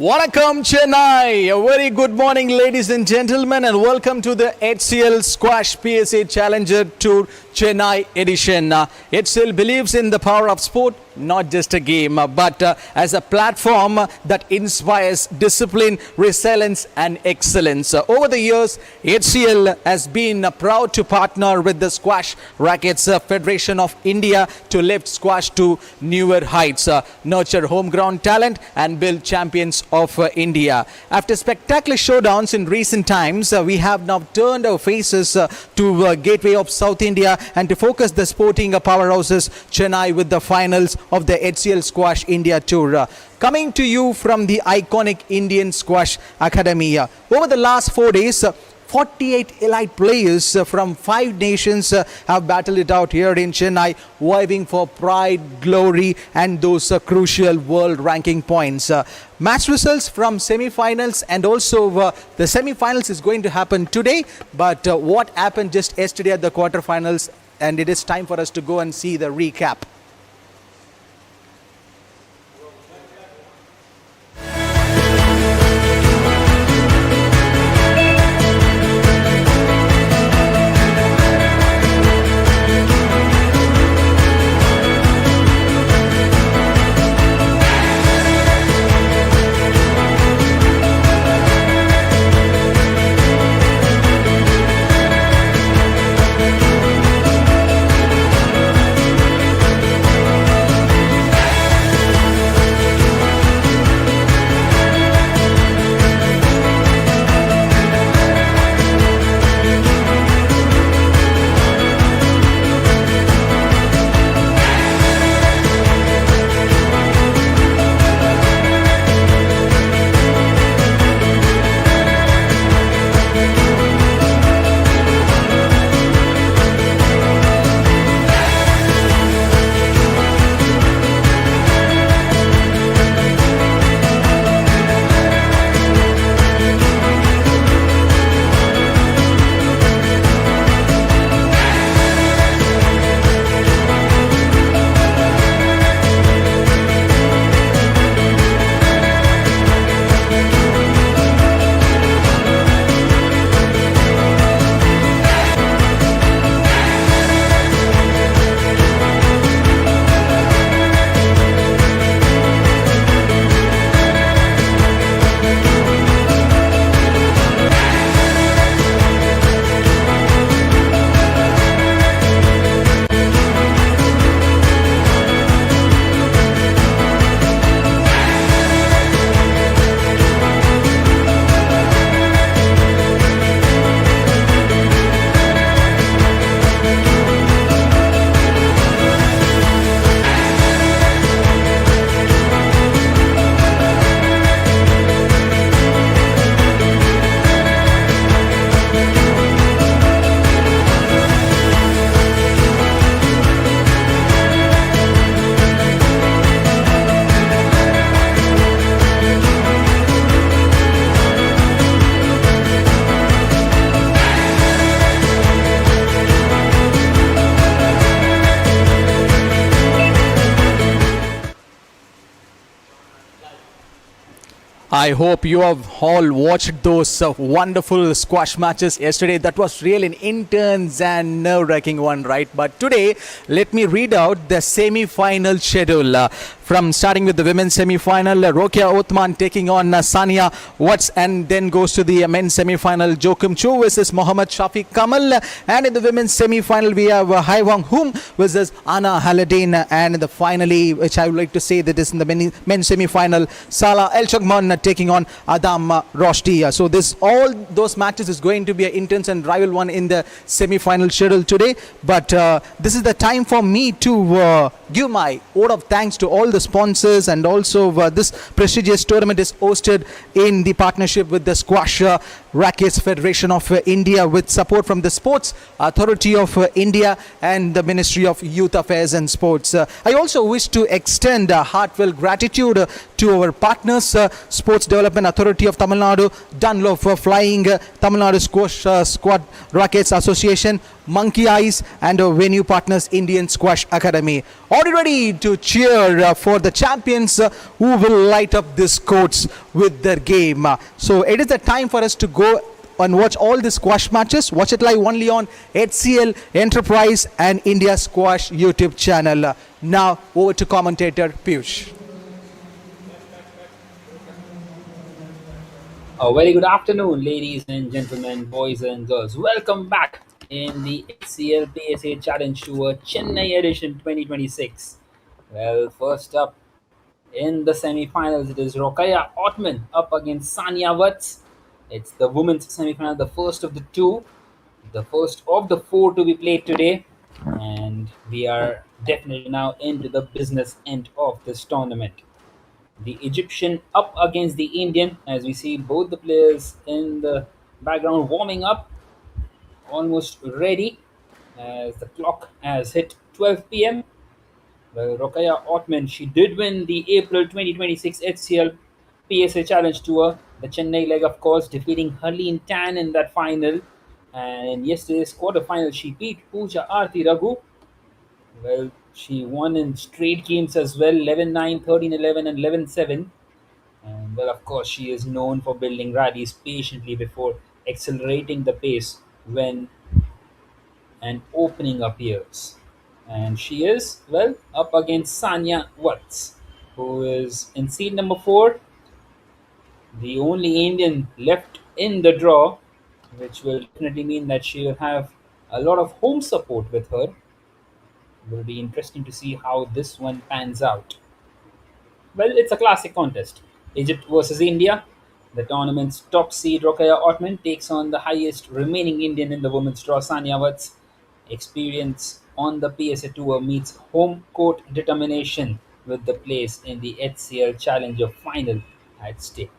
Vanakkam Chennai. A very good morning, ladies and gentlemen, and welcome to the HCL Squash PSA Challenger Tour Chennai edition. HCL believes in the power of sport, not just a game, but as a platform that inspires discipline, resilience, and excellence. Over the years, HCL has been proud to partner with the Squash Rackets Federation of India to lift squash to newer heights, nurture homegrown talent, and build champions of India. After spectacular showdowns in recent times, we have now turned our faces to gateway of South India and to focus the sporting powerhouses Chennai with the finals of the HCL Squash India Tour. Coming to you from the iconic Indian Squash Academy. Over the last 4 days, 48 elite players from 5 nations have battled it out here in Chennai, vying for pride, glory, and those crucial world ranking points. Match results from semi-finals and also the semi-finals is going to happen today. But what happened just yesterday at the quarterfinals, and it is time for us to go and see the recap. I hope you have all watched those wonderful squash matches yesterday. That was really an intense and nerve-wracking one, right? But today, let me read out the semi-final schedule. From starting with the women's semi-final, Rokia Othman taking on Sania Watts, and then goes to the men's semi-final, Joachim Chu versus Mohammad Shafiq Kamal. And in the women's semi-final, we have Hai Wang Hum versus Anna Haladin. And finally, which I would like to say that is in the men's semi-final, Salah El Chogman taking on Adam Roshdi. So all those matches is going to be an intense and rival one in the semi-final schedule today. But this is the time for me to give my vote of thanks to all the sponsors, and also this prestigious tournament is hosted in the partnership with the Squash Rackets Federation of India, with support from the Sports Authority of India and the Ministry of Youth Affairs and Sports. I also wish to extend heartfelt gratitude to our partners, Sports Development Authority of Tamil Nadu, Dunlop for Flying, Tamil Nadu Squash Squad Rackets Association, Monkey Eyes, and our venue partners, Indian Squash Academy. All ready to cheer for the champions who will light up this courts with their game. So it is the time for us to go and watch all the squash matches. Watch it live only on HCL, Enterprise, and India Squash YouTube channel. Now over to commentator Piyush. A very good afternoon, ladies and gentlemen, boys and girls. Welcome back in the HCL PSA Challenge Tour Chennai edition 2026. Well, first up in the semi-finals, it is Rokaya Ottman up against Sania Watts. It's the women's semi-final, the first of the two, the first of the four to be played today, and we are definitely now into the business end of this tournament. The Egyptian up against the Indian, as we see both the players in the background warming up, almost ready as the clock has hit 12 p.m. Well, Rokaya Ottman, she did win the April 2026 HCL PSA Challenge Tour, the Chennai leg, of course, defeating Harleen Tan in that final. And in yesterday's quarterfinal, she beat Pooja Aarti Raghu. Well, she won in straight games as well, 11-9, 13-11, and 11-7. And well, of course, she is known for building rallies patiently before accelerating the pace when an opening appears. And she is, well, up against Sanya Watts, who is in seed number 4, the only Indian left in the draw, which will definitely mean that she will have a lot of home support with her. It will be interesting to see how this one pans out. Well, it's a classic contest. Egypt versus India. The tournament's top seed Rokaya Ottman takes on the highest remaining Indian in the women's draw, Sania Watts. Experience on the PSA Tour meets home court determination with the place in the HCL Challenger final at stake.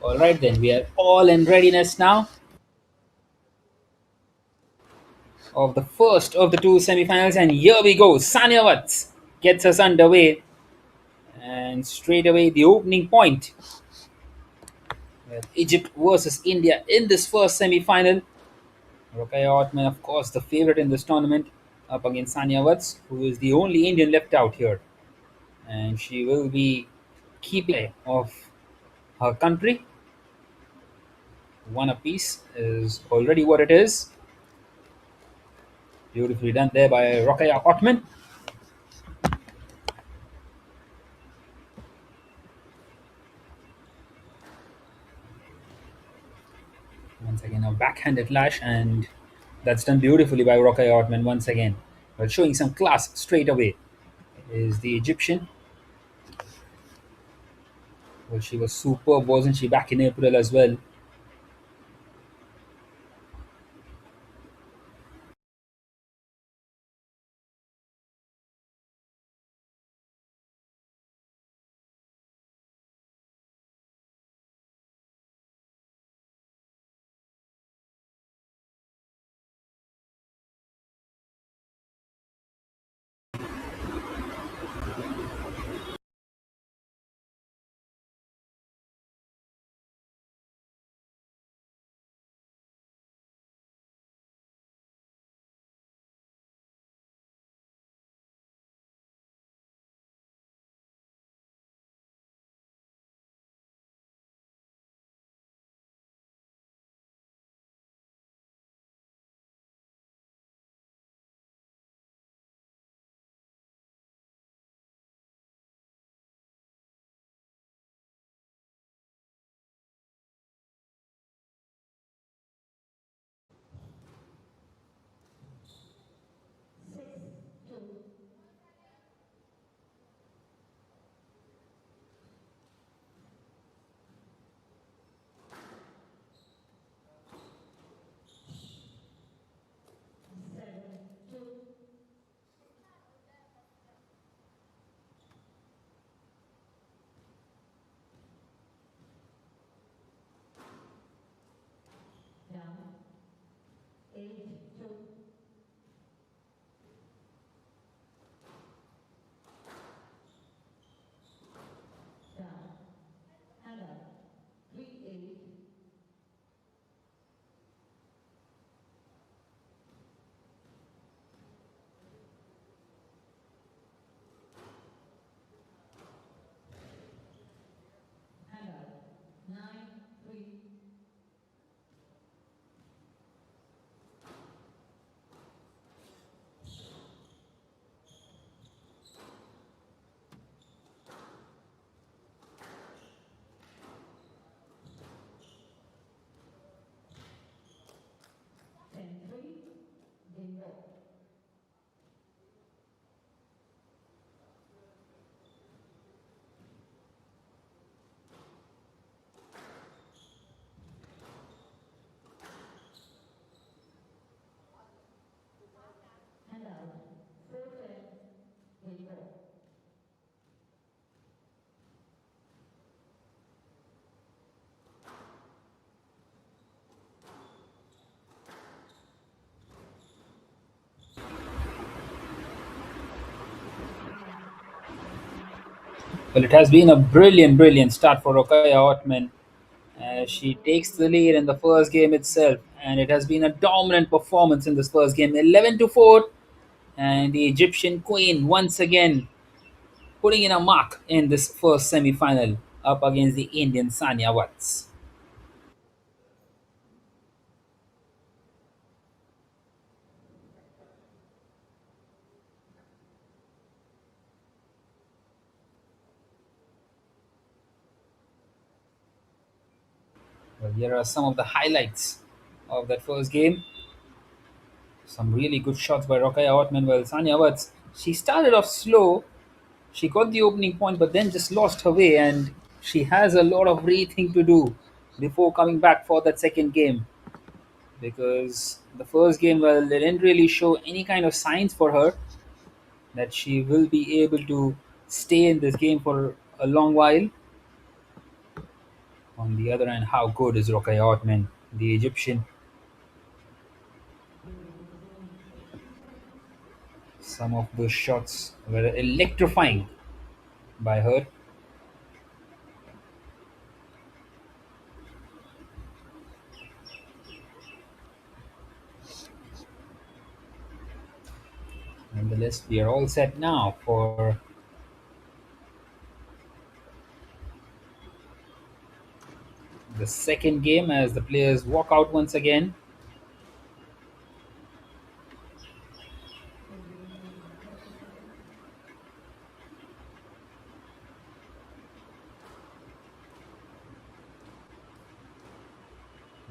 All right, then we are all in readiness now of the first of the two semifinals, and here we go. Sanya Watts gets us underway, and straight away the opening point with Egypt versus India in this first semifinal. Rokaya Ottman, of course, the favorite in this tournament, up against Sanya Watts, who is the only Indian left out here, and she will be keeping of her country. One apiece is already what it is. Beautifully done there by Rokaya Ottman. Once again, a backhanded lash, and that's done beautifully by Rokaya Ottman once again. But showing some class straight away is the Egyptian. Well, she was superb, wasn't she, back in April as well? Well, it has been a brilliant, brilliant start for Rokaya Ottman. She takes the lead in the first game itself, and it has been a dominant performance in this first game, 11-4, and the Egyptian Queen once again putting in a mark in this first semi-final up against the Indian Sanya Watts. Well, here are some of the highlights of that first game. Some really good shots by Rokaya Ottman. Well, Sanya Watts, she started off slow. She got the opening point, but then just lost her way, and she has a lot of breathing to do before coming back for that second game. Because the first game, well, they didn't really show any kind of signs for her that she will be able to stay in this game for a long while. On the other hand, how good is Rokai Otman, the Egyptian? Some of those shots were electrifying by her. Nonetheless, we are all set now for the second game as the players walk out once again.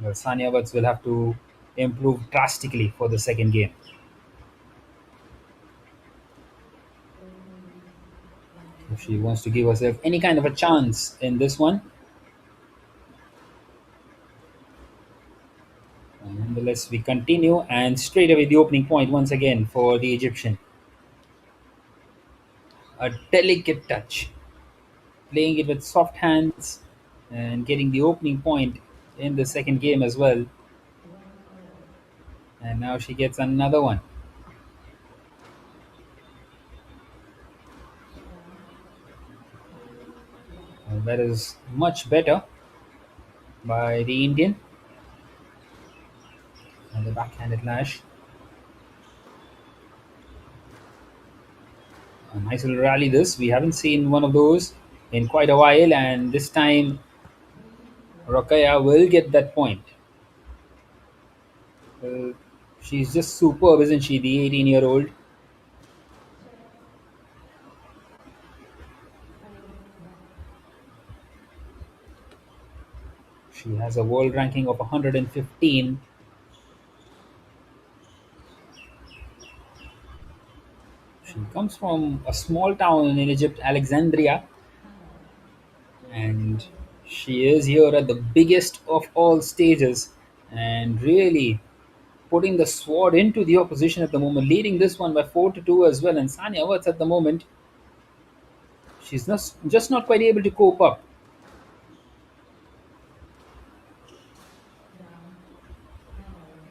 Well, Sania Watts will have to improve drastically for the second game. If she wants to give herself any kind of a chance in this one. Nonetheless, we continue and straight away the opening point once again for the Egyptian. A delicate touch, playing it with soft hands and getting the opening point in the second game as well. And now she gets another one. And that is much better by the Indian. And the backhanded lash. A nice little rally this. We haven't seen one of those in quite a while, and this time Rokaya will get that point. Uh, she's just superb, isn't she? The 18-year-old. She has a world ranking of 115. She comes from a small town in Egypt, Alexandria, and she is here at the biggest of all stages and really putting the sword into the opposition at the moment, leading this one by 4-2 as well. And Sania Watts at the moment, she's just not quite able to cope up.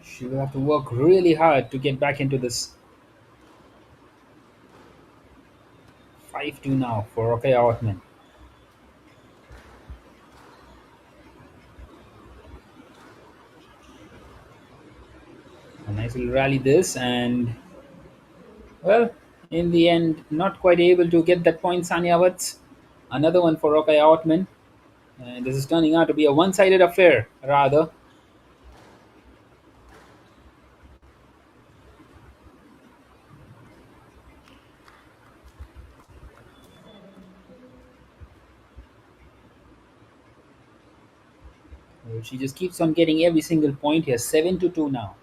She will have to work really hard to get back into this. 5-2 now for Rokeya Otman. A nice little rally this, and well, in the end, not quite able to get that point. Sania Watts, another one for Rokeya Otman, and this is turning out to be a one-sided affair rather. She just keeps on getting every single point here. 7-2 now.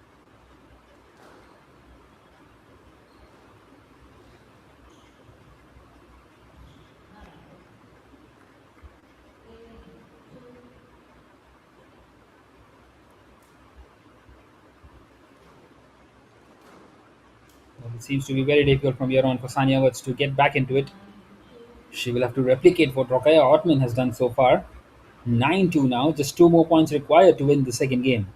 Well, it seems to be very difficult from here on for Sania Watts to get back into it. She will have to replicate what Rokeya Otman has done so far. 9-2 now, just two more points required to win the second game.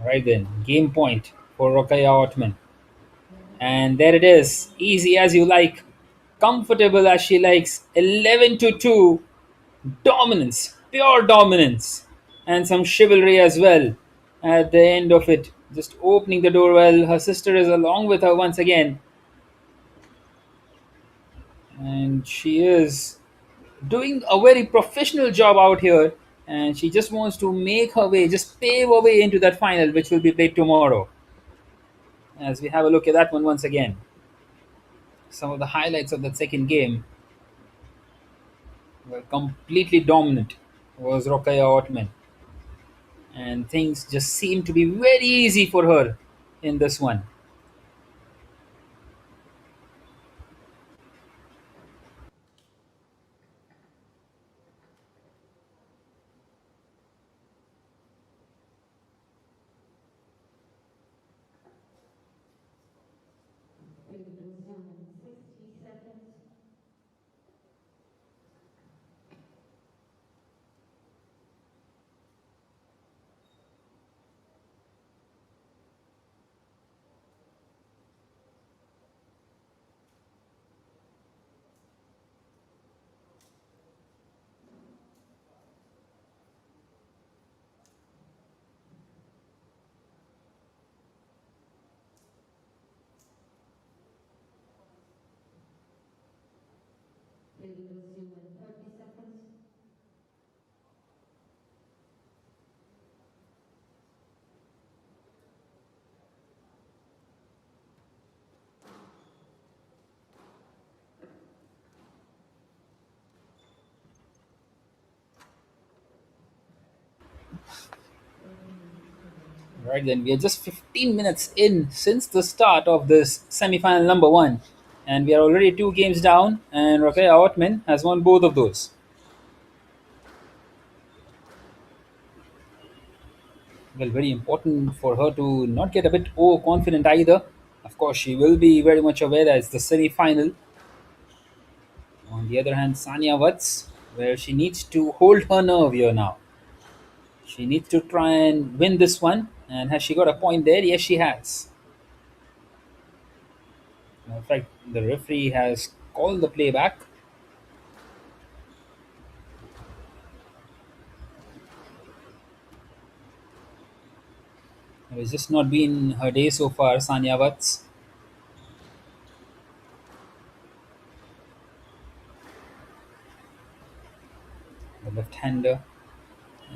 Right then, game point for Rokeya Otman. And there it is, easy as you like, comfortable as she likes. 11-2, dominance, pure dominance, and some chivalry as well at the end of it. Just opening the door well. Her sister is along with her once again, and she is doing a very professional job out here. And she just wants to make her way, just pave her way into that final, which will be played tomorrow. As we have a look at that one once again, some of the highlights of that second game were completely dominant. Was Rokaya Otman, and things just seem to be very easy for her in this one. Right then, we are just 15 minutes in since the start of this semi-final number one, and we are already two games down. And Rafael Outman has won both of those. Well, very important for her to not get a bit overconfident either. Of course, she will be very much aware that it's the semi-final. On the other hand, Sanya Watts, where she needs to hold her nerve here now. She needs to try and win this one. And has she got a point there? Yes, she has. In fact, the referee has called the playback. It's just not been her day so far, Sanya Watts, the left-hander.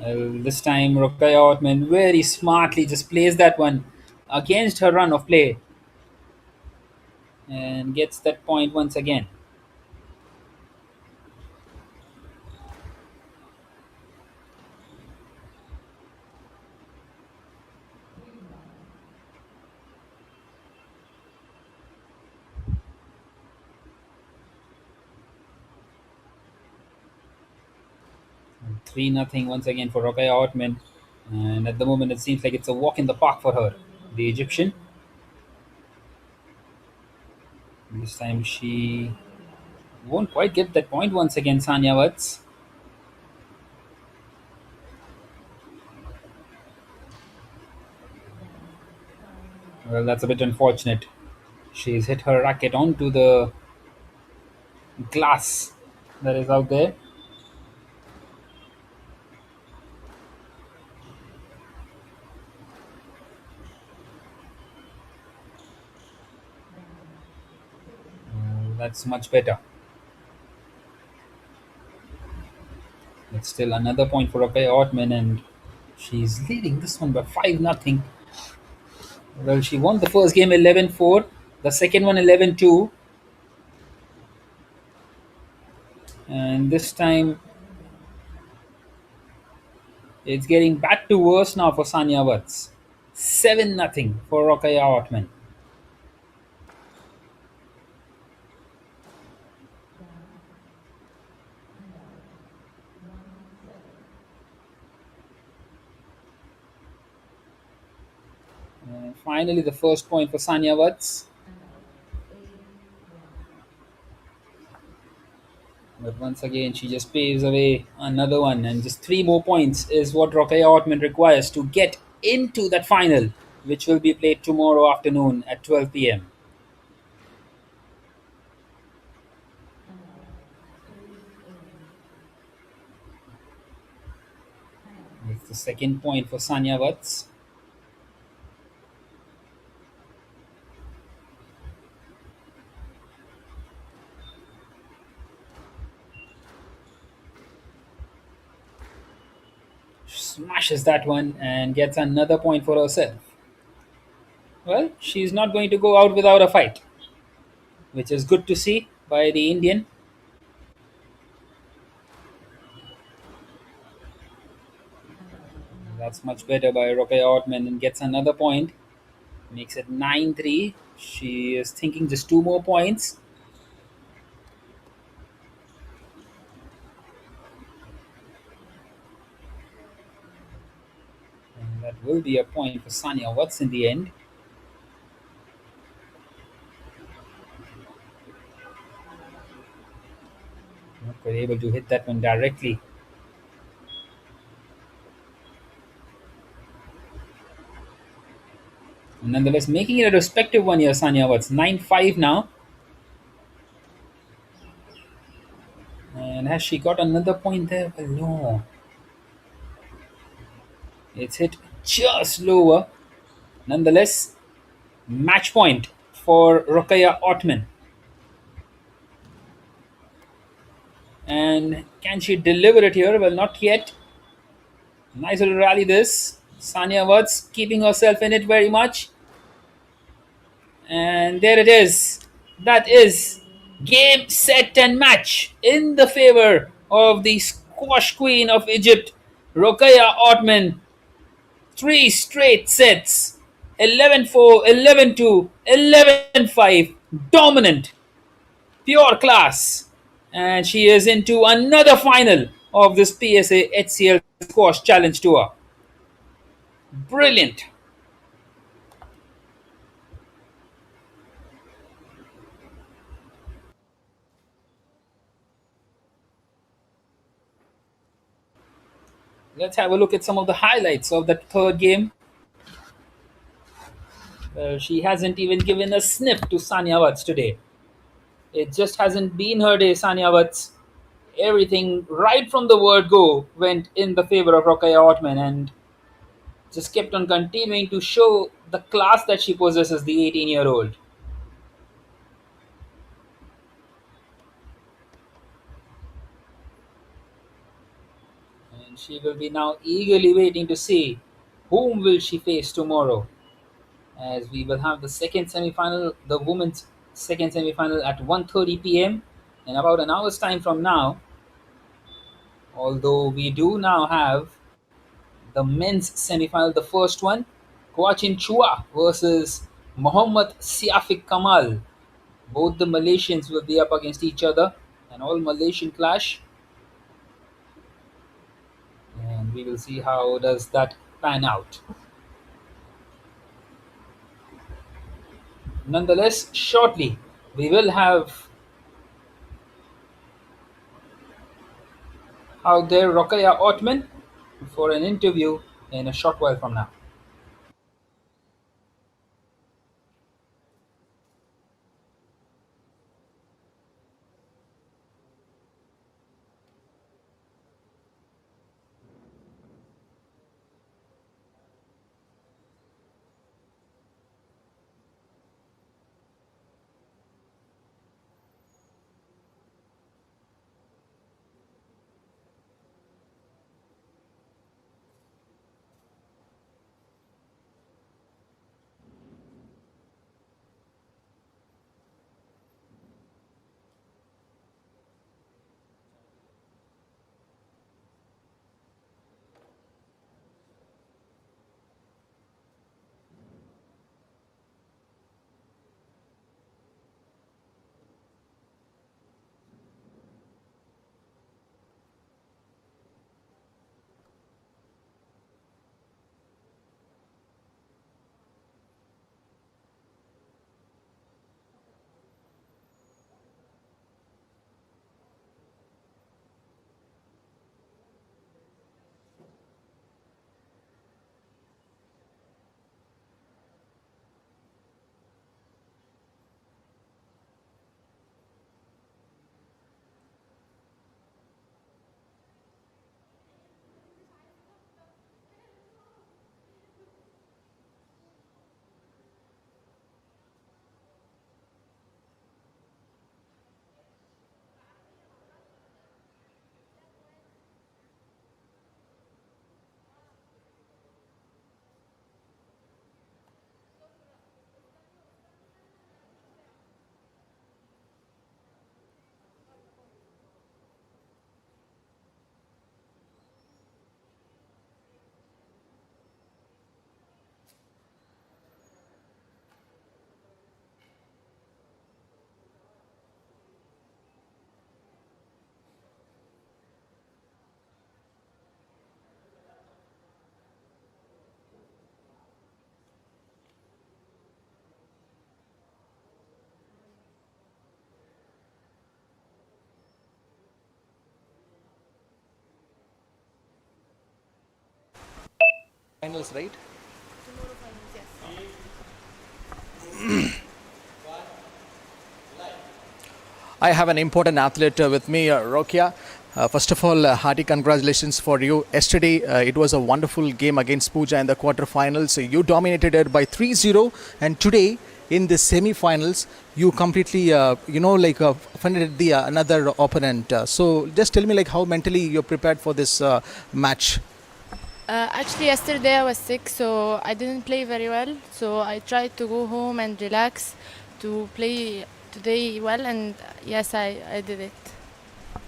Well, this time, Rokaya Otman very smartly just plays that one against her run of play and gets that point once again. And 3-0 once again for Rokaya Otman. And at the moment, it seems like it's a walk in the park for her, the Egyptian. This time, she won't quite get that point once again, Sanya Watts. Well, that's a bit unfortunate. She's hit her racket onto the glass that is out there. That's much better. It's still another point for Rakai Ortman, and she's leading this one by 5-0. Well, she won the first game 11-4, the second one 11-2, and this time it's getting back to worse now for Sanya Watts. 7-0 for Rakai Ortman. And finally, the first point for Sanya Watts. But once again, she just paves away another one, and just three more points is what Rokaya Otman requires to get into that final, which will be played tomorrow afternoon at 12 p.m. It's the second point for Sanya Watts. Smashes that one and gets another point for herself. Well, she's not going to go out without a fight, which is good to see by the Indian. That's much better by Rokaya Otman and gets another point. Makes it 9-3. She is thinking just two more points. And that will be a point for Sanya Watts in the end. Not quite able to hit that one directly. Nonetheless, making it a respective one here, Sanya Watts. 9-5 now. And has she got another point there? Well, no. It's hit just lower. Nonetheless, match point for Rokaya Otman. And can she deliver it here? Well, not yet. Nice little rally this. Sania Watts keeping herself in it very much. And there it is. That is game, set, and match in the favor of the squash queen of Egypt, Rokhaya Othman. Three straight sets, 11-4, 11-2, 11-5. Dominant, pure class. And she is into another final of this PSA HCL Squash Challenge Tour. Brilliant. Let's have a look at some of the highlights of that third game. She hasn't even given a sniff to Sania Watts today. It just hasn't been her day, Sania Watts. Everything right from the word go went in the favor of Rokhaya Othman and just kept on continuing to show the class that she possesses, the 18-year-old. And she will be now eagerly waiting to see whom will she face tomorrow, as we will have the second semi-final, the women's second semi-final at 1:30 p.m. in about an hour's time from now. Although we do now have the men's semi-final, the first one, Kwachin Chua versus Mohammad Siafik Kamal. Both the Malaysians will be up against each other, an all Malaysian clash, and we will see how does that pan out. Nonetheless, shortly we will have out there Rokhaya Othman for an interview in a short while from now. Finals, right? Tomorrow finals, yes. I have an important athlete with me, Rokia. First of all, hearty congratulations for you. Yesterday, it was a wonderful game against Pooja in the quarterfinals. You dominated her by 3-0, and today in the semi-finals, you completely, offended the another opponent. So just tell me, like, how mentally you're prepared for this match. Actually, yesterday I was sick, so I didn't play very well. So I tried to go home and relax to play today well, and yes, I did it.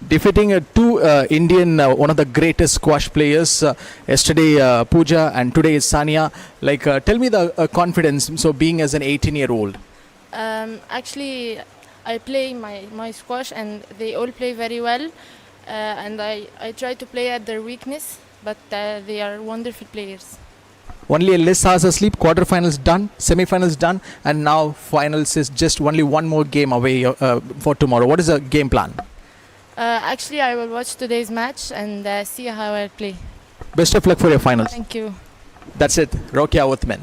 Defeating two Indian, one of the greatest squash players. Yesterday, Pooja, and today is Sania. Like, tell me the confidence. So, being as an 18-year-old. Actually, I play my squash, and they all play very well. And I try to play at their weakness, but they are wonderful players. Only less hours of sleep. Quarterfinals done, semi-finals done, and now finals is just only one more game away for tomorrow. What is the game plan? Actually, I will watch today's match and see how I play. Best of luck for your finals. Thank you. That's it. Rokia Uthman.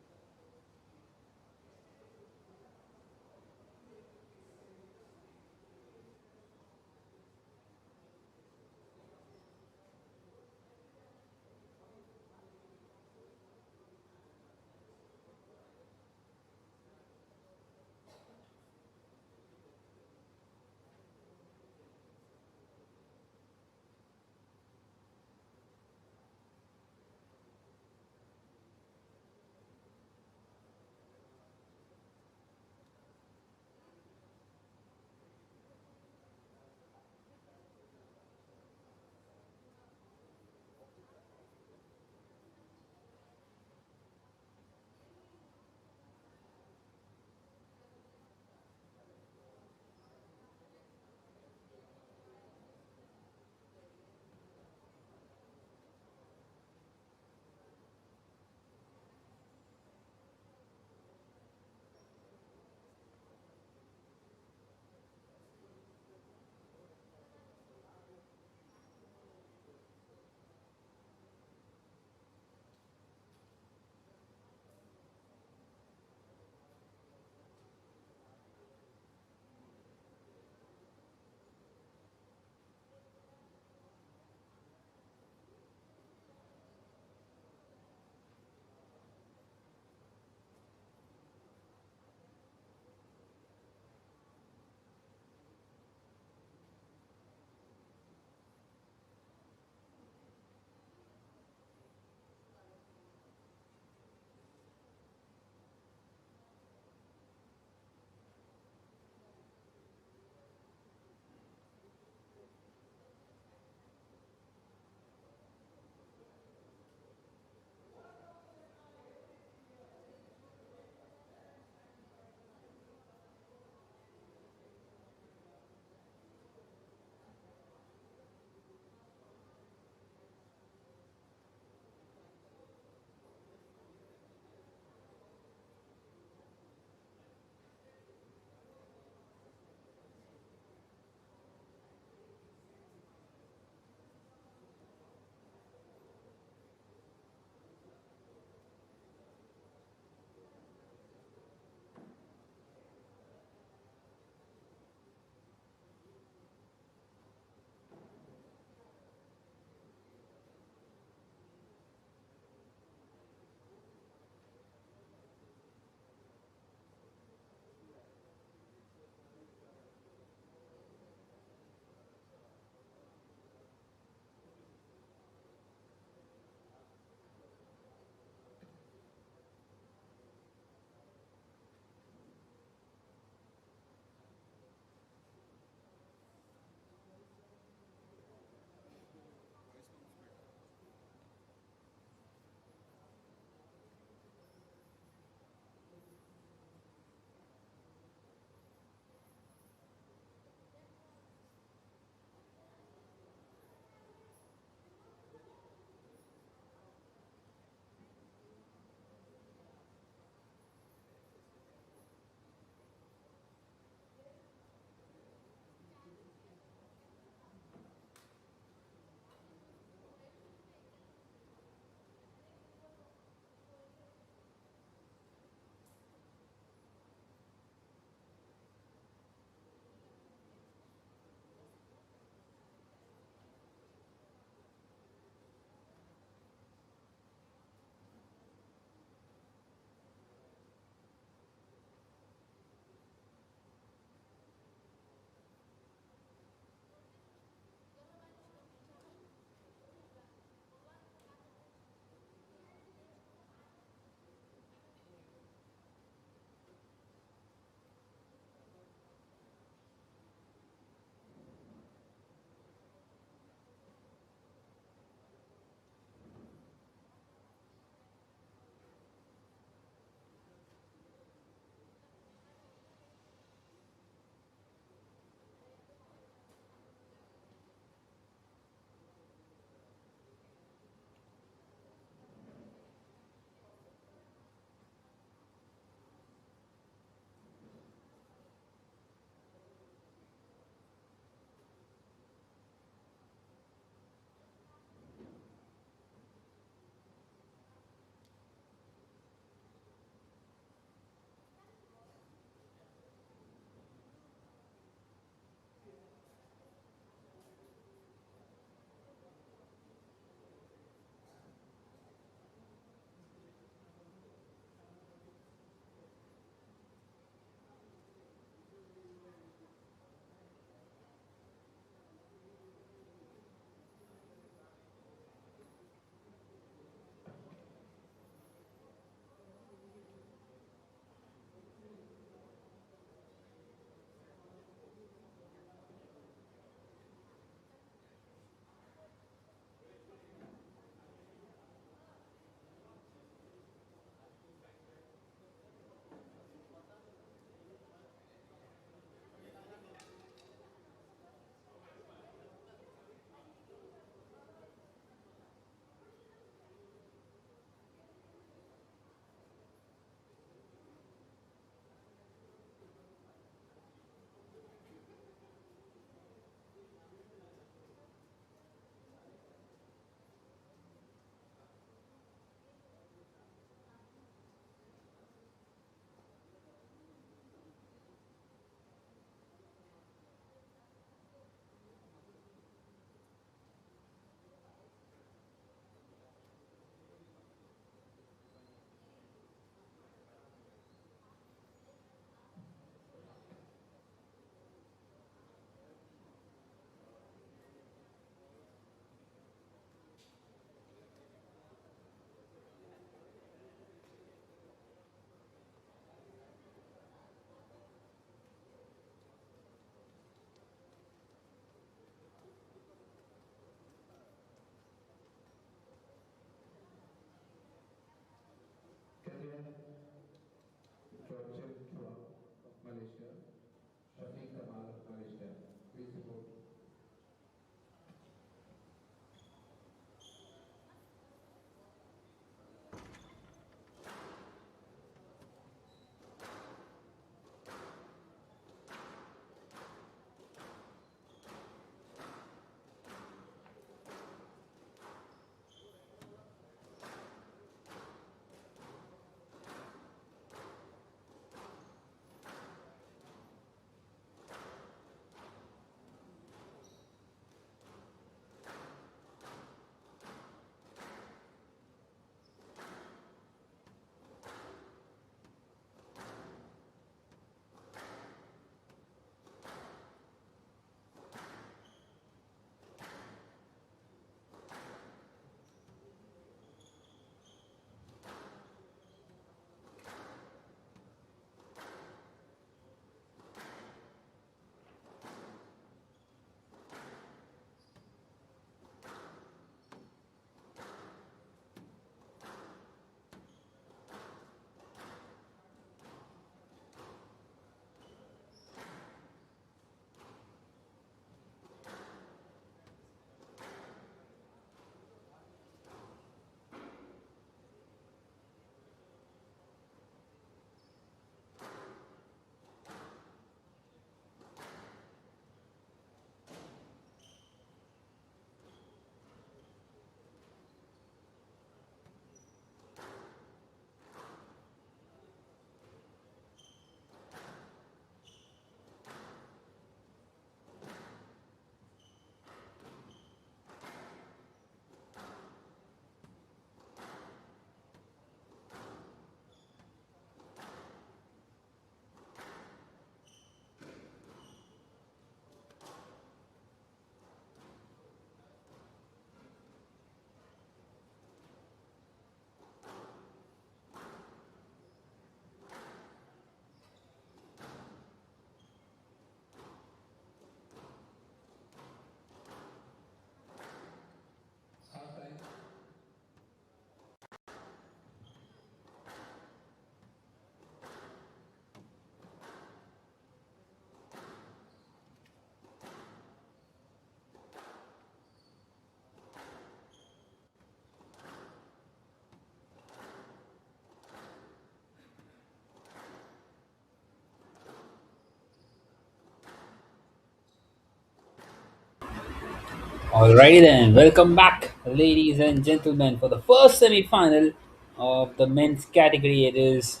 Alrighty then, welcome back, ladies and gentlemen, for the first semi-final of the men's category. It is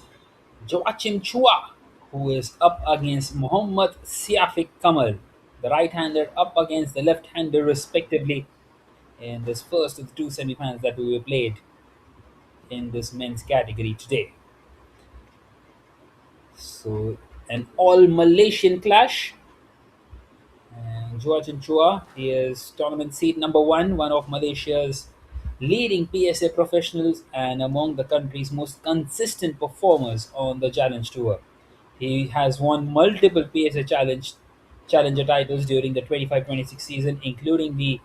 Joachim Chua who is up against Muhammad Siafik Kamal, the right-hander up against the left-hander respectively in this first of the two semi-finals that we were played in this men's category today. So an all Malaysian clash. And Joachim Chua, he is tournament seed number one of Malaysia's leading PSA professionals and among the country's most consistent performers on the Challenge Tour. He has won multiple Challenger titles during the 25-26 season, including the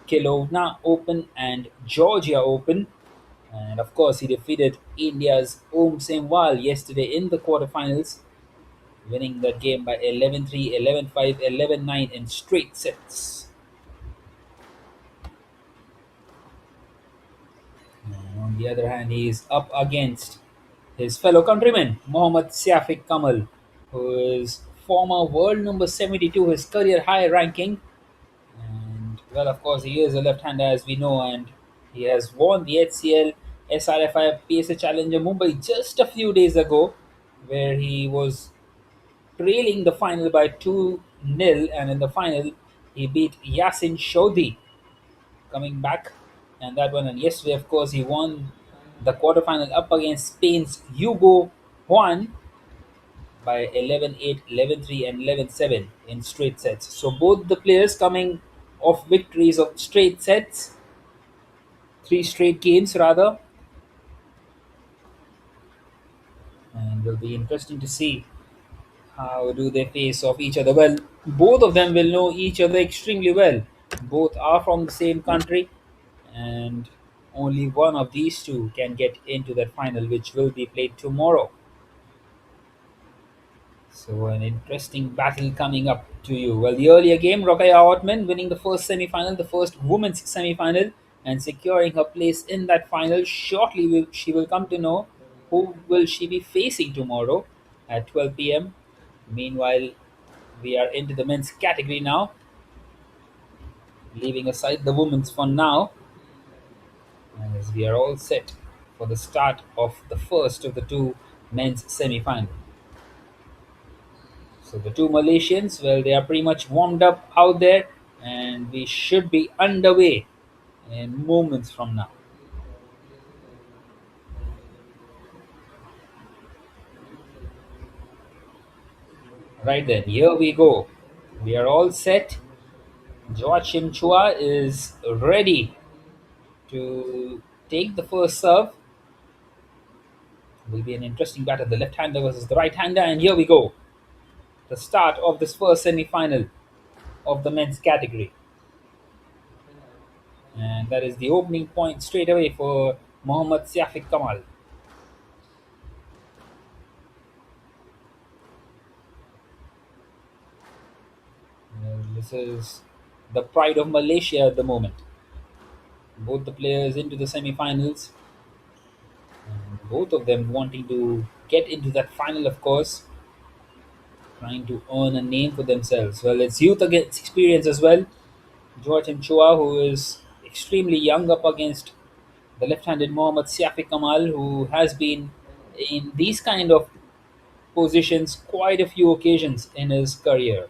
Kelowna Open and Georgia Open. And of course, he defeated India's Om Semwal yesterday in the quarterfinals, winning that game by 11-3, 11-5, 11-9 in straight sets. And on the other hand, he is up against his fellow countryman, Mohammad Siafik Kamal, who is former world number 72, his career high ranking. And, well, of course, he is a left hander, as we know, and he has won the HCL SRFI PSA Challenger Mumbai just a few days ago, where he was trailing the final by 2-0, and in the final he beat Yasin Shodhi coming back and that one. And yesterday, of course, he won the quarterfinal up against Spain's Hugo Juan by 11-8, 11-3, and 11-7 in straight sets. So both the players coming off victories of straight sets, three straight games rather, and will be interesting to see how do they face off each other? Well, both of them will know each other extremely well. Both are from the same country, and only one of these two can get into that final, which will be played tomorrow. So, an interesting battle coming up to you. Well, the earlier game, Rokaya Ottman winning the first semi-final, the first women's semi-final, and securing her place in that final. Shortly, she will come to know who will she be facing tomorrow at 12 p.m. Meanwhile, we are into the men's category now, leaving aside the women's for now, as we are all set for the start of the first of the two men's semi-final. So the two Malaysians, well, they are pretty much warmed up out there, and we should be underway in moments from now. Right then, here we go. We are all set. Joachim Chua is ready to take the first serve. Will be an interesting battle, the left-hander versus the right-hander, and here we go. The start of this first semi-final of the men's category. And that is the opening point straight away for Mohammad Siafik Kamal. This is the pride of Malaysia at the moment. Both the players into the semi-finals, and both of them wanting to get into that final, of course, trying to earn a name for themselves. Well, it's youth against experience as well. Joachim Chua, who is extremely young, up against the left-handed Mohammad Siafik Kamal, who has been in these kind of positions quite a few occasions in his career.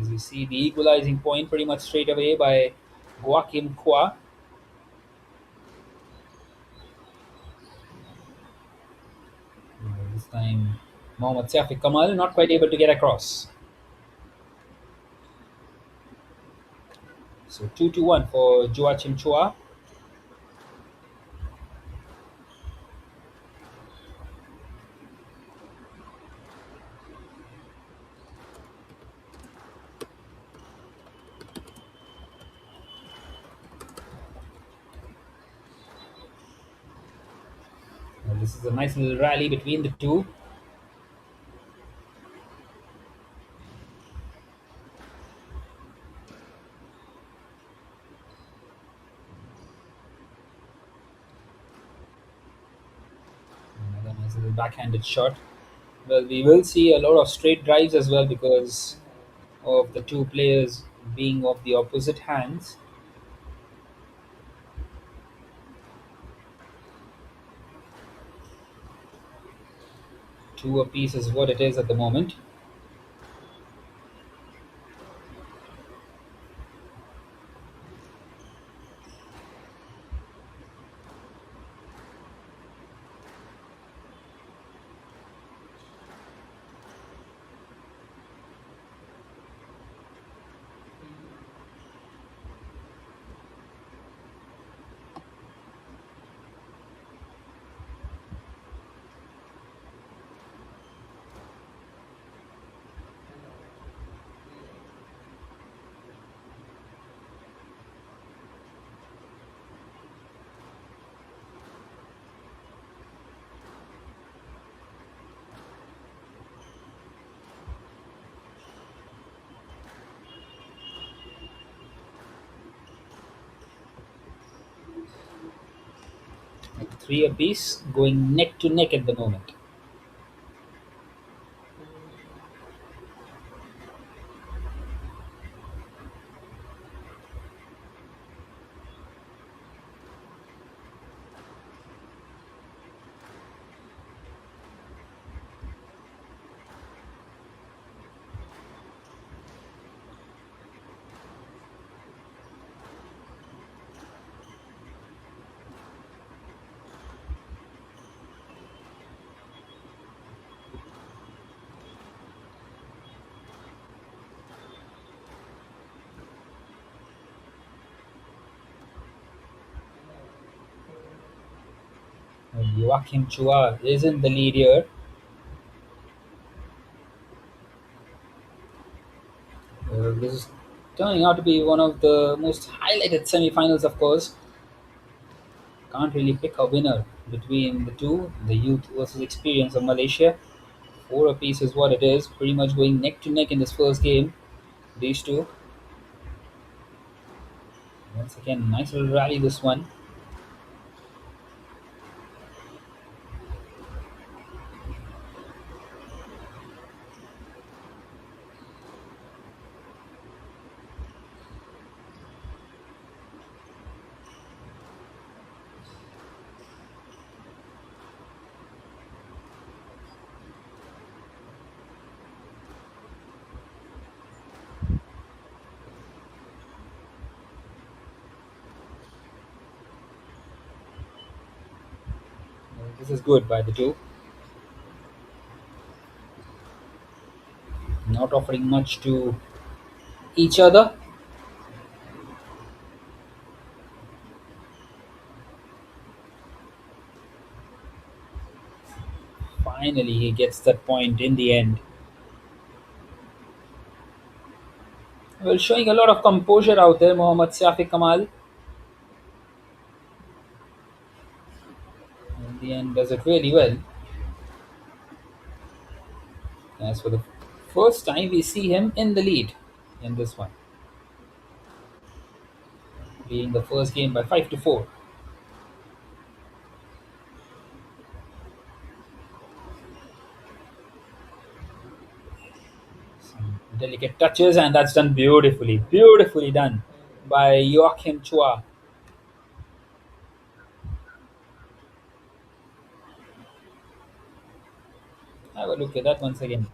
As you see, the equalizing point pretty much straight away by Joachim Chua. This time, Mohammad Siafik Kamal not quite able to get across. So 2-1 for Joachim Chua. Well, this is a nice little rally between the two. Another nice little backhanded shot. Well, we will see a lot of straight drives as well because of the two players being of the opposite hands. Two apiece is what it is at the moment. Three apiece, going neck to neck at the moment. Joachim Chua is in the lead here. This is turning out to be one of the most highlighted semi-finals, of course. Can't really pick a winner between the two, the youth versus experience of Malaysia. Four apiece is what it is, pretty much going neck to neck in this first game. These two. Once again, nice little rally this one. This is good by the two. Not offering much to each other. Finally, he gets that point in the end. Well, showing a lot of composure out there, Mohammad Safi Kamal. In the end, does it really well. As for the first time, we see him in the lead in this one, being the first game by 5-4. Some delicate touches, and that's done beautifully. Beautifully done by Joachim Chua. Have a look at that once again.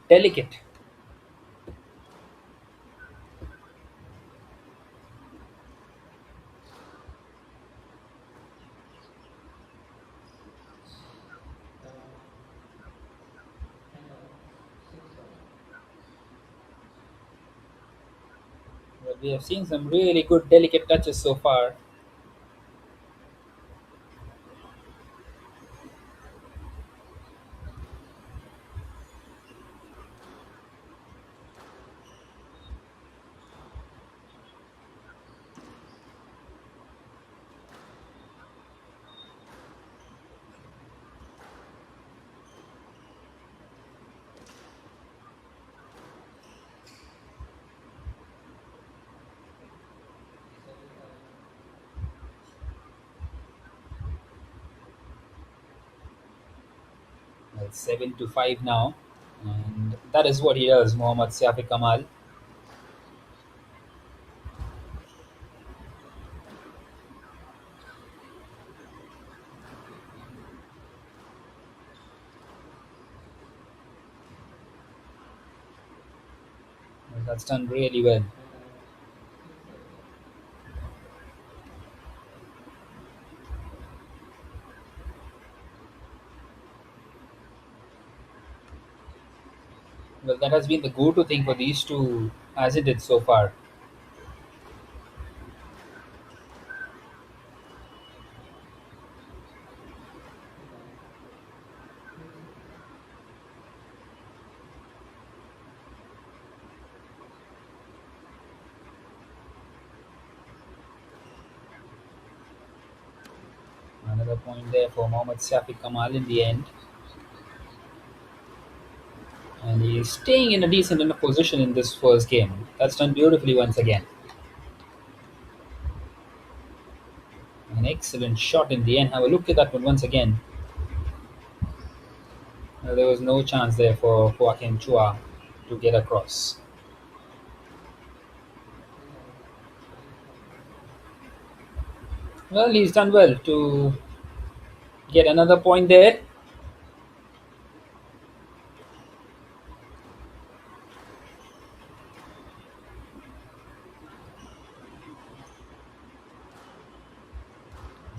Delicate. Well, we have seen some really good delicate touches so far. Well, 7-5 now, and that is what he does, Mohammad Safi Kamal. That's done really well. Well, that has been the go-to thing for these two, as it did so far. Another point there for Mohammad Safi Kamal in the end, and he is staying in a decent enough position in this first game. That's done beautifully once again. An excellent shot in the end. Have a look at that one once again. There was no chance there for Joaquin Chua to get across. Well, he's done well to get another point there.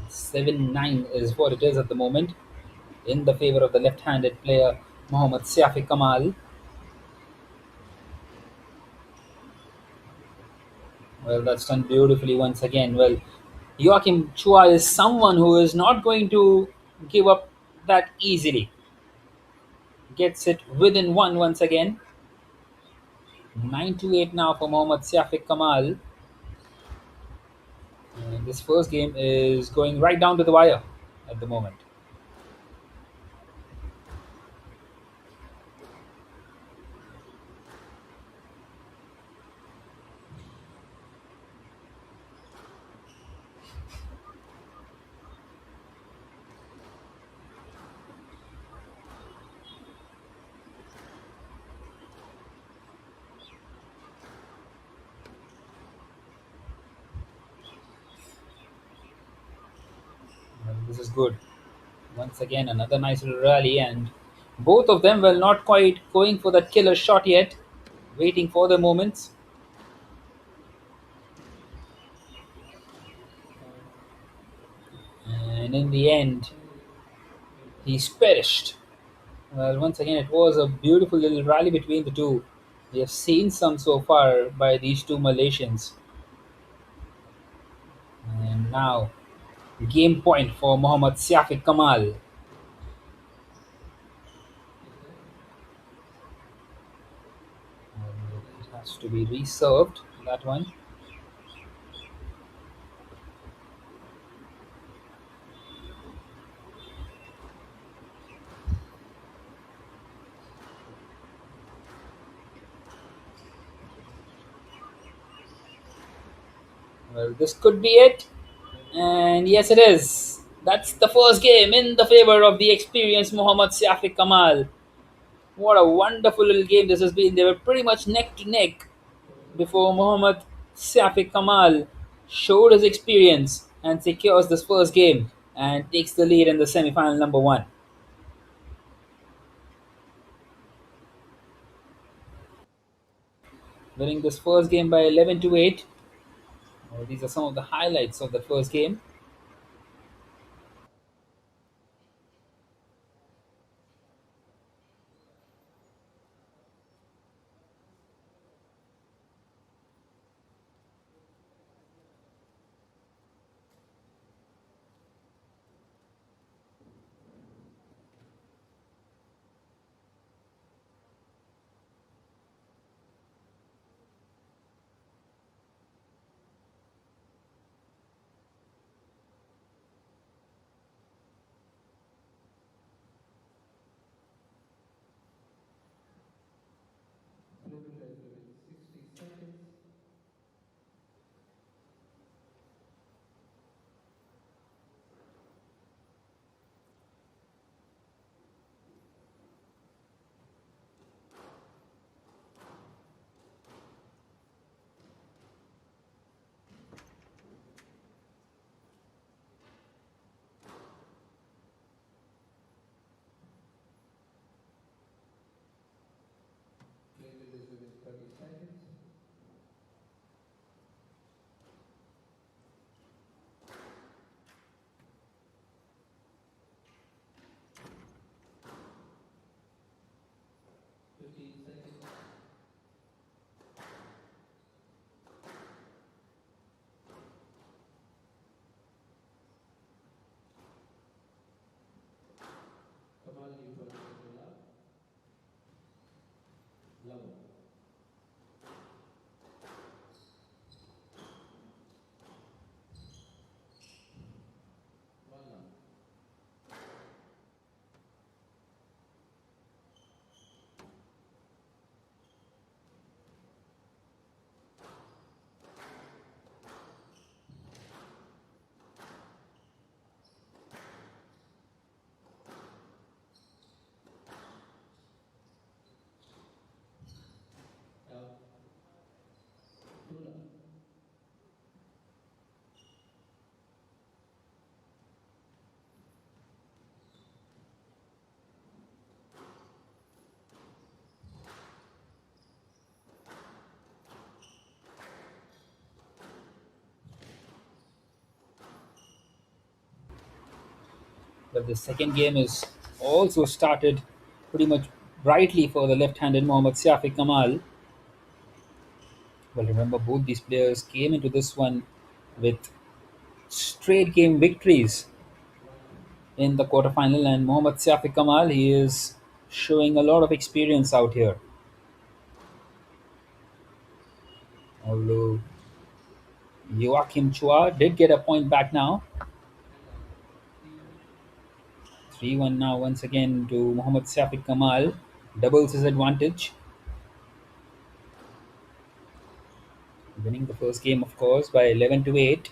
Seven-nine is what it is at the moment in the favor of the left-handed player Mohammad Safi Kamal. Well, that's done beautifully once again. Well, Joachim Chua is someone who is not going to give up that easily. Gets it within one once again. 9-8 now for Mohammad Safi Kamal. And this first game is going right down to the wire at the moment. Well, this is good. Once again, another nice little rally, and both of them were not quite going for that killer shot yet, waiting for the moments. And in the end, he's perished. Well, once again, it was a beautiful little rally between the two. We have seen some so far by these two Malaysians. And now, game point for Mohammad Siafiq Kamal. It has to be reserved, that one. Well, this could be it. And yes, it is. That's the first game in the favor of the experienced Mohammad Siafiq Kamal. What a wonderful little game this has been. They were pretty much neck to neck before Mohammad Siafiq Kamal showed his experience and secures this first game and takes the lead in the semi-final number one. Winning this first game by 11-8. These are some of the highlights of the first game. But the second game is also started pretty much brightly for the left-handed Mohammad Siafi Kamal. Well, remember, both these players came into this one with straight game victories in the quarterfinal, and Mohammad Siafi Kamal, he is showing a lot of experience out here. Although Joachim Chua did get a point back now. 3-1 now once again to Mohammad Siafi Kamal. Doubles his advantage. Winning the first game, of course, by 11 to 8.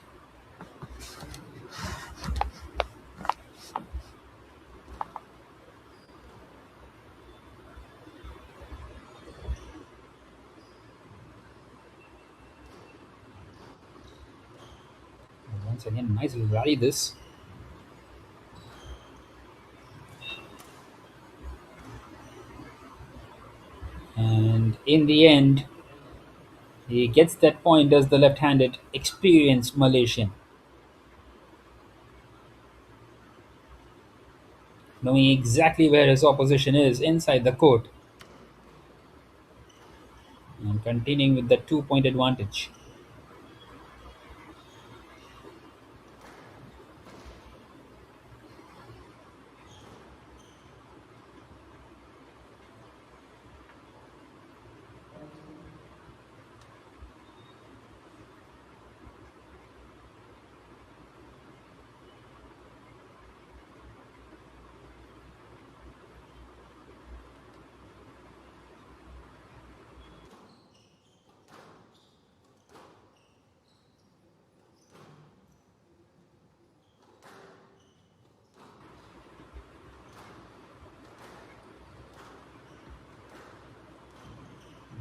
Once again, nice little rally this. And in the end, he gets that point as the left-handed experienced Malaysian, knowing exactly where his opposition is inside the court and continuing with that 2 point advantage.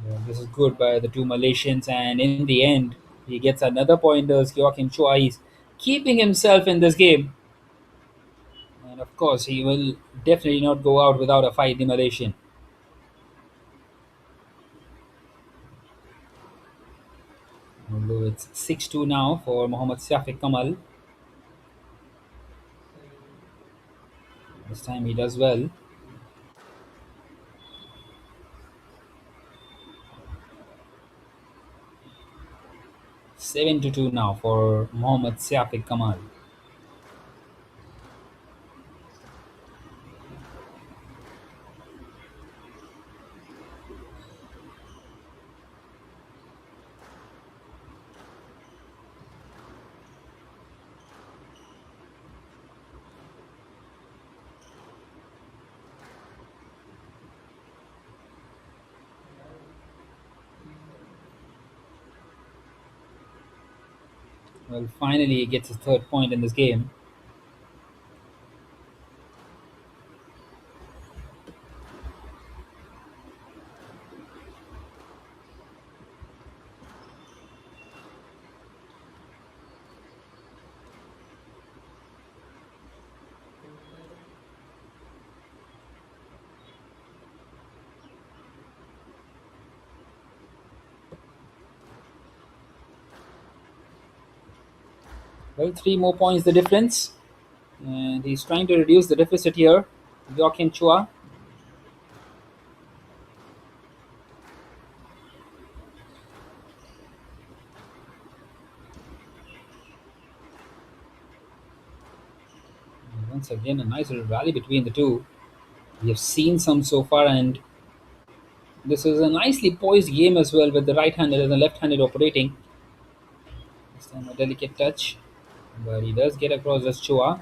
Yeah, this is good by the two Malaysians, and in the end, he gets another point as Joachim Chua. He's keeping himself in this game, and of course, he will definitely not go out without a fight, the Malaysian. Although it's 6-2 now for Mohammad Siafiq Kamal. This time he does well. 7-2 now for Mohammad Siafiq Kamal. Well, finally he gets his third point in this game. Well, 3 more points the difference, and he's trying to reduce the deficit here. Joachim Chua. Once again, a nice little rally between the two. We have seen some so far, and this is a nicely poised game as well, with the right-handed and the left-handed operating. This time a delicate touch, but he does get across as Chua.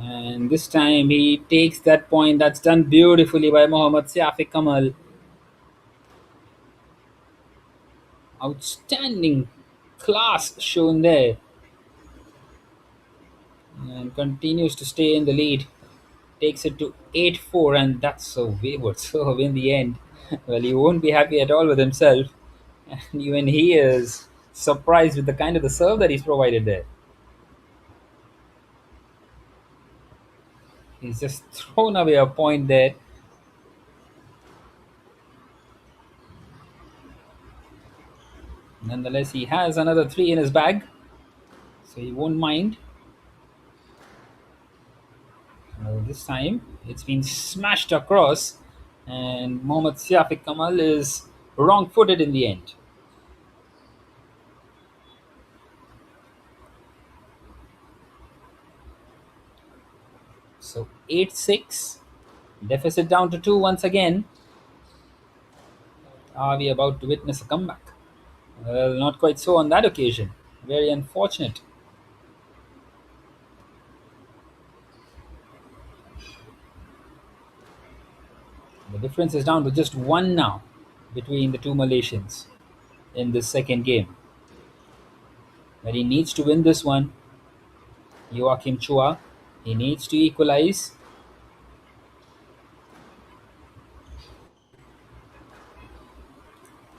And this time he takes that point. That's done beautifully by Mohammad Siafiq Kamal. Outstanding class shown there. And continues to stay in the lead. Takes it to 8-4, and that's a wayward serve in the end. Well, he won't be happy at all with himself. And even he is surprised with the kind of the serve that he's provided there. He's just thrown away a point there. Nonetheless, he has another three in his bag, so he won't mind. Well, this time it's been smashed across, and Mohammad Siafiq Kamal is wrong footed in the end. So 8-6. Deficit down to 2 once again. Are we about to witness a comeback? Well, not quite so on that occasion. Very unfortunate. The difference is down to just one now between the two Malaysians in this second game. But he needs to win this one. Joachim Chua. He needs to equalize.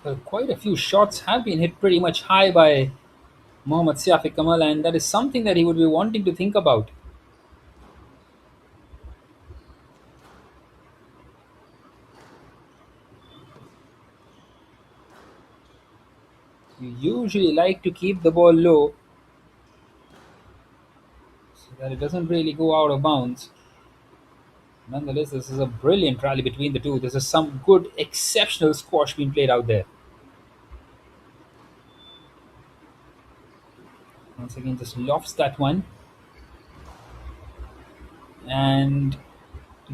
Well, quite a few shots have been hit pretty much high by Mohammad Siafiq Kamal, and that is something that he would be wanting to think about. You usually like to keep the ball low so that it doesn't really go out of bounds. Nonetheless, this is a brilliant rally between the two. This is some good, exceptional squash being played out there. Once again, just lofts that one. And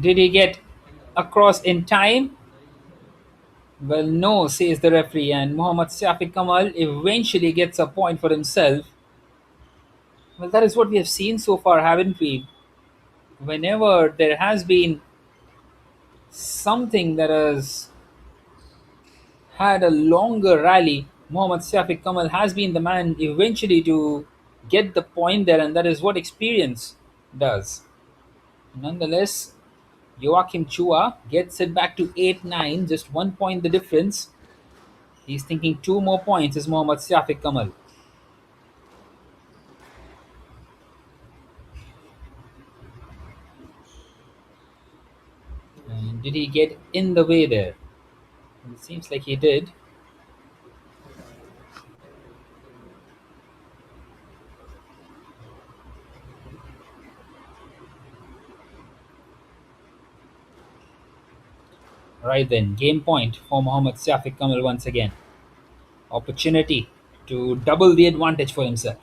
did he get across in time? Well, no, says the referee, and Mohammad Siafiq Kamal eventually gets a point for himself. Well, that is what we have seen so far, haven't we? Whenever there has been something that has had a longer rally, Mohammad Siafiq Kamal has been the man eventually to get the point there, and that is what experience does. Nonetheless, Joachim Chua gets it back to 8-9, just 1 point the difference. He's thinking two more points is Mohammad Siafiq Kamal. And did he get in the way there? It seems like he did. Right then, game point for Mohammad Siafiq Kamal once again. Opportunity to double the advantage for himself.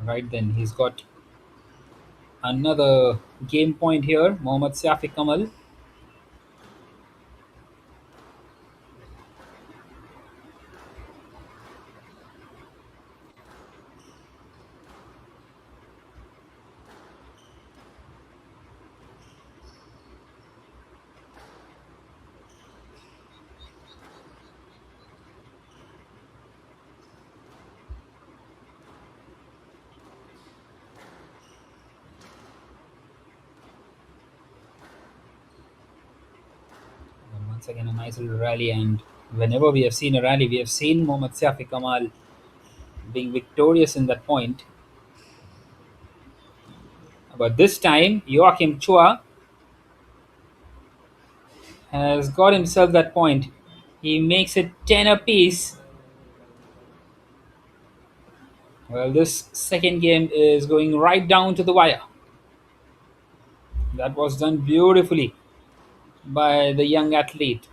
Right then, he's got another game point here. Mohammad Siafiq Kamal. And once again, a nice little rally. And whenever we have seen a rally, we have seen Mohammad Siafiq Kamal being victorious in that point. But this time, Joachim Chua has got himself that point. He makes it 10 apiece. Well, this second game is going right down to the wire. That was done beautifully by the young athlete.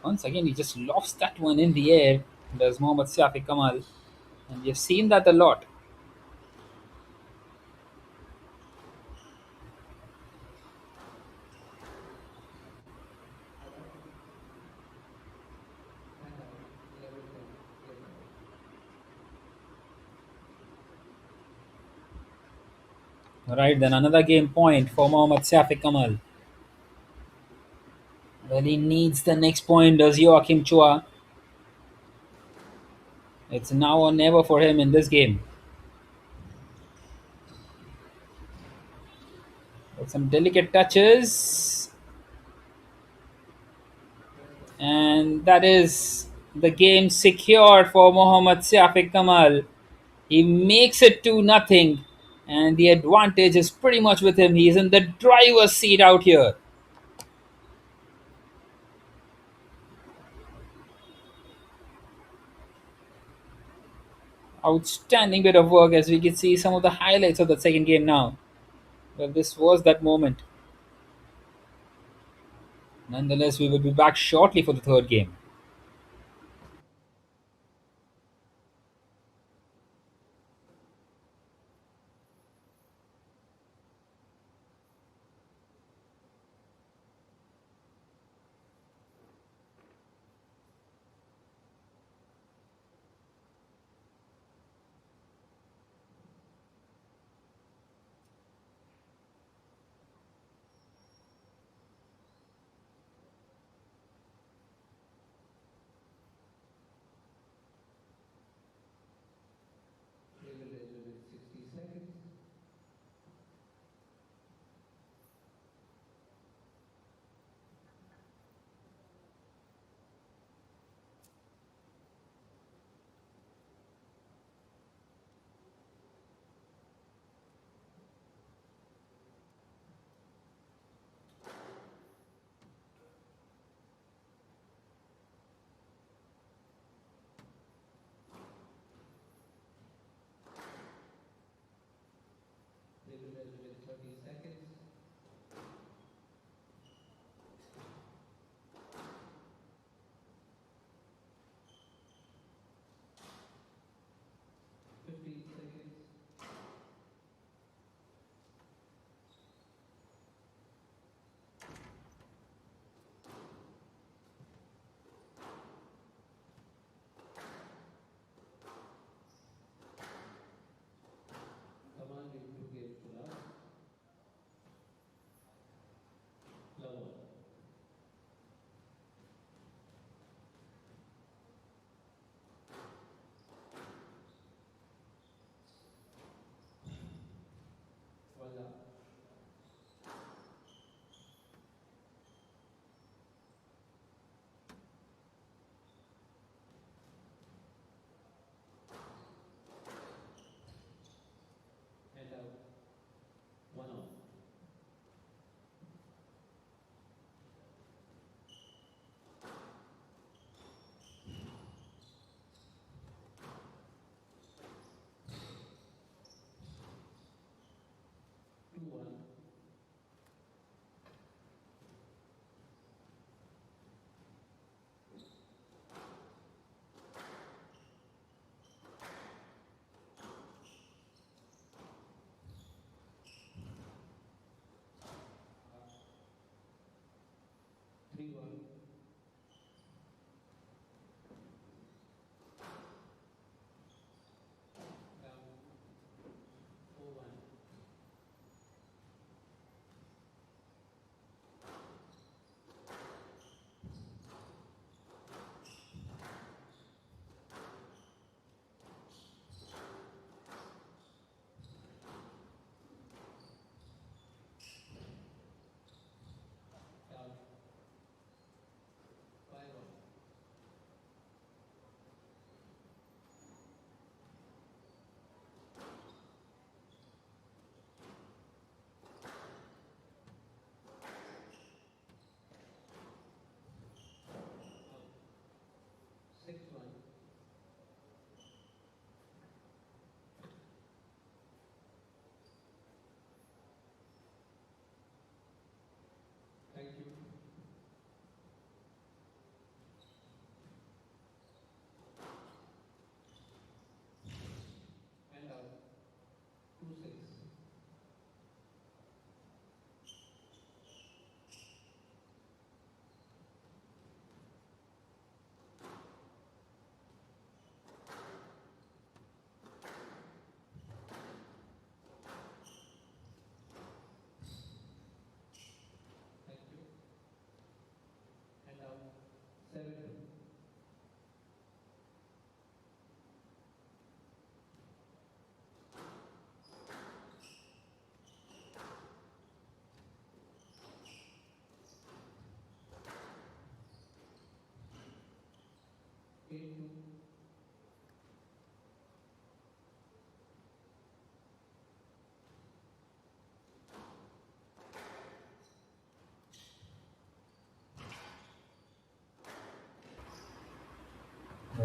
Once again, he just lofts that one in the air, does Mohammad Siafiq Kamal. And we have seen that a lot. Right, then another game point for Mohammad Safi Kamal. Well, he needs the next point, does Joachim Chua. It's now or never for him in this game. With some delicate touches. And that is the game secure for Mohammad Safi Kamal. He makes it 2-0, and the advantage is pretty much with him. He's in the driver's seat out here. Outstanding bit of work as we can see some of the highlights of the second game now. Well, this was that moment. Nonetheless, we will be back shortly for the third game.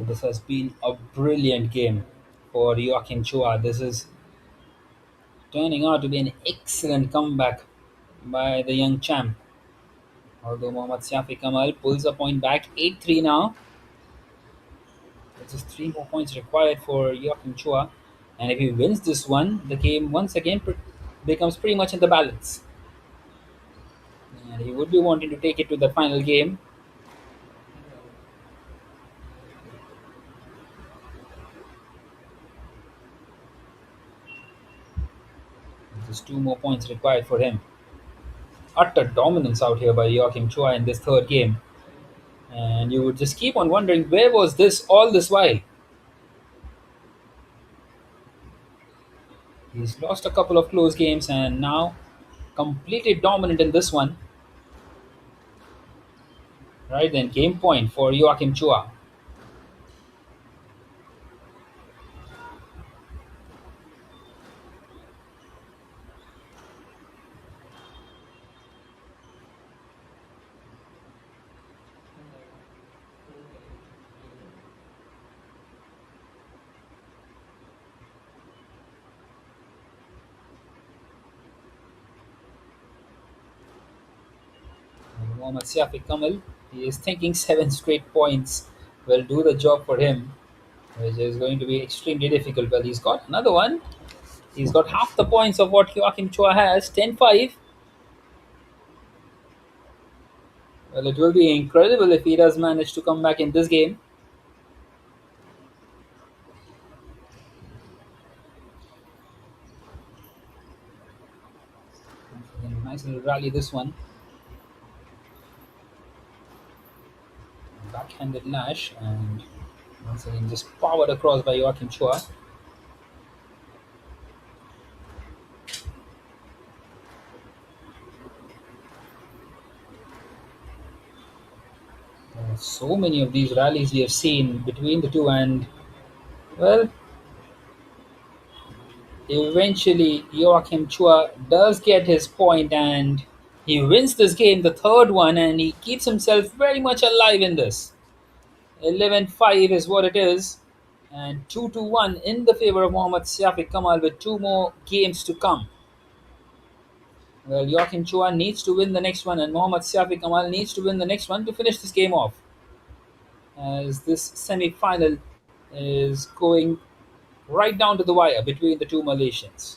This has been a brilliant game for Joachim Chua. This is turning out to be an excellent comeback by the young champ. Although Mohammad Safi Kamal pulls a point back, 8-3 now. There's just three more points required for Joachim Chua. And if he wins this one, the game once again becomes pretty much in the balance. And he would be wanting to take it to the final game. Just two more points required for him. Utter dominance out here by Joachim Chua in this third game. And you would just keep on wondering, where was this all this while? He's lost a couple of close games and now completely dominant in this one. Right then, game point for Joachim Chua. Mohammad Siafi Kamal, he is thinking seven straight points will do the job for him, which is going to be extremely difficult. Well, he's got another one. He's got half the points of what Joachim Chua has, 10-5. Well, it will be incredible if he does manage to come back in this game. Nice little rally, this one. Backhanded lash, and once again just powered across by Joachim Chua. So many of these rallies we have seen between the two, and well, eventually Joachim Chua does get his point and he wins this game, the third one, and he keeps himself very much alive in this. 11-5 is what it is, and 2-1 in the favor of Mohammad Siafi Kamal with two more games to come. Well, Joachim Chua needs to win the next one, and Mohammad Siafi Kamal needs to win the next one to finish this game off, as this semi-final is going right down to the wire between the two Malaysians.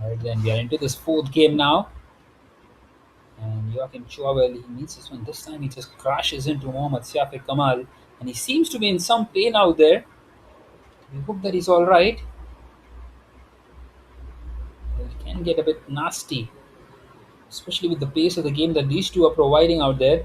Alright, then we are into this fourth game now. And Joachim Chua, well, he needs this one. This time he just crashes into Mohammad Siafi Kamal. And he seems to be in some pain out there. We hope that he's alright. It can get a bit nasty, especially with the pace of the game that these two are providing out there.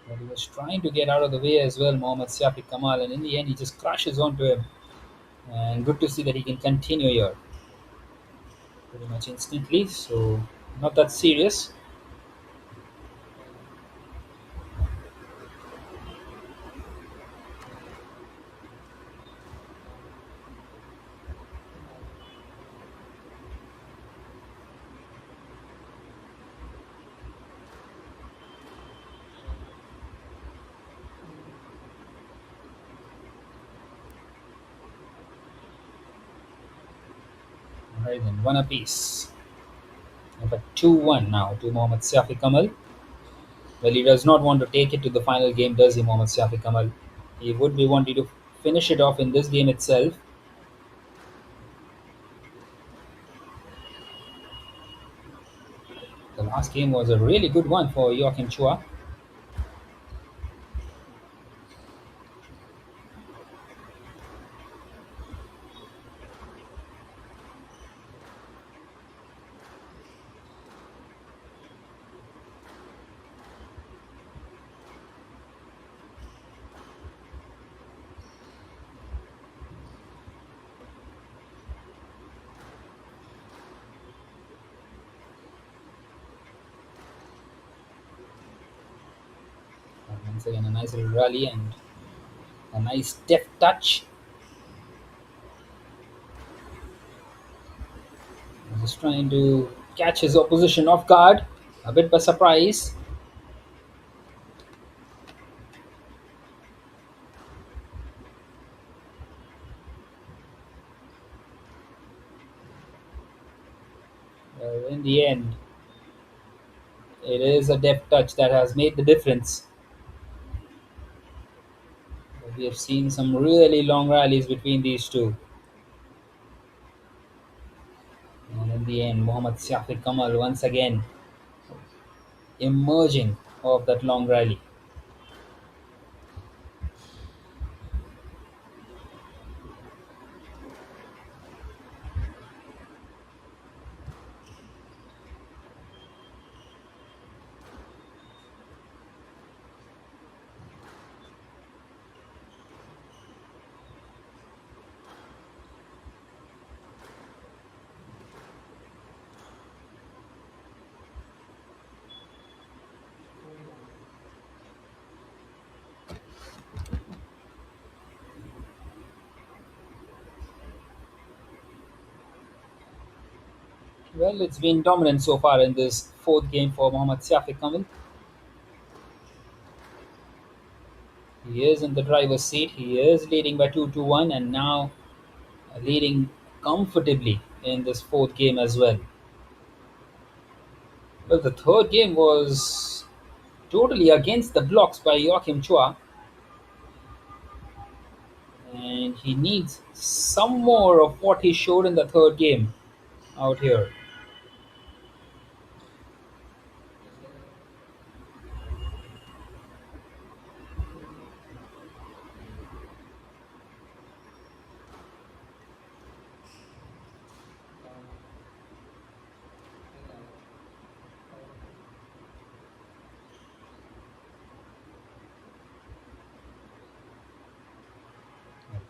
But he was trying to get out of the way as well, Mohammad Siafi Kamal, and in the end, he just crashes onto him. And good to see that he can continue here pretty much instantly. So, not that serious. All right, then, one apiece. But 2-1 now to Mohammad Siafi Kamal. Well, he does not want to take it to the final game, does he, Mohammad Siafi Kamal? He would be wanting to finish it off in this game itself. The last game was a really good one for Joachim Chua. Once again, a nice little rally and a nice deft touch. Just trying to catch his opposition off guard, a bit by surprise. In the end, it is a deft touch that has made the difference. We have seen some really long rallies between these two. And in the end, Mohammad Siafi Kamal once again emerging of that long rally. 'Well, it's been dominant so far in this fourth game for Mohammad Siafi Kamal. He is in the driver's seat. He is leading by 2-1 and now leading comfortably in this fourth game as well. Well, the third game was totally against the blocks by Joachim Chua, and he needs some more of what he showed in the third game out here.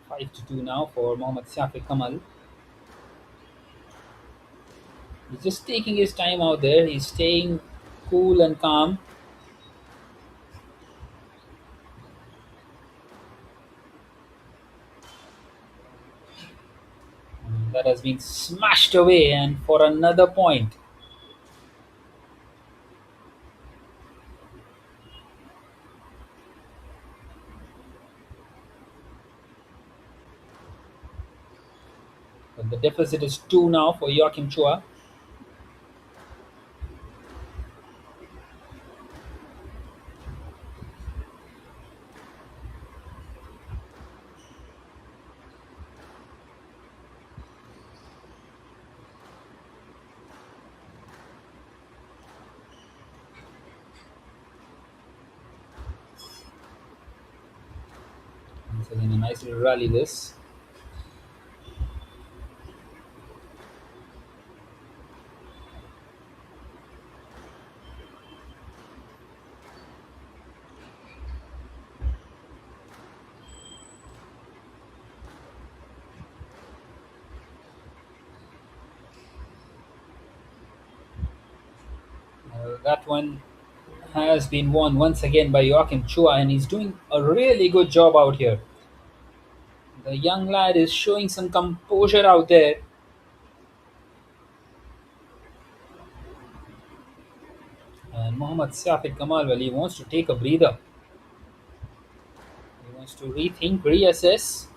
Well, 5-2 now for Mohammad Siafi Kamal. He's just taking his time out there. He's staying cool and calm. That has been smashed away, and for another point. But the deficit is 2 now for Joachim Chua. Once again, a nice little rally this. That one has been won once again by Joachim Chua, and he's doing a really good job out here. The young lad is showing some composure out there. And Mohammad Safid Kamal, well, he wants to take a breather. He wants to rethink, reassess.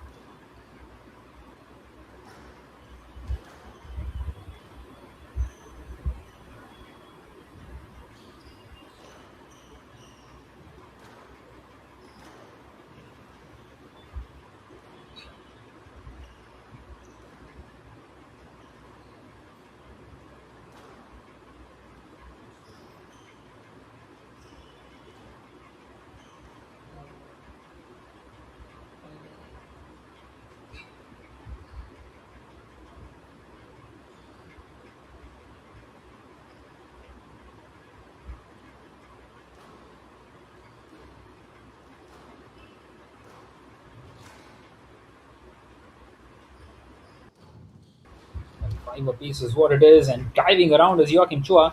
And five apiece is what it is, and diving around is Joachim Chua.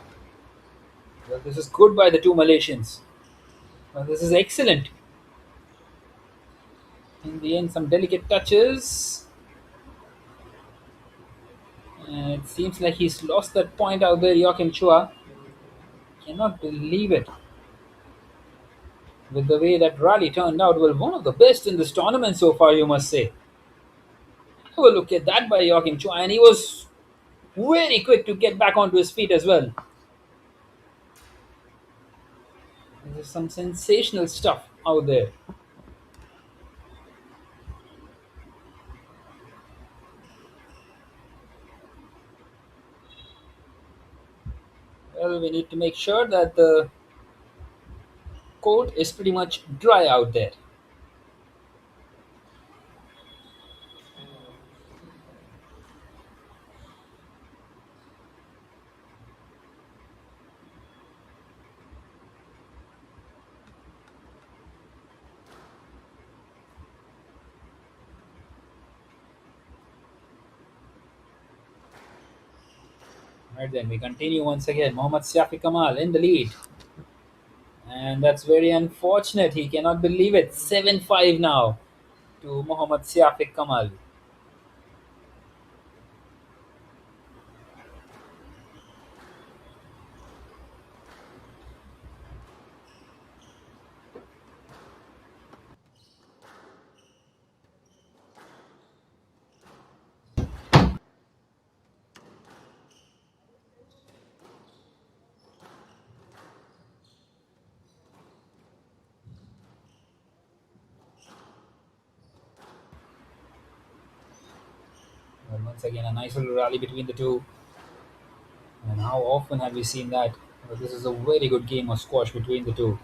Well, this is good by the two Malaysians. Well, this is excellent. In the end, some delicate touches. And it seems like he's lost that point out there, Joachim Chua. Cannot believe it. With the way that rally turned out, well, one of the best in this tournament so far, you must say. Have a look at that by Joachim Chua, and he was very quick to get back onto his feet as well. There's some sensational stuff out there. Well, we need to make sure that the court is pretty much dry out there. Right then, we continue once again. Mohammad Siafi Kamal in the lead. And that's very unfortunate. He cannot believe it. 7-5 now to Mohammad Siafi Kamal. And once again, a nice little rally between the two. And how often have we seen that? Well, this is a very good game of squash between the two.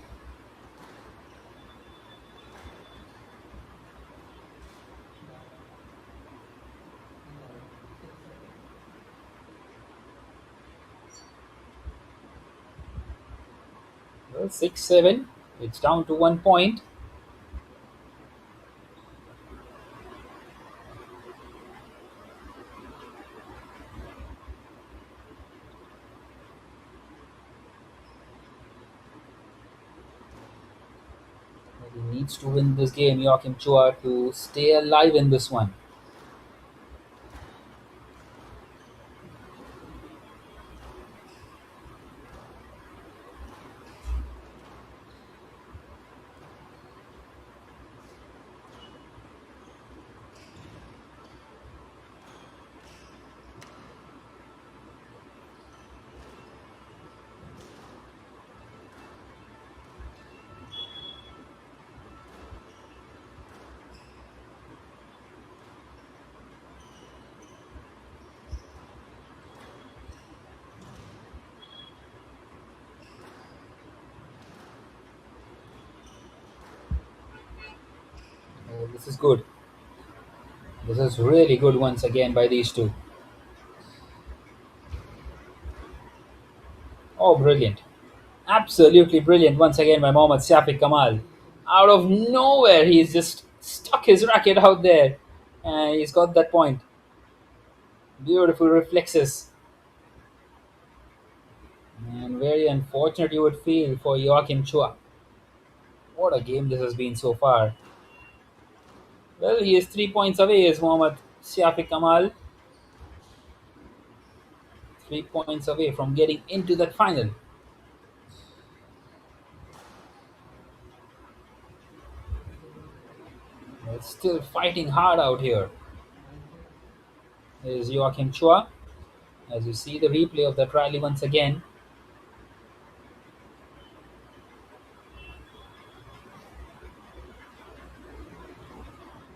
Well, 6-7. It's down to 1 point. He needs to win this game, Joachim Chua, to stay alive in this one. This is good. This is really good once again by these two. Oh, brilliant. Absolutely brilliant once again by Mohammad Safiq Kamal. Out of nowhere, he's just stuck his racket out there. And he's got that point. Beautiful reflexes. And very unfortunate you would feel for Joachim Chua. What a game this has been so far. Well, he is 3 points away, is Mohammad Safiq Kamal. 3 points away from getting into that final. But still fighting hard out here. Is Joachim Chua. As you see the replay of that rally once again.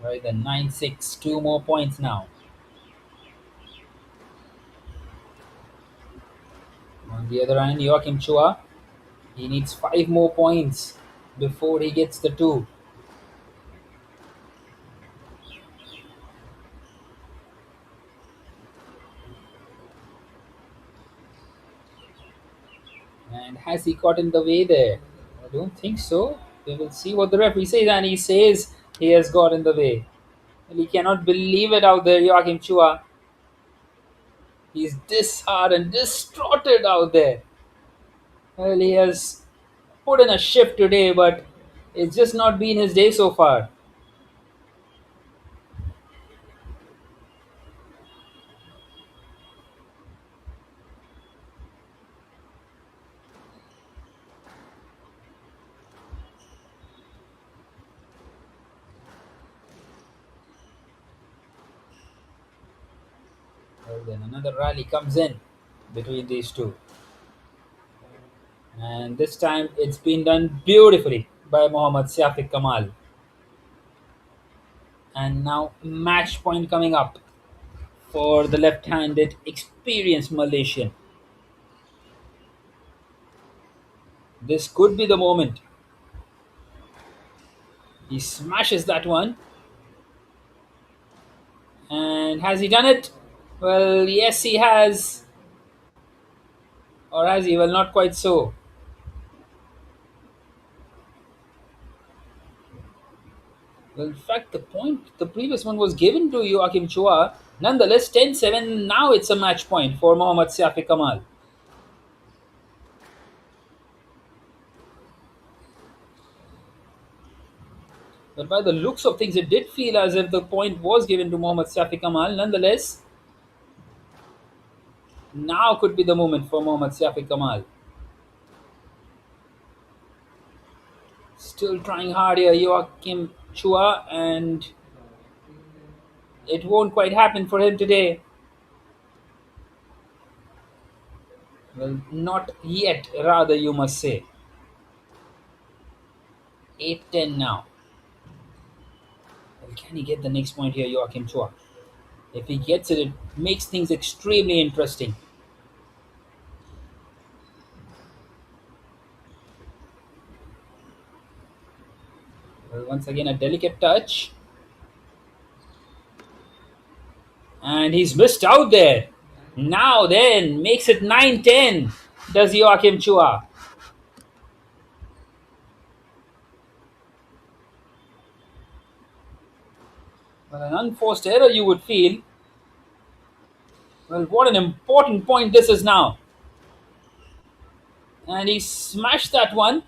Right, then 9-6, 2 more points now. On the other hand, Joachim Chua, he needs 5 more points before he gets the two. And has he got in the way there? I don't think so. We will see what the referee says, and he says he has got in the way. Well, he cannot believe it out there, Joachim Chua. He's disheartened, distraughted out there. Well, he has put in a shift today, but it's just not been his day so far. Well, then another rally comes in between these two. And this time it's been done beautifully by Mohammad Safiq Kamal. And now match point coming up for the left-handed experienced Malaysian. This could be the moment. He smashes that one. And has he done it? Well, yes, he has. Or has he? Well, not quite so. Well, in fact, the previous one was given to Joachim Chua. Nonetheless, 10-7. Now it's a match point for Mohammad Safiq Kamal. But by the looks of things, it did feel as if the point was given to Mohammad Safiq Kamal. Nonetheless, now could be the moment for Mohammad Safiq Kamal. Still trying hard here, Joachim Chua, and it won't quite happen for him today. Well, not yet, rather, you must say. 8-10 now. Well, can he get the next point here, Joachim Chua? If he gets it, it makes things extremely interesting. Well, once again, a delicate touch. And he's missed out there. Now then, makes it 9-10, does Joachim Chua. Well, an unforced error you would feel. Well, what an important point this is now. And he smashed that one.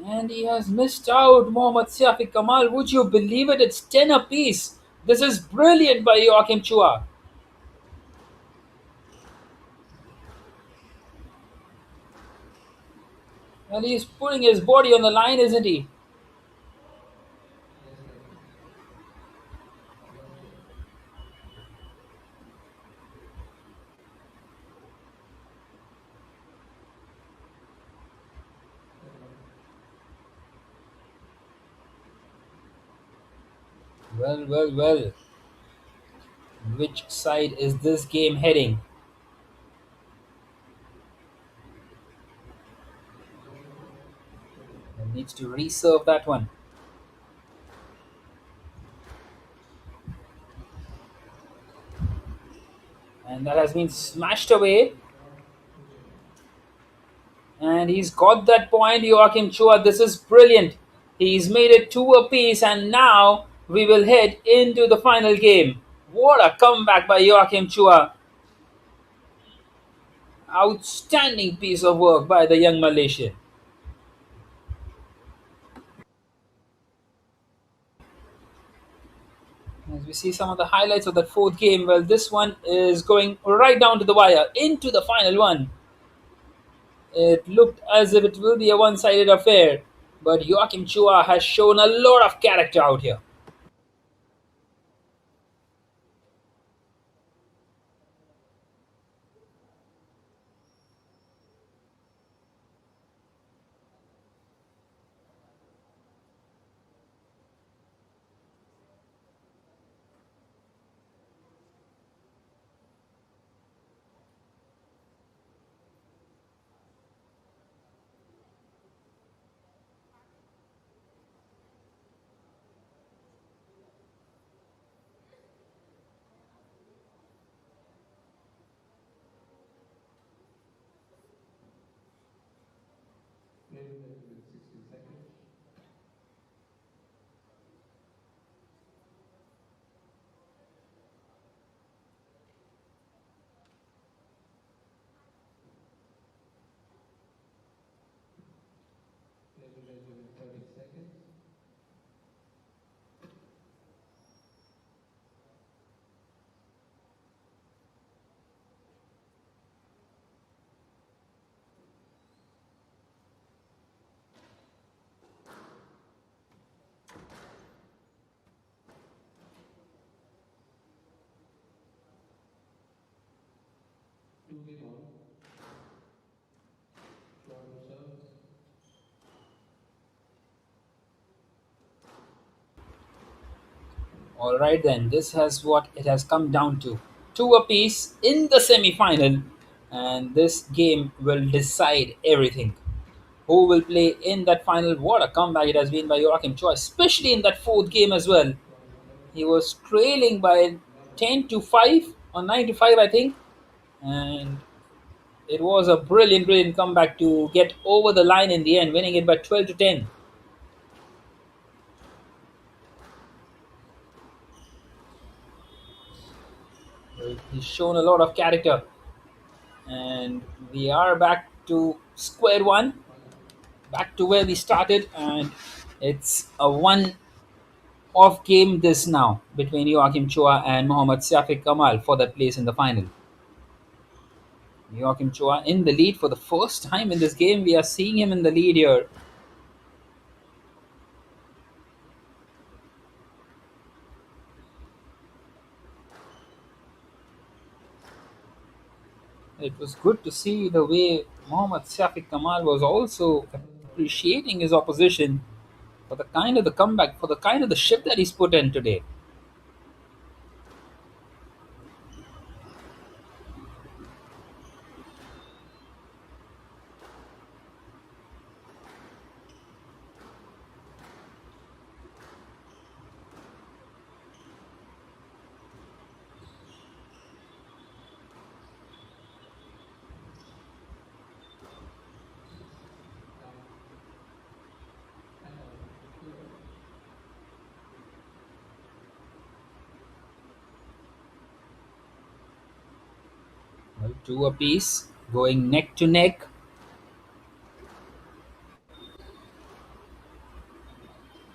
And he has missed out, Mohammad Safiq Kamal. Would you believe it? It's 10 apiece. This is brilliant by Joachim Chua. And he's putting his body on the line, isn't he? Well, well, well. Which side is this game heading? Needs to reserve that one. And that has been smashed away. And he's got that point, Joachim Chua. This is brilliant. He's made it two apiece, and now we will head into the final game. What a comeback by Joachim Chua. Outstanding piece of work by the young Malaysian. As we see some of the highlights of that fourth game, well, this one is going right down to the wire, into the final one. It looked as if it will be a one-sided affair, but Joachim Chua has shown a lot of character out here. All right, then. This has what it has come down to. Two apiece in the semi-final, and this game will decide everything. Who will play in that final? What a comeback it has been by Joachim Choi, especially in that fourth game as well. He was trailing by 10 to 5 or 9 to 5, I think, and it was a brilliant, brilliant comeback to get over the line in the end, winning it by 12 to 10. He's shown a lot of character, and we are back to square one, back to where we started, and it's a one-off game this now between Joachim Chua and Mohammad Safiq Kamal for that place in the final. Joachim Chua in the lead for the first time in this game. We are seeing him in the lead here. It was good to see the way Mohammad Safiq Kamal was also appreciating his opposition for the kind of the comeback, for the kind of the shift that he's put in today. Well, two apiece, going neck to neck.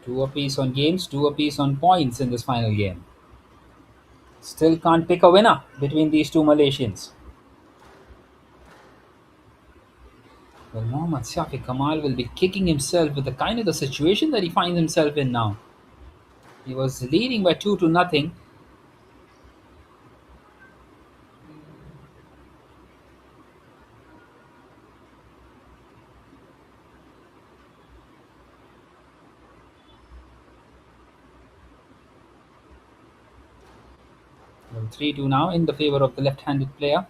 Two apiece on games, two apiece on points in this final game. Still can't pick a winner between these two Malaysians. Well, Mohammad Safiq Kamal will be kicking himself with the kind of the situation that he finds himself in now. He was leading by 2 to nothing. Well, 3-2 now in the favor of the left-handed player.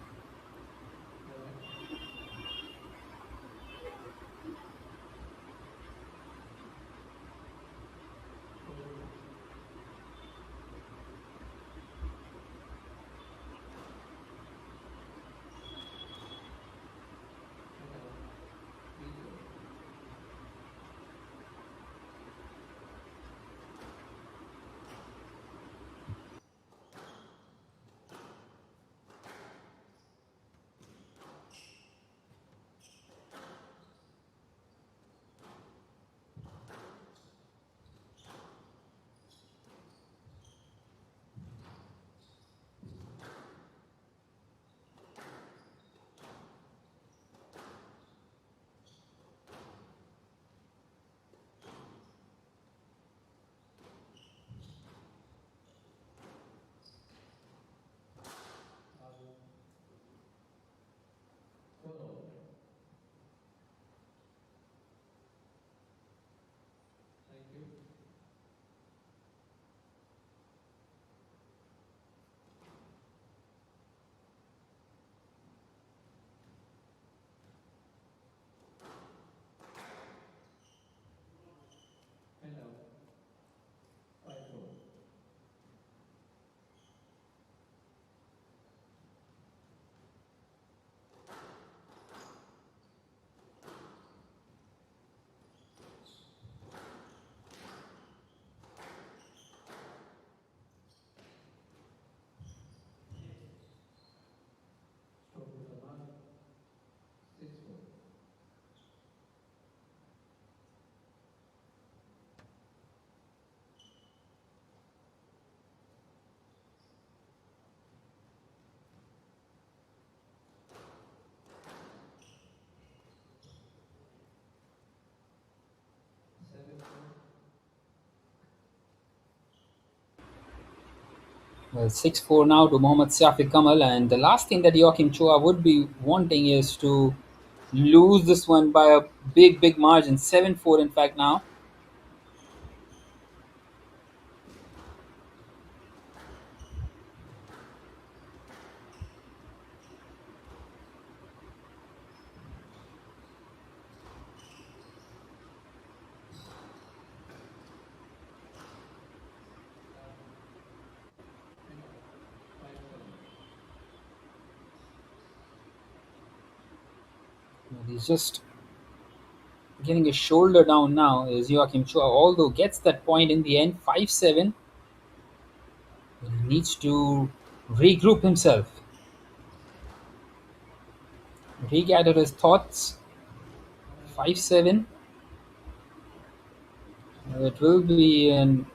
Well, 6-4 now to Mohammad Safi Kamal, and the last thing that Joachim Chua would be wanting is to lose this one by a big margin, 7-4 in fact now. He's just getting his shoulder down now is Joachim Chua, although gets that point in the end, 5-7. He needs to regroup himself, regather his thoughts. 5-7. It will be an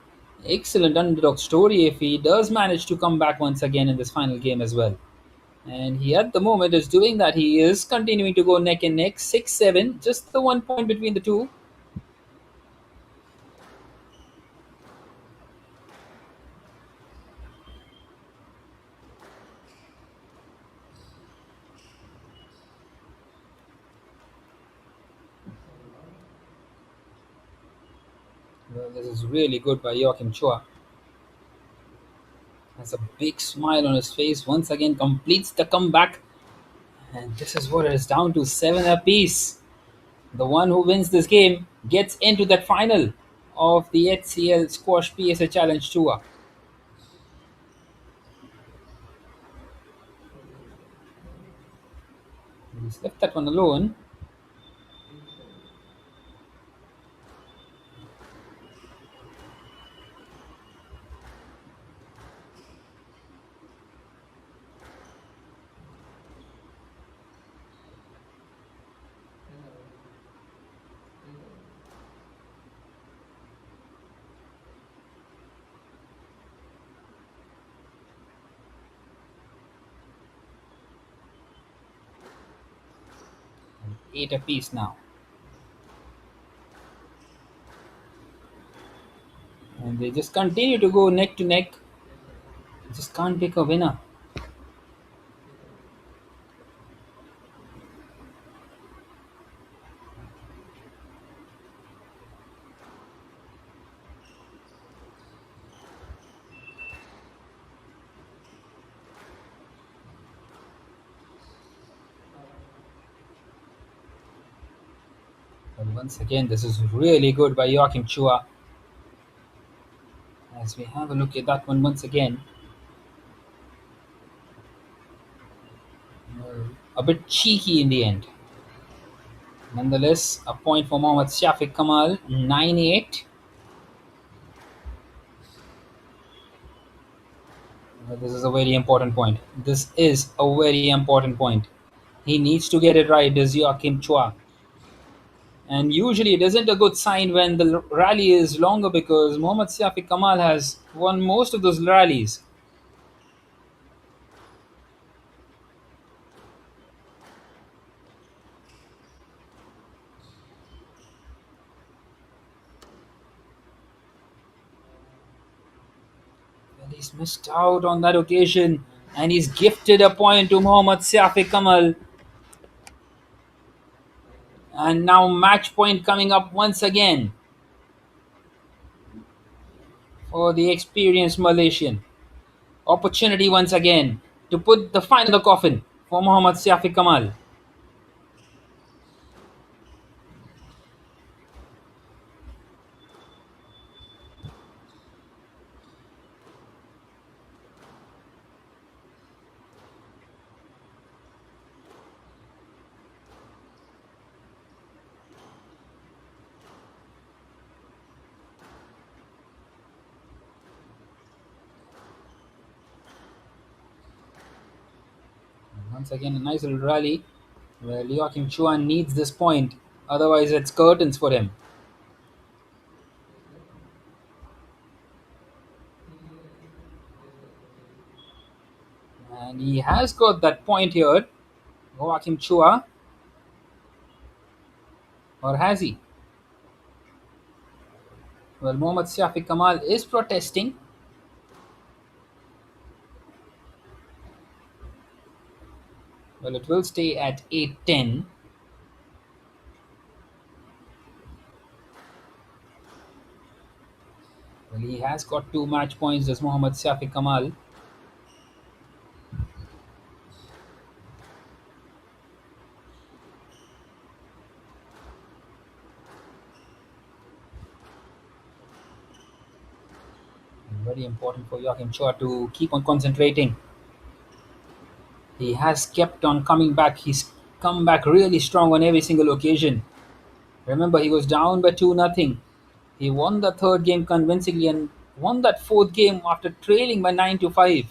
excellent underdog story if he does manage to come back once again in this final game as well. And he at the moment is doing that. He is continuing to go neck and neck. 6-7, just the 1 point between the two. Well, this is really good by Joachim Chua. Has a big smile on his face. Once again, completes the comeback. And this is what it is down to, 7 apiece. The one who wins this game gets into that final of the HCL Squash PSA Challenge Tour. He's left that one alone. Eight apiece now. And they just continue to go neck to neck. Just can't pick a winner. But once again, this is really good by Joachim Chua. As we have a look at that one once again. A bit cheeky in the end. Nonetheless, a point for Mohammad Shafiq Kamal, 9-8. This is a very important point. This is a very important point. He needs to get it right, does Joachim Chua. And usually it isn't a good sign when the rally is longer because Mohammad Shafiq Kamal has won most of those rallies. And he's missed out on that occasion and he's gifted a point to Mohammad Shafiq Kamal. And now match point coming up once again for the experienced Malaysian. Opportunity once again to put the final in the coffin for Mohammad Shafiq Kamal. Once again, a nice little rally where Joachim Chuan needs this point. Otherwise, it's curtains for him. And he has got that point here, Joachim Chua. Or has he? Well, Mohammad Shafiq Kamal is protesting. Well, it will stay at 8-10. Well, he has got 2 match points, does Mohammad Safi Kamal. Very important for Joachim Chua to keep on concentrating. He has kept on coming back. He's come back really strong on every single occasion. Remember, he was down by 2-0. He won the third game convincingly and won that fourth game after trailing by 9-5.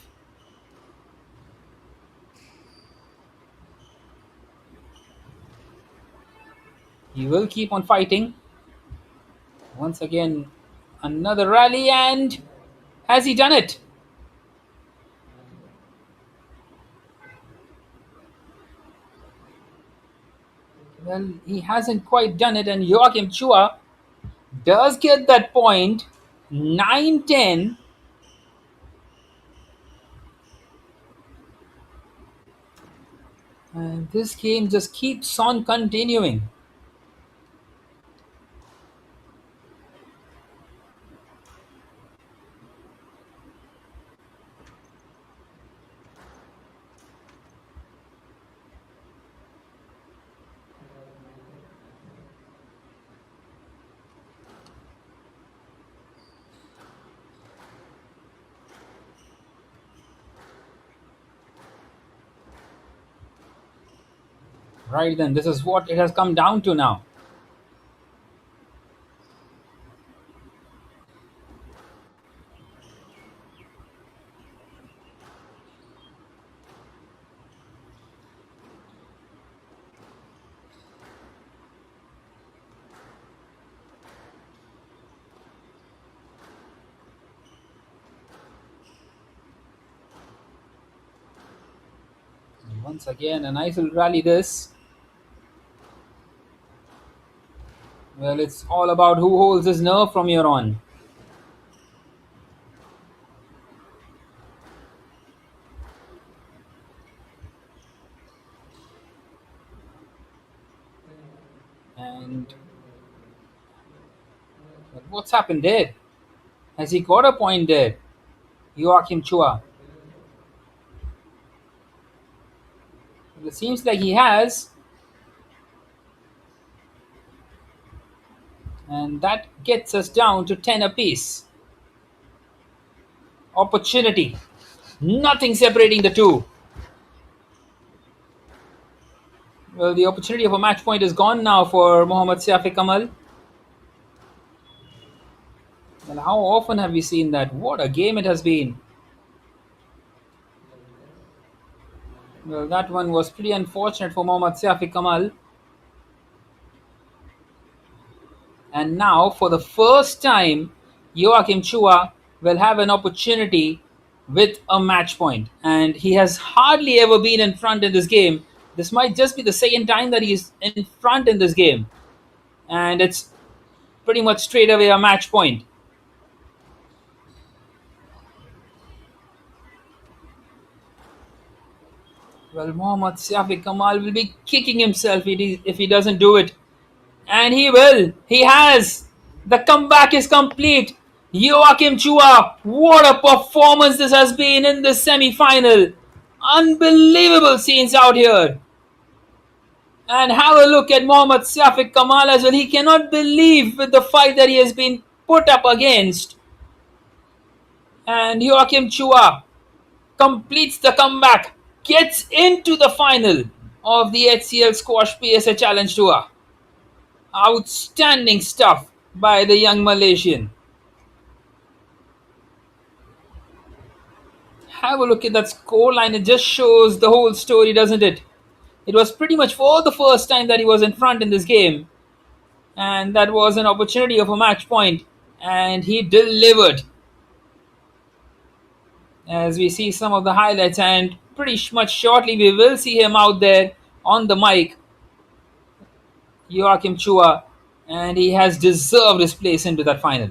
He will keep on fighting. Once again, another rally, and has he done it? Well, he hasn't quite done it, and Joachim Chua does get that point. 9-10. And this game just keeps on continuing. Right then, this is what it has come down to now. And once again, a nice little rally this. Well, it's all about who holds his nerve from here on. And what's happened there? Has he got a point there? Joachim Chua. It seems like he has. And that gets us down to 10 apiece. Opportunity. Nothing separating the two. Well, the opportunity of a match point is gone now for Mohammad Safi Kamal. And how often have we seen that? What a game it has been. Well, that one was pretty unfortunate for Mohammad Safi Kamal. And now, for the first time, Joachim Chua will have an opportunity with a match point. And he has hardly ever been in front in this game. This might just be the second time that he's in front in this game. And it's pretty much straight away a match point. Well, Mohammad Safi Kamal will be kicking himself if he doesn't do it. And he will. He has. The comeback is complete. Joachim Chua, what a performance this has been in the semi-final. Unbelievable scenes out here. And have a look at Mohammad Safi Kamal as well. He cannot believe with the fight that he has been put up against. And Joachim Chua completes the comeback, gets into the final of the HCL Squash PSA Challenge Tour. Outstanding stuff by the young Malaysian. Have a look at that scoreline. It just shows the whole story, doesn't it? It was pretty much for the first time that he was in front in this game. And that was an opportunity of a match point. And he delivered. As we see some of the highlights, and pretty much shortly we will see him out there on the mic, Joachim Chua, and he has deserved his place into that final.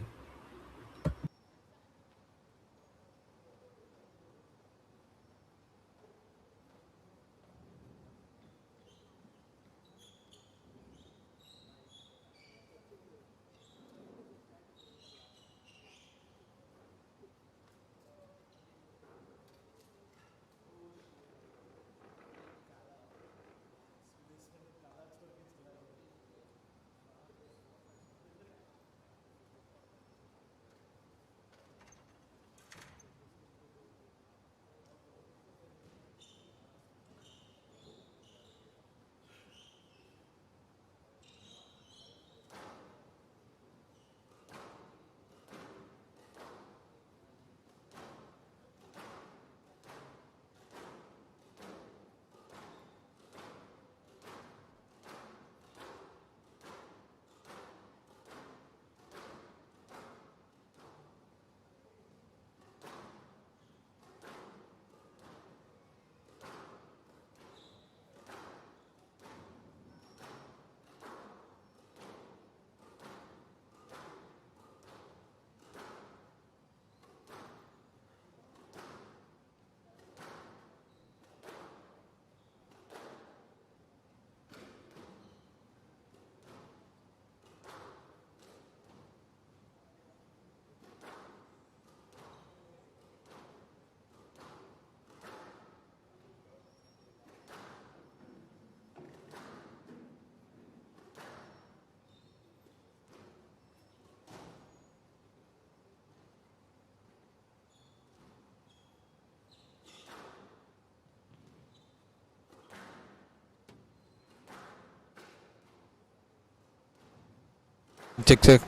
Check, check.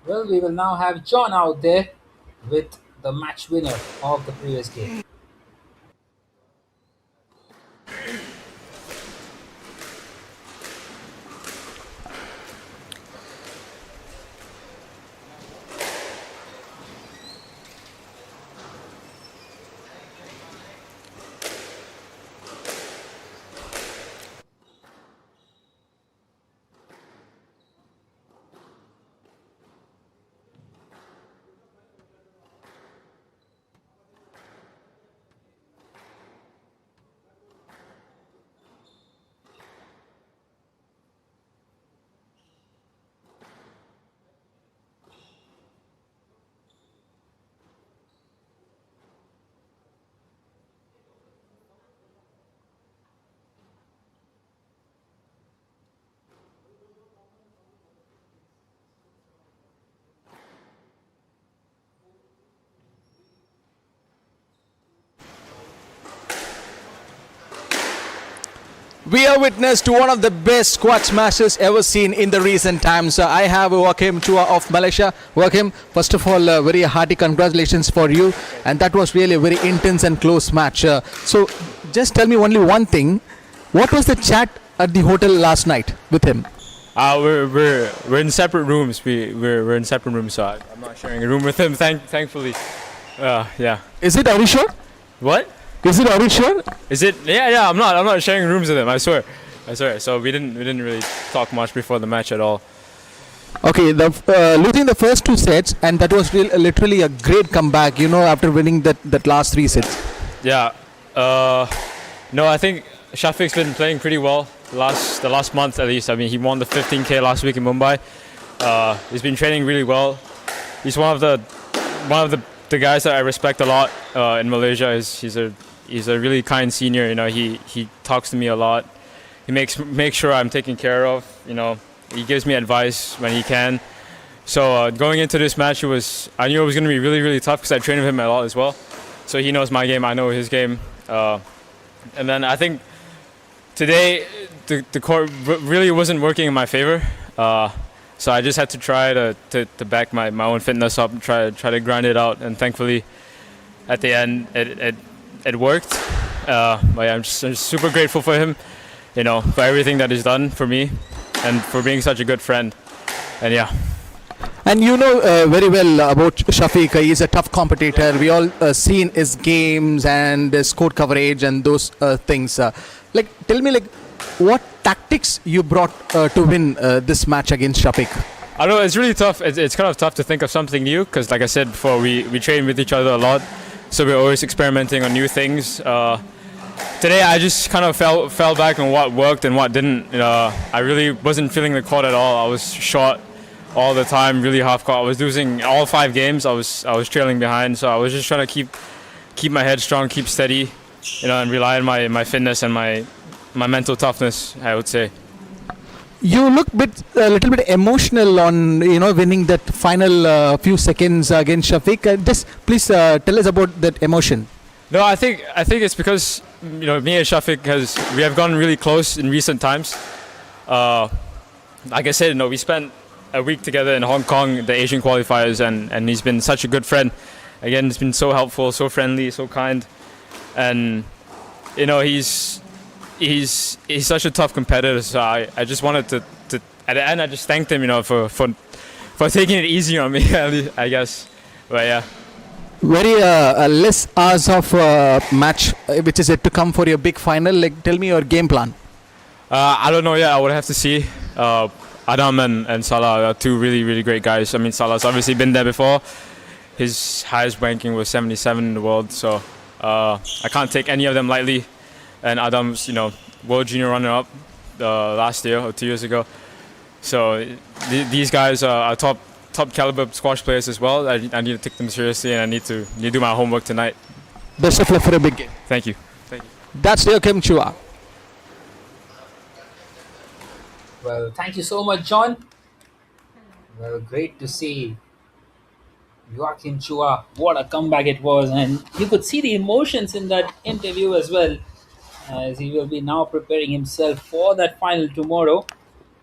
Well, we will now have John out there with the match winner of the previous game. We are witness to one of the best squad smashes ever seen in the recent times. I have Wakim Chua of Malaysia. Wakim, first of all, very hearty congratulations for you. And that was really a very intense and close match. So, just tell me only one thing. What was the chat at the hotel last night with him? We're in separate rooms. We're in separate rooms, so I'm not sharing a room with him. Thankfully, yeah. Is it, are you sure? What? Is it, are you sure? Is it? Yeah. I'm not sharing rooms with him. I swear. So we didn't really talk much before the match at all. Okay, losing the first two sets, and that was literally a great comeback, you know, after winning that last three sets. Yeah. No, I think Shafiq's been playing pretty well the last month at least. I mean, he won the 15K last week in Mumbai. He's been training really well. He's one of the guys that I respect a lot in Malaysia. He's a really kind senior. You know, he talks to me a lot. He makes sure I'm taken care of. You know, he gives me advice when he can. So going into this match, I knew it was going to be really, really tough because I trained with him a lot as well. So he knows my game, I know his game. And then I think today the court really wasn't working in my favor. So I just had to try to back my own fitness up and try to grind it out. And thankfully, at the end, it worked. But I'm just super grateful for him, you know, for everything that he's done for me and for being such a good friend. And yeah. And you know very well about Shafiq. He's a tough competitor. We all seen his games and his court coverage and those things. Tell me, what tactics you brought to win this match against Shafiq? I don't know, it's really tough. It's kind of tough to think of something new because, like I said before, we train with each other a lot. So we're always experimenting on new things. Today I just kind of fell back on what worked and what didn't. I really wasn't feeling the court at all. I was short all the time, really half court. I was losing all 5 games. I was trailing behind, so I was just trying to keep my head strong, keep steady, you know, and rely on my fitness and my mental toughness, I would say. You look a little bit emotional on winning that final few seconds against Shafiq. Just please tell us about that emotion. No, I think it's because me and Shafiq we have gotten really close in recent times. Uh, like I said, we spent a week together in Hong Kong, the Asian qualifiers, and he's been such a good friend. Again, he's been so helpful, so friendly, so kind, and he's such a tough competitor. So I just wanted to at the end I just thanked him, for taking it easy on me, I guess. But yeah. Very less hours of match, which is yet to come for your big final. Like, tell me your game plan. I don't know yet. I would have to see. Adam and Salah are two really, really great guys. I mean, Salah's obviously been there before. His highest ranking was 77 in the world, so I can't take any of them lightly. And Adam's, world junior runner-up last year or 2 years ago. So these guys are top caliber squash players as well. I need to take them seriously, and I need to do my homework tonight. Best of luck for a big game. Thank you. That's Joachim Chua. Well, thank you so much, John. Well, great to see Joachim Chua. What a comeback it was, and you could see the emotions in that interview as well, as he will be now preparing himself for that final tomorrow.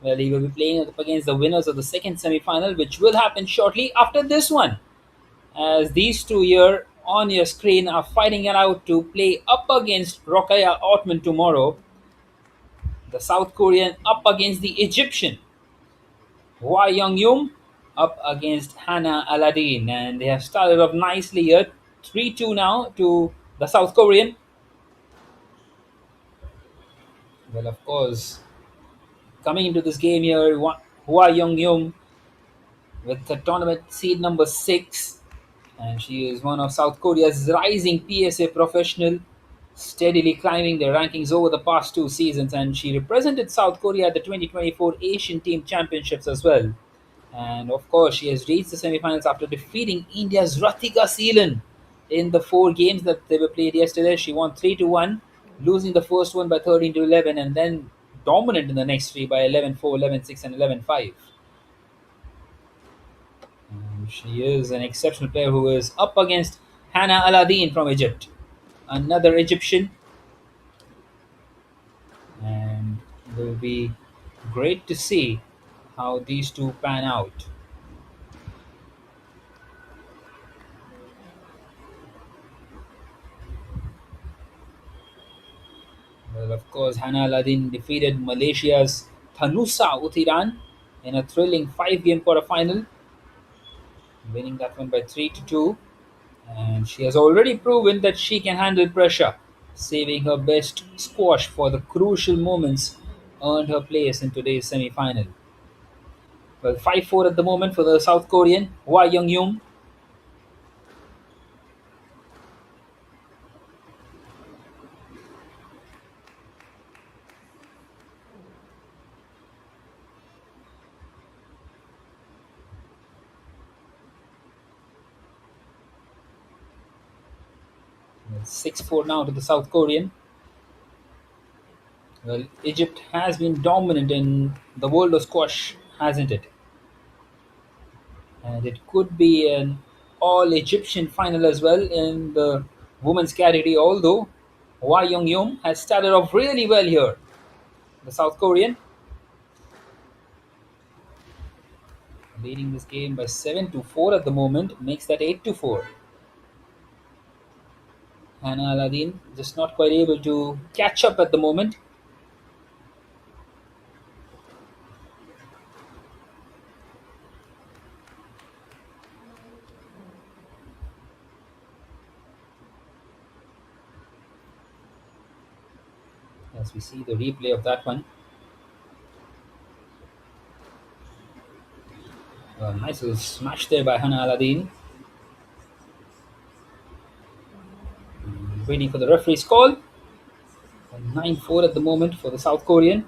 Well, he will be playing up against the winners of the second semi-final, which will happen shortly after this one. As these two here on your screen are fighting it out to play up against Rokhaya Othman tomorrow. The South Korean up against the Egyptian Hwa Young-yum up against Hannah Aladdin, and they have started off nicely here, 3-2 now to the South Korean. Well, of course, coming into this game here, Hwa Young-yum with the tournament seed number 6, and she is one of South Korea's rising PSA professional, steadily climbing their rankings over the past 2 seasons, and she represented South Korea at the 2024 Asian Team Championships as well. And of course, she has reached the semifinals after defeating India's Ratika Seelan in the 4 games that they were played yesterday. She won 3-1, losing the first one by 13-11, and then dominant in the next 3 by 11-4, 11-6, and 11-5. She is an exceptional player who is up against Hannah Aladdin from Egypt, another Egyptian, and it will be great to see how these two pan out. Well, of course, Hannah Aladdin defeated Malaysia's Thanusa Uthiran in a thrilling 5-game quarterfinal, winning that one by 3-2. And she has already proven that she can handle pressure, saving her best squash for the crucial moments earned her place in today's semi-final. Well, 5-4 at the moment for the South Korean, Hwa Young-yum. Well, 6-4 now to the South Korean. Well, Egypt has been dominant in the world of squash, hasn't it? And it could be an all Egyptian final as well in the women's category, although Hwa Young-yum has started off really well here. The South Korean leading this game by 7-4 at the moment, makes that 8-4. Hannah Aladdin just not quite able to catch up at the moment. As we see the replay of that one. A nice little smash there by Hannah Aladdin. Waiting for the referee's call. 9-4 at the moment for the South Korean.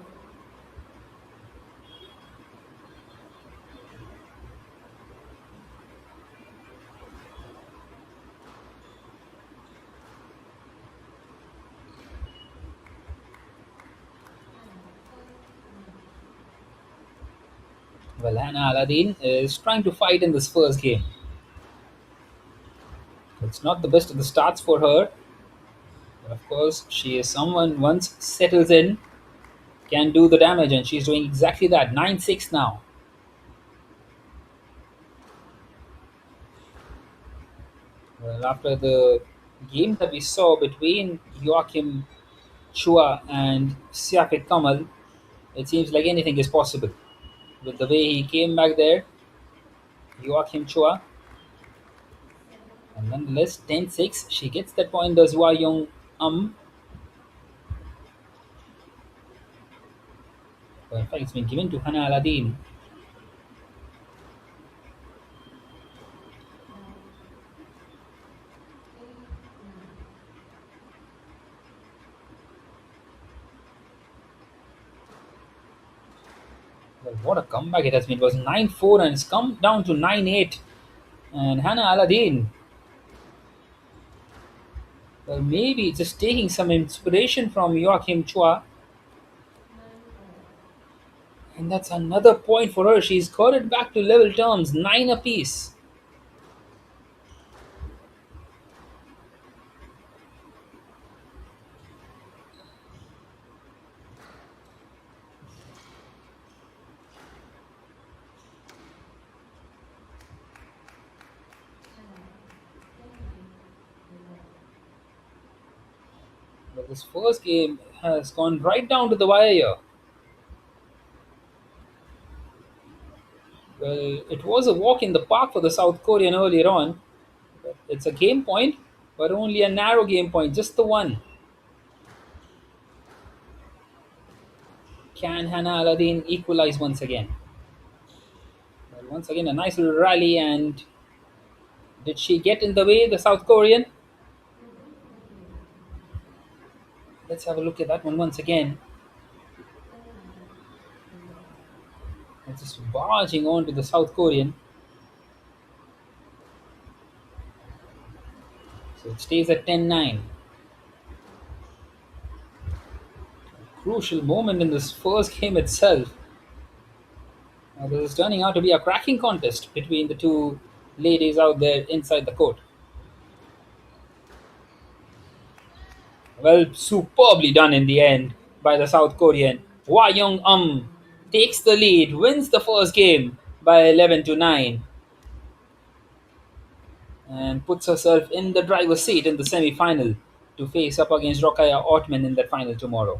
Well, Hannah Aladdin is trying to fight in this first game. It's not the best of the starts for her. But of course, she is someone once settles in can do the damage, and she's doing exactly that. 9-6 now. Well, after the game that we saw between Joachim Chua and Siafik Kamal, it seems like anything is possible. With the way he came back there, Joachim Chua, and nonetheless 10-6, she gets that point, does Hua Young Well, in fact, it's been given to Hannah Aladdin. Well, what a comeback it has been. It was 9-4 and it's come down to 9-8. And Hannah Aladdin, well, maybe just taking some inspiration from Joachim Chua. And that's another point for her. She's got it back to level terms, 9 apiece. But this first game has gone right down to the wire here. Well, it was a walk in the park for the South Korean earlier on. It's a game point, but only a narrow game point, just the one. Can Hannah Aladdin equalize once again? Well, once again, a nice little rally, and did she get in the way, the South Korean? Let's have a look at that one once again. It's just barging on to the South Korean. So it stays at 10-9. Crucial moment in this first game itself. This is turning out to be a cracking contest between the two ladies out there inside the court. Well, superbly done in the end by the South Korean. Hwa Young takes the lead, wins the first game by 11-9, and puts herself in the driver's seat in the semi-final to face up against Rokaya Ottman in that final tomorrow.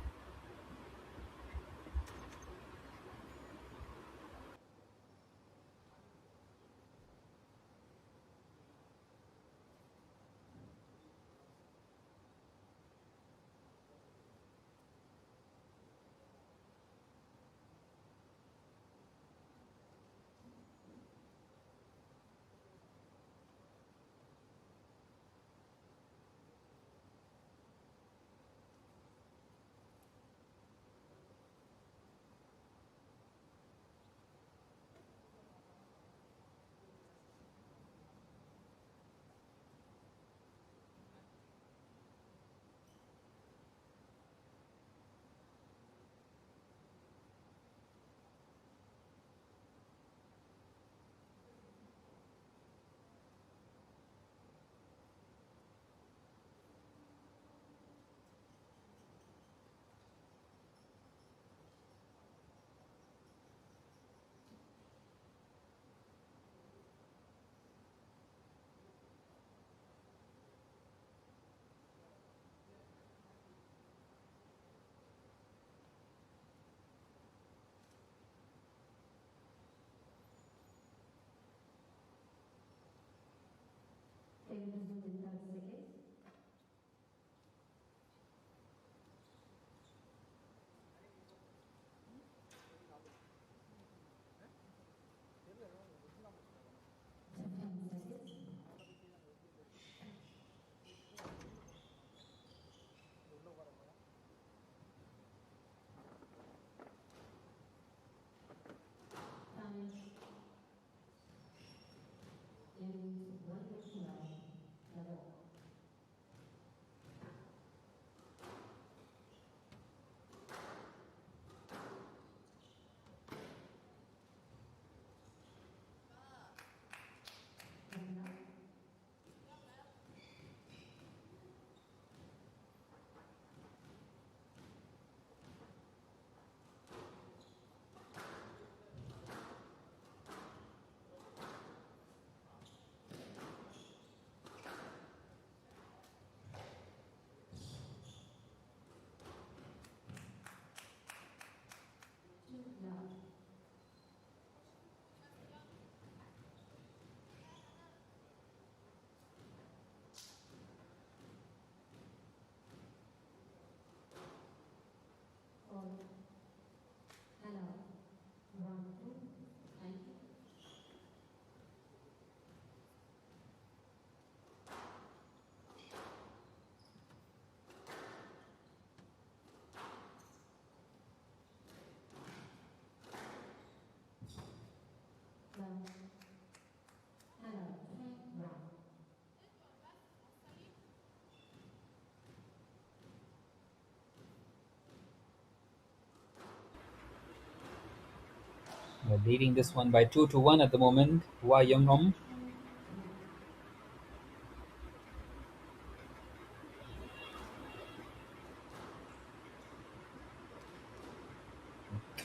Leading this one by 2-1 at the moment. Hua Young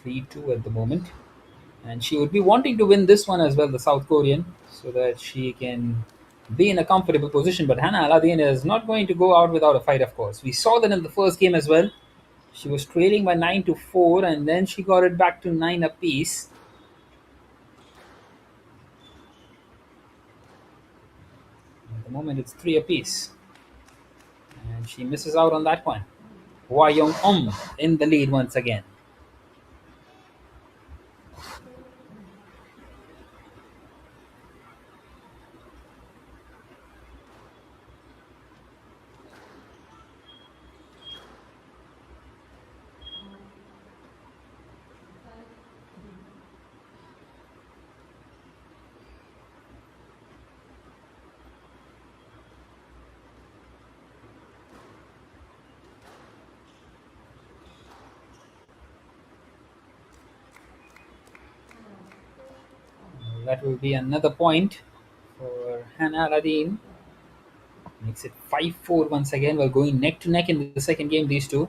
3-2 at the moment. And she would be wanting to win this one as well, the South Korean, so that she can be in a comfortable position. But Hannah Aladdin is not going to go out without a fight, of course. We saw that in the first game as well. She was trailing by 9-4, and then she got it back to 9 apiece. At the moment, it's 3 apiece. And she misses out on that one. Hua Young in the lead once again. That will be another point for Hannah Aladdin. Makes it 5-4 once again. We're going neck to neck in the second game, these two.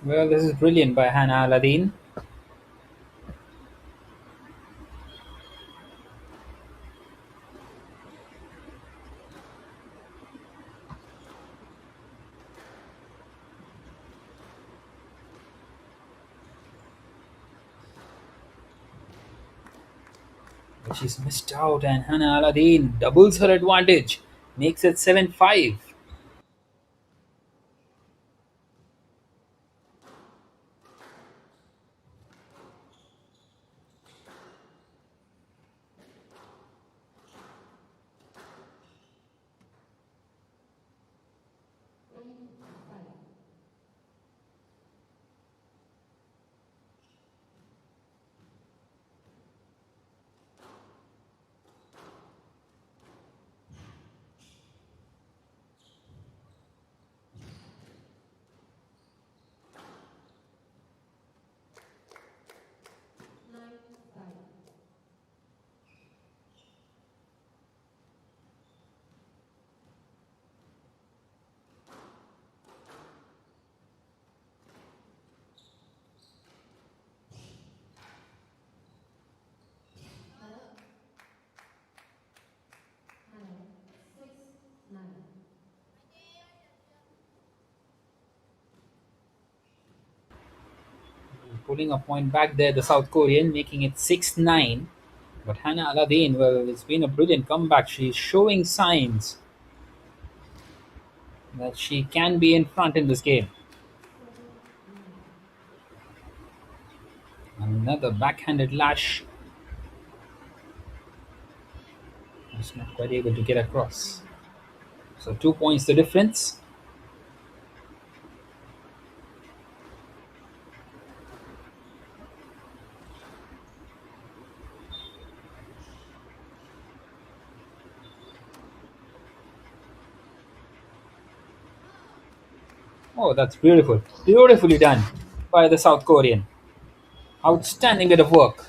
Well, this is brilliant by Hannah Aladdin. But she's missed out, and Hannah Aladdin doubles her advantage, makes it 7-5. Pulling a point back there, the South Korean, making it 6-9. But Hannah Aladdin, well, it's been a brilliant comeback. She's showing signs that she can be in front in this game. Another backhanded lash. Just not quite able to get across. So 2 points the difference. Oh, that's beautiful. Beautifully done by the South Korean. Outstanding bit of work.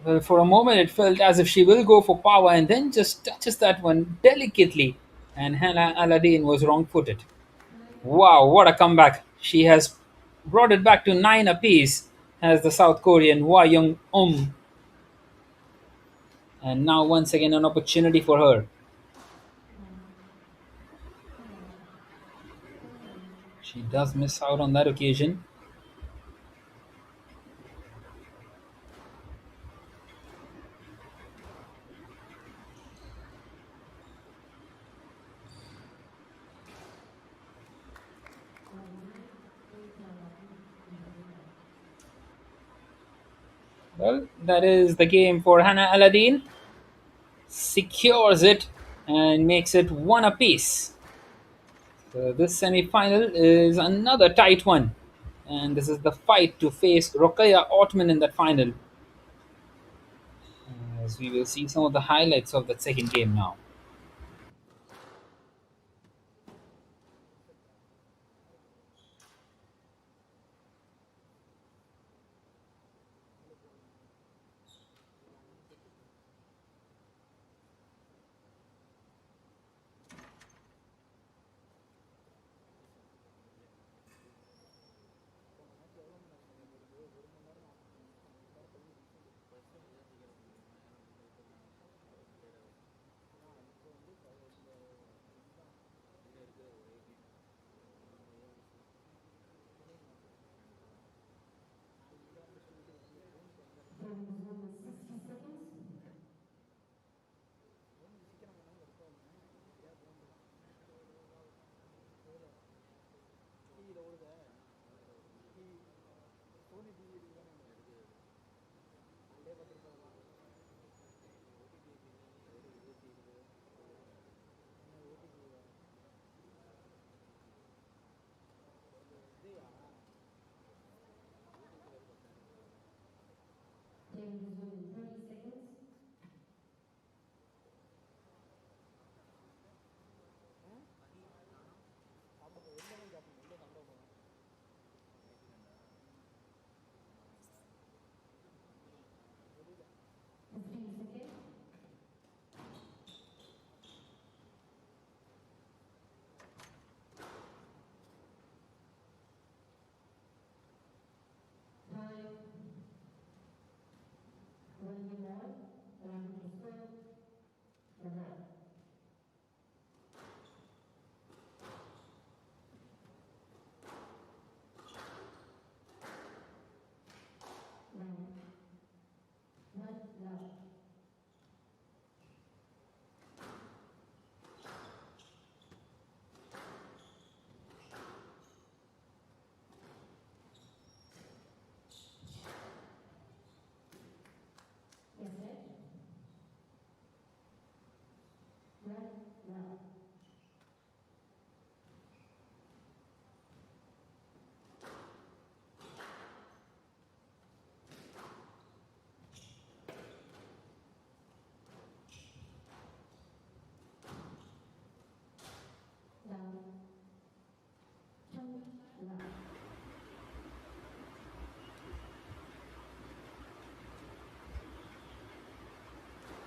Well, for a moment, it felt as if she will go for power and then just touches that one delicately. And Hannah Aladdin was wrong footed. Wow, what a comeback. She has brought it back to 9 apiece as the South Korean Hwa Young And now, once again, an opportunity for her. She does miss out on that occasion. Well, that is the game for Hannah Aladdin. Secures it and makes it one apiece. So this semi-final is another tight one, and this is the fight to face Rokhaya Ottoman in that final. As we will see some of the highlights of that second game now.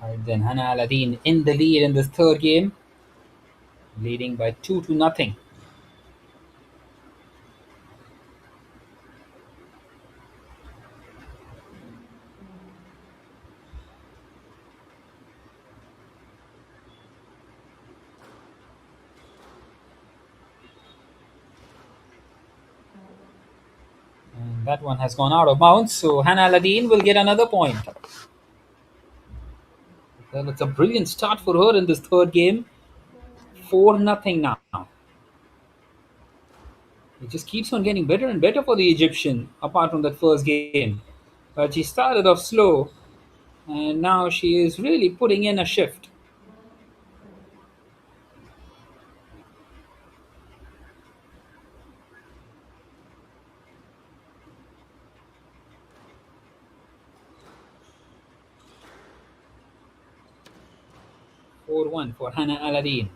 Right, then Hannah Aladdin in the lead in this third game, leading by 2-0. And that one has gone out of bounds, so Hannah Aladdin will get another point. Well, it's a brilliant start for her in this third game. 4-0 now. It just keeps on getting better and better for the Egyptian, apart from that first game. But she started off slow, and now she is really putting in a shift. 4-1 for Hannah Aladdin.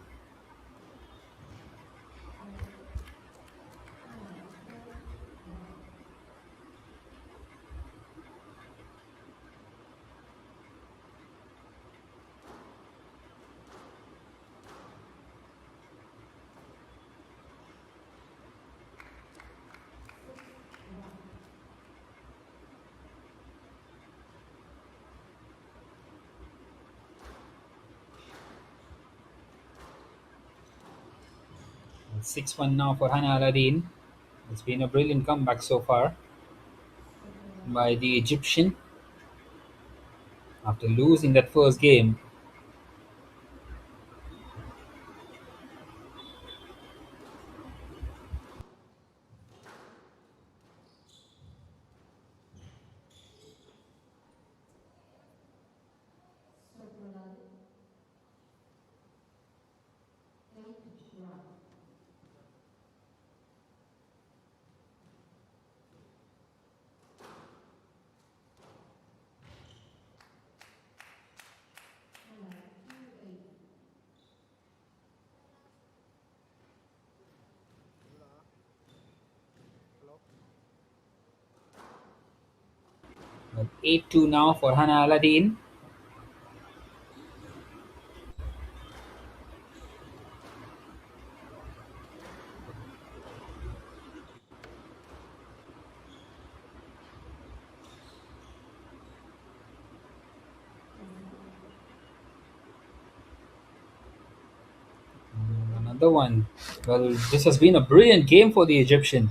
It's 6-1 now for Hannah Aladdin. It's been a brilliant comeback so far by the Egyptian after losing that first game. Well, 8-2 now for Hannah Aladdin. Another one. Well, this has been a brilliant game for the Egyptian.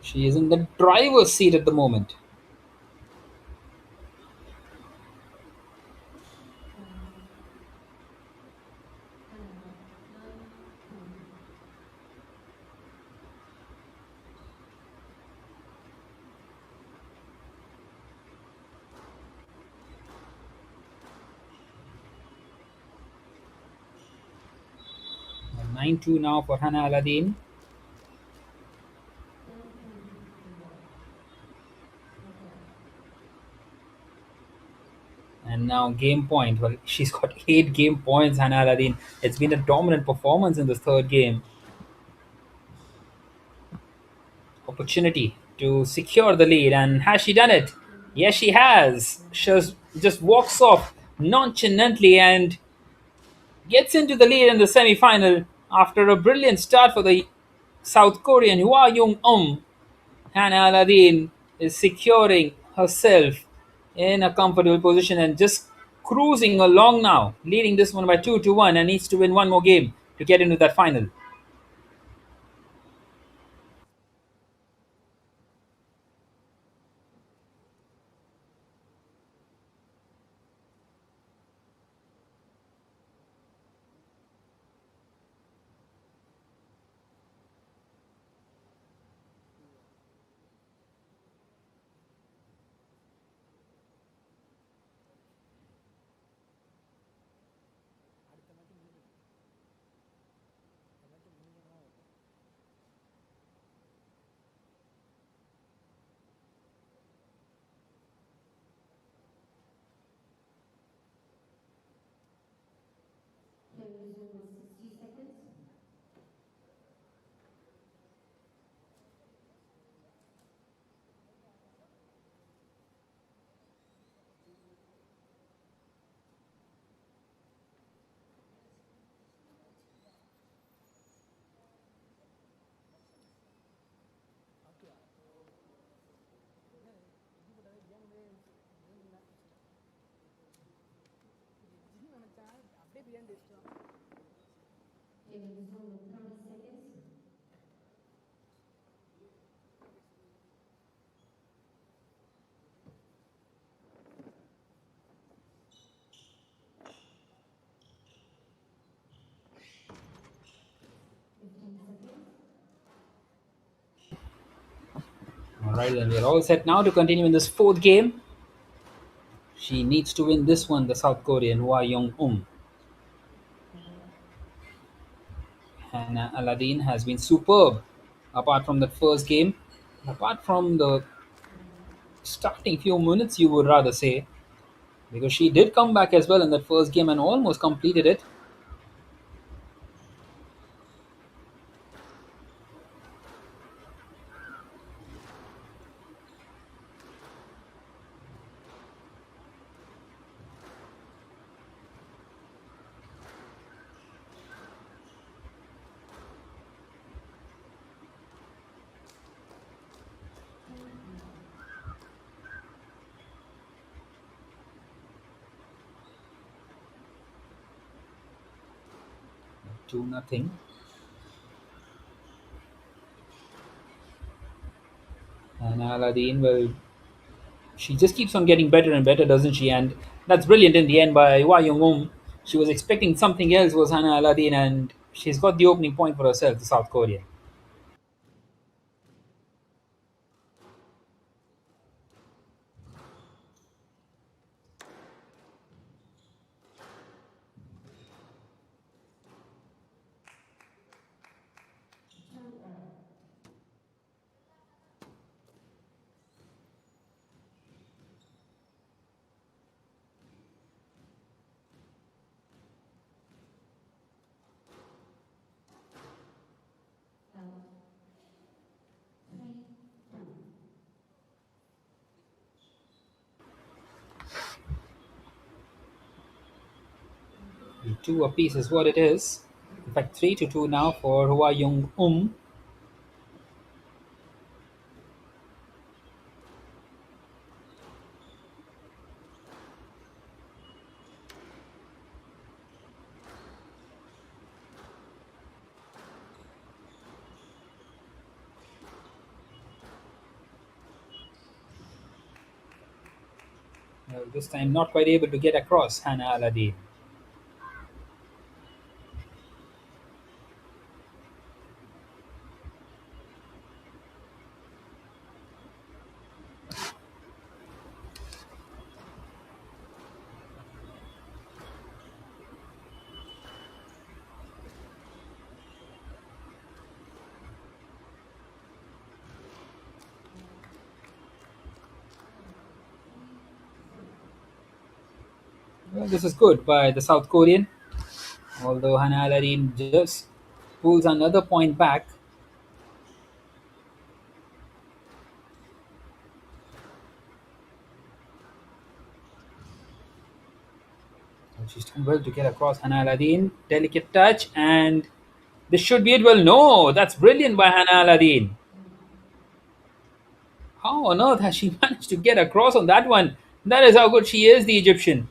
She is in the driver's seat at the moment. Well, 9-2 now for Hannah Aladdin. And now game point. Well, she's got 8 game points, Hannah Aladdin. It's been a dominant performance in this third game. Opportunity to secure the lead. And has she done it? Yes, she has. She just walks off nonchalantly and gets into the lead in the semi final after a brilliant start for the South Korean Hwa Young Hannah Aladdin is securing herself in a comfortable position and just cruising along now, leading this one by 2-1, and needs to win one more game to get into that final. All right, then we're all set now to continue in this fourth game. She needs to win this one, the South Korean Hwa Young. Hannah Aladdin has been superb apart from that first game. Apart from the starting few minutes, you would rather say, because she did come back as well in that first game and almost completed it. Two nothing. And Aladdin, well, she just keeps on getting better and better, doesn't she? And that's brilliant in the end by Hwa Young. She was expecting something else, was Hannah Aladdin, and she's got the opening point for herself, the South Korean. Two apiece is what it is. In fact, 3-2 now for Hua Young This time not quite able to get across Hannah Aladdin. Well, this is good by the South Korean, although Hannah Aladdin just pulls another point back. She's done well to get across Hannah Aladdin. Delicate touch, and this should be it. Well, no, that's brilliant by Hannah Aladdin. How on earth has she managed to get across on that one? That is how good she is, the Egyptian.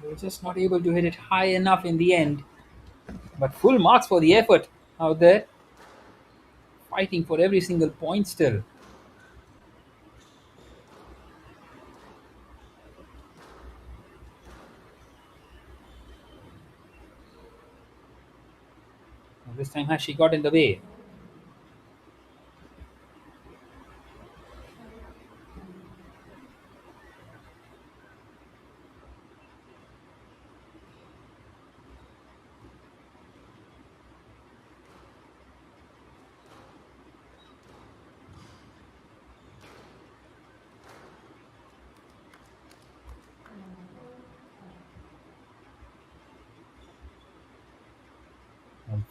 We're just not able to hit it high enough in the end. But full marks for the effort out there. Fighting for every single point still. This time has she got in the way?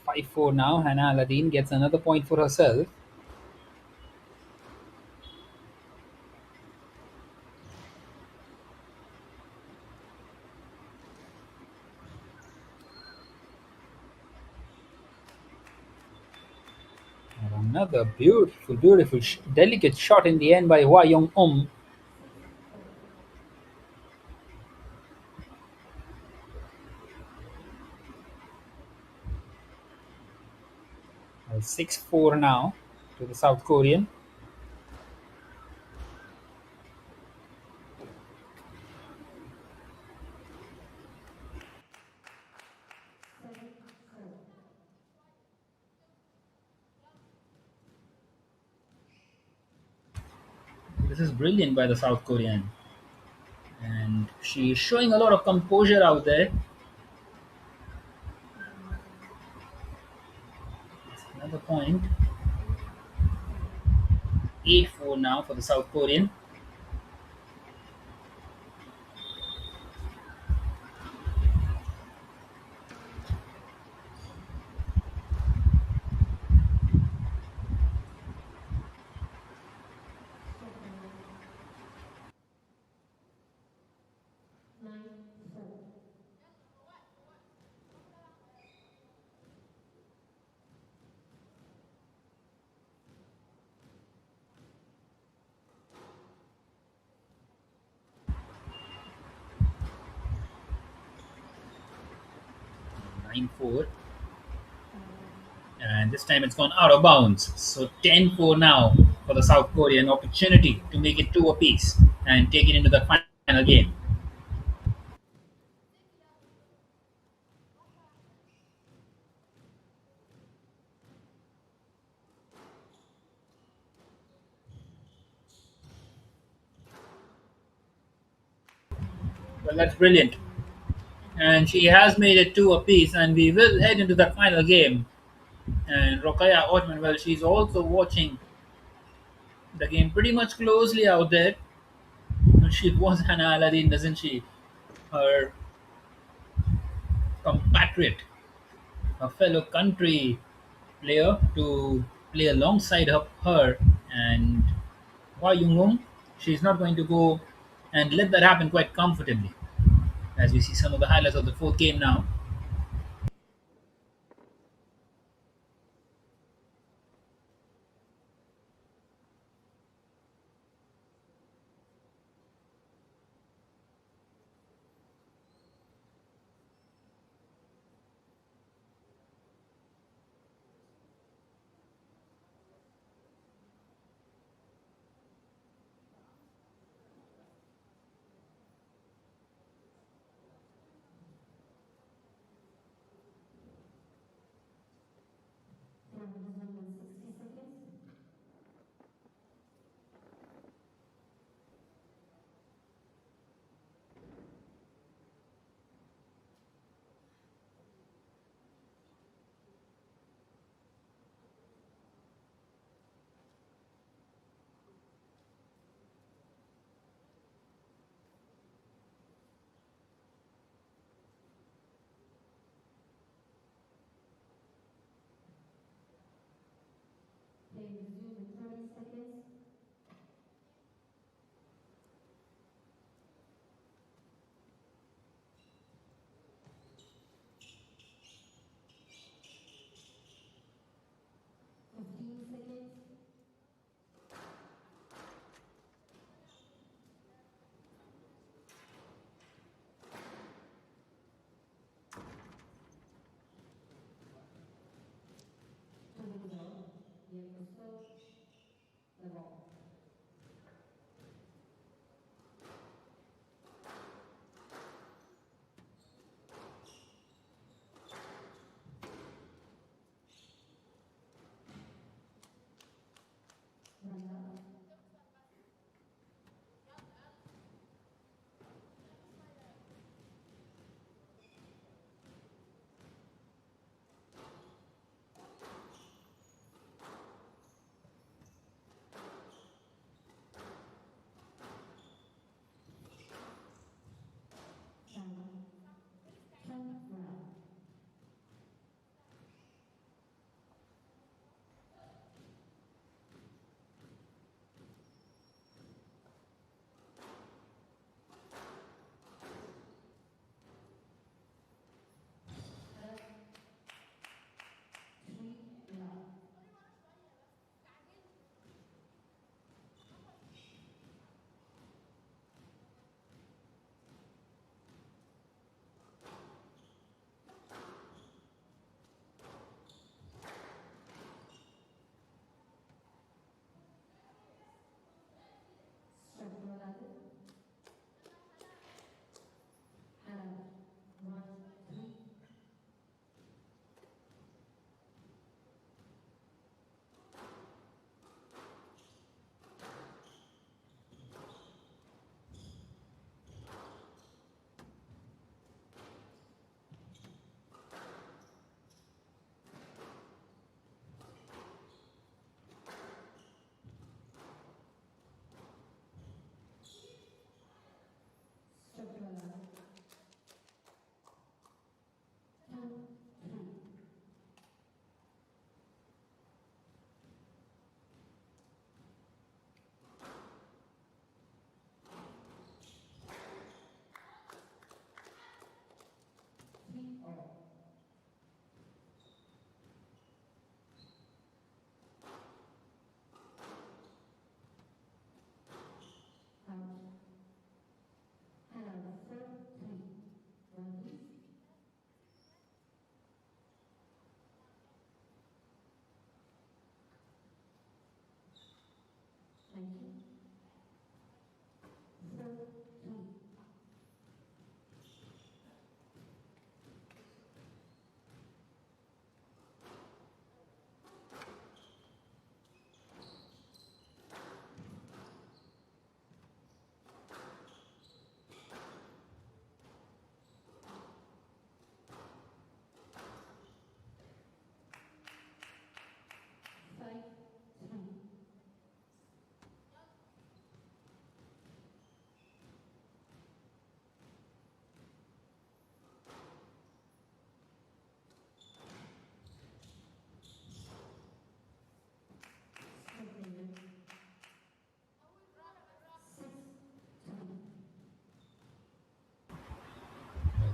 5-4 now. Hannah Aladdin gets another point for herself. And another beautiful, beautiful, delicate shot in the end by Hua Young 6-4 now to the South Korean. This is brilliant by the South Korean. And she is showing a lot of composure out there. Another point. 8-4 now for the South Korean. Nine four, and this time it's gone out of bounds. So 10-4 now for the South Korean. Opportunity to make it two apiece and take it into the final game. Well, that's brilliant. And she has made it two apiece, and we will head into the final game. And Rokaya Otman, well, she's also watching the game pretty much closely out there. She was Hannah Aladdin, doesn't she? Her compatriot, her fellow country player to play alongside her. And Hua Yung, she's not going to go and let that happen quite comfortably. As we see some of the highlights of the fourth game now.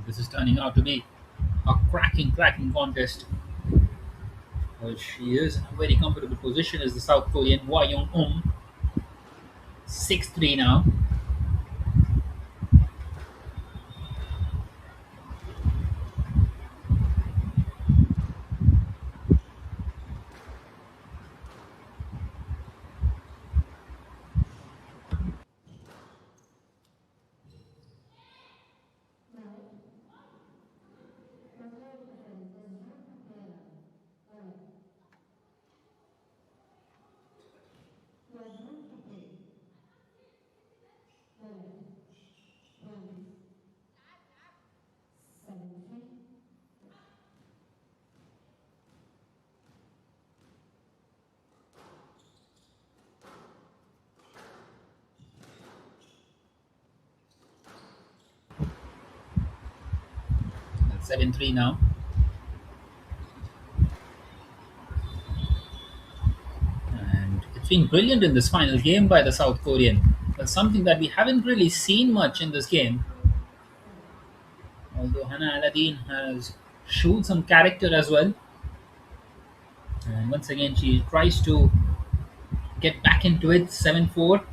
This is turning out to be a cracking contest. Well, she is in a very comfortable position as the South Korean Hwa Young 6-3 now. That's 7-3 now. And it's been brilliant in this final game by the South Korean. That's something that we haven't really seen much in this game. Although Hannah Aladdin has shown some character as well. And once again, she tries to get back into it. 7-4.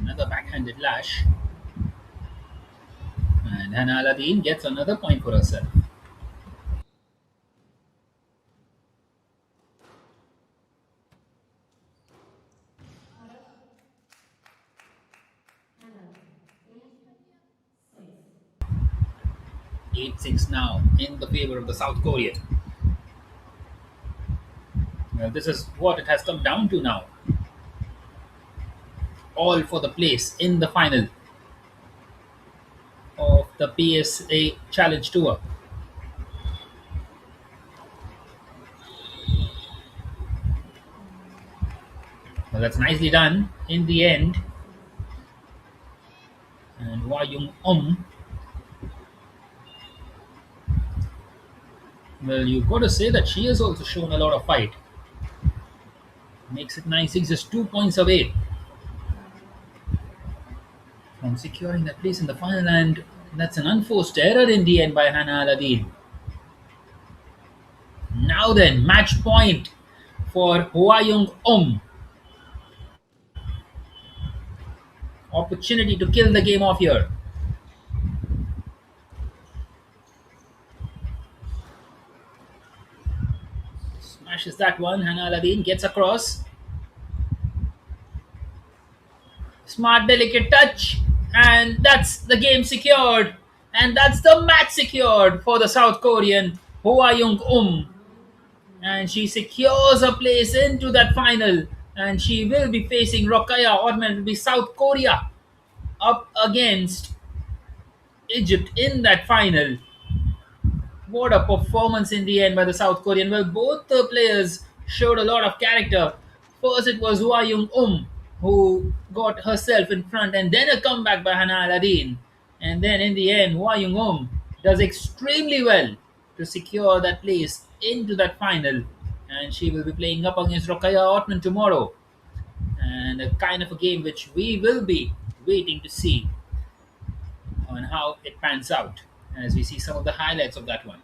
Another backhanded lash. And Hannah Aladdin gets another point for herself. Eight six now in the favor of the South Korean. Well, this is what it has come down to now. All for the place in the final of the PSA Challenge Tour. Well, that's nicely done in the end. And Hwa Young well, you've got to say that she has also shown a lot of fight. Makes it 9-6, just 2 points away from securing that place in the final, and that's an unforced error in the end by Hannah Aladdin. Now then, match point for Hwa Young. Opportunity to kill the game off here. Smashes that one. Hannah Aladdin gets across. Smart, delicate touch. And that's the game secured. And that's the match secured for the South Korean Hwa Young. And she secures a place into that final. And she will be facing Rokhaya Orman. It will be South Korea up against Egypt in that final. What a performance in the end by the South Korean. Well, both the players showed a lot of character. First, it was Hwa Young who got herself in front, and then a comeback by Hannah Aladdin. And then in the end, Hwa Young does extremely well to secure that place into that final. And she will be playing up against Rokhaya Otman tomorrow. And a kind of a game which we will be waiting to see on how it pans out as we see some of the highlights of that one.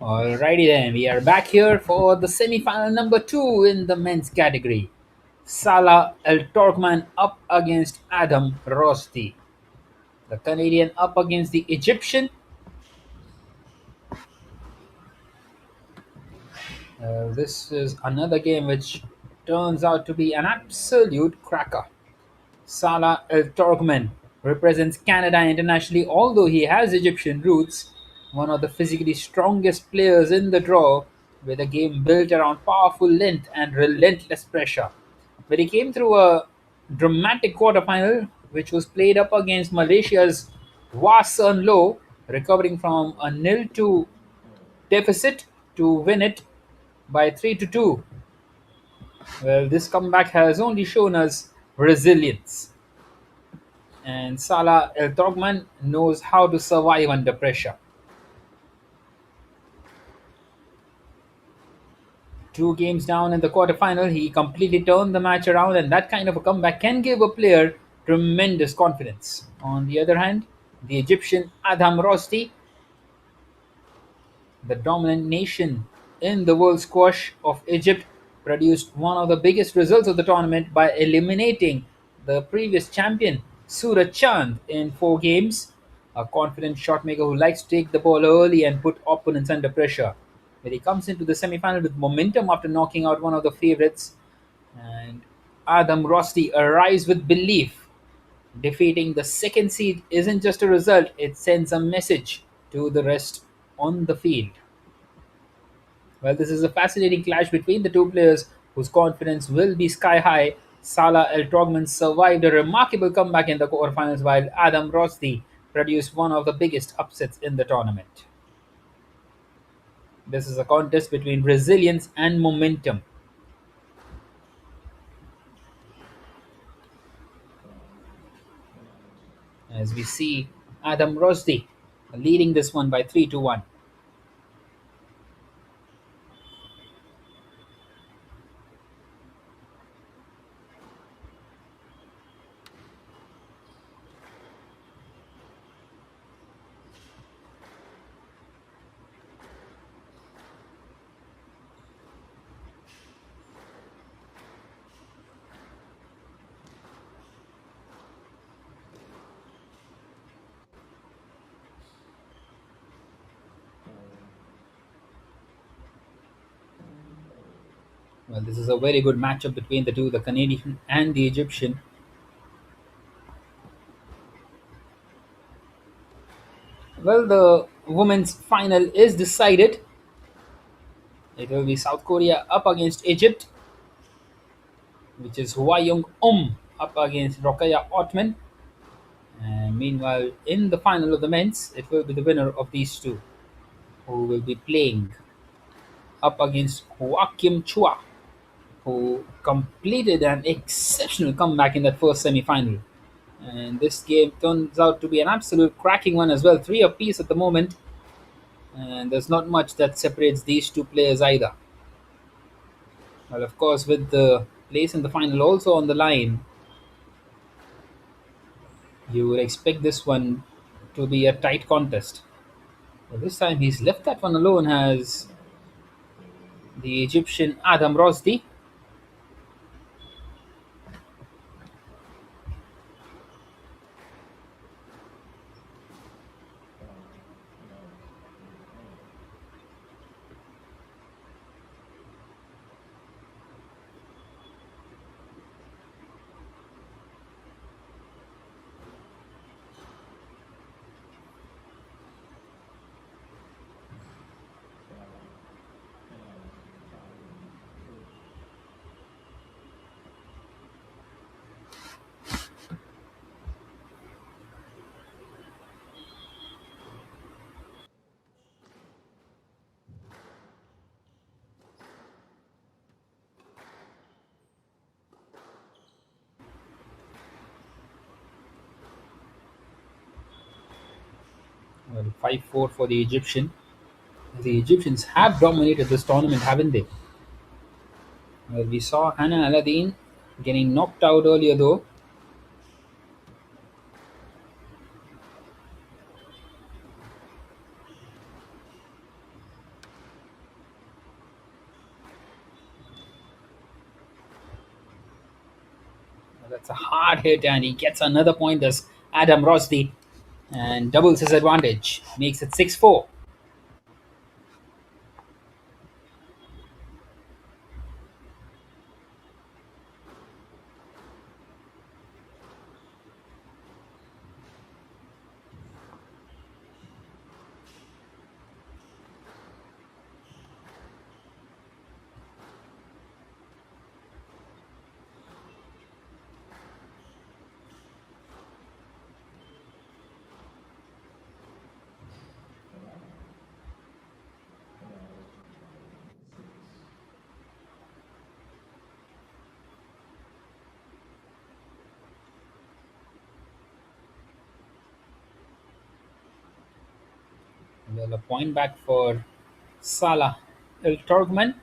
Alrighty then, we are back here for the semi-final number 2 in the men's category. Salah El Torkman up against Adam Rosti. The Canadian up against the Egyptian. This is another game which turns out to be an absolute cracker. Salah El Torkman represents Canada internationally, although he has Egyptian roots, one of the physically strongest players in the draw, with a game built around powerful length and relentless pressure. But he came through a dramatic quarterfinal, which was played up against Malaysia's Wasan Low, recovering from a nil-2 deficit to win it by 3-2. Well, this comeback has only shown us resilience, and Salah El Togman knows how to survive under pressure. Two games down in the quarterfinal, he completely turned the match around, and that kind of a comeback can give a player tremendous confidence. On the other hand, the Egyptian Adham Rosti, the dominant nation in the world squash of Egypt, produced one of the biggest results of the tournament by eliminating the previous champion Suraj Chand in 4 games. A confident shot maker who likes to take the ball early and put opponents under pressure. But he comes into the semi-final with momentum after knocking out one of the favorites, and Adam Rosti arrives with belief. Defeating the second seed isn't just a result, it sends a message to the rest on the field. Well, this is a fascinating clash between the two players whose confidence will be sky high. Salah El Trogman survived a remarkable comeback in the quarterfinals, while Adam Rosti produced one of the biggest upsets in the tournament. This is a contest between resilience and momentum. As we see Adam Rosti leading this one by 3-1. Well, this is a very good matchup between the two, the Canadian and the Egyptian. Well, the women's final is decided. It will be South Korea up against Egypt, which is Hwayong up against Rokaya Ottoman. And meanwhile, in the final of the men's, it will be the winner of these two who will be playing up against Joachim Chua, who completed an exceptional comeback in that first semi final. And this game turns out to be an absolute cracking one as well. Three apiece at the moment, and there's not much that separates these two players either. Well, of course, with the place in the final also on the line, you would expect this one to be a tight contest. But this time he's left that one alone as the Egyptian Adam Rosdi. Well, 5-4 for the Egyptian. The Egyptians have dominated this tournament, haven't they? Well, we saw Hannah Aladdin getting knocked out earlier though. That's a hard hit, and he gets another point. Does Adam Rosdi and doubles his advantage, makes it 6-4. Well, a point back for Salah El Torgman.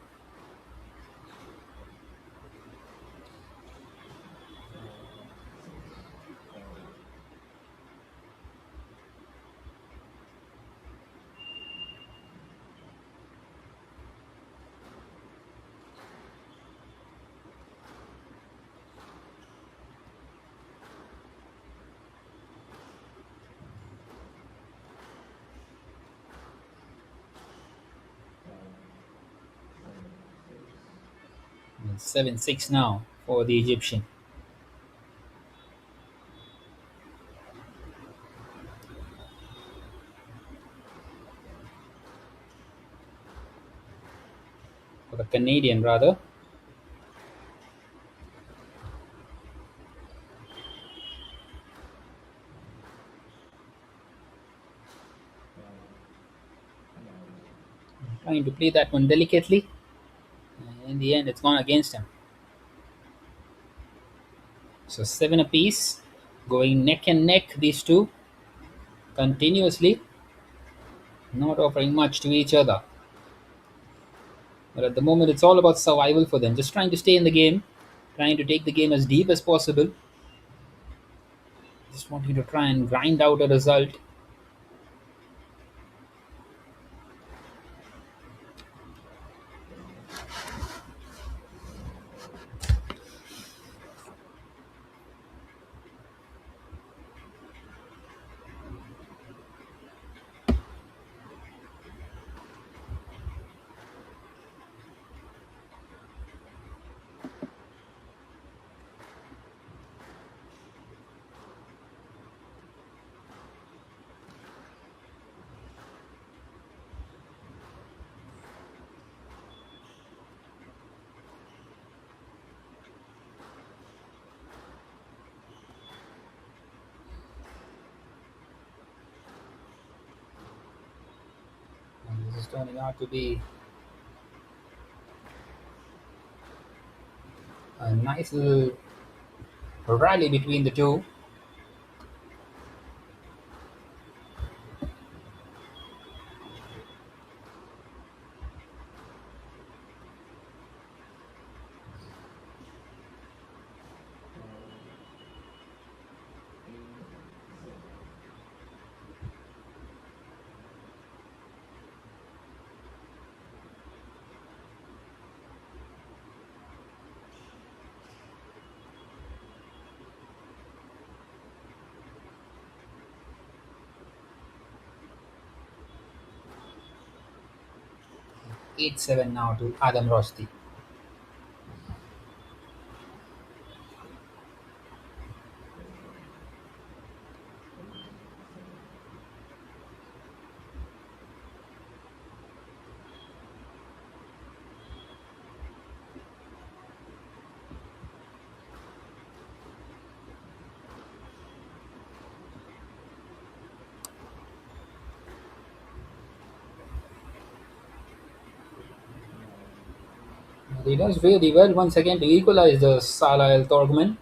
And 7-6 now for the Egyptian. For the Canadian, rather. Trying to play that one delicately. And in the end, it's gone against him. So 7 apiece. Going neck and neck, these two. Continuously. Not offering much to each other. But at the moment, it's all about survival for them. Just trying to stay in the game. Trying to take the game as deep as possible. Just wanting to try and grind out a result. And this is turning out to be a nice little rally between the two. Eight seven now to Adam Rosti. He does really well once again to equalize the Salah El Torgman.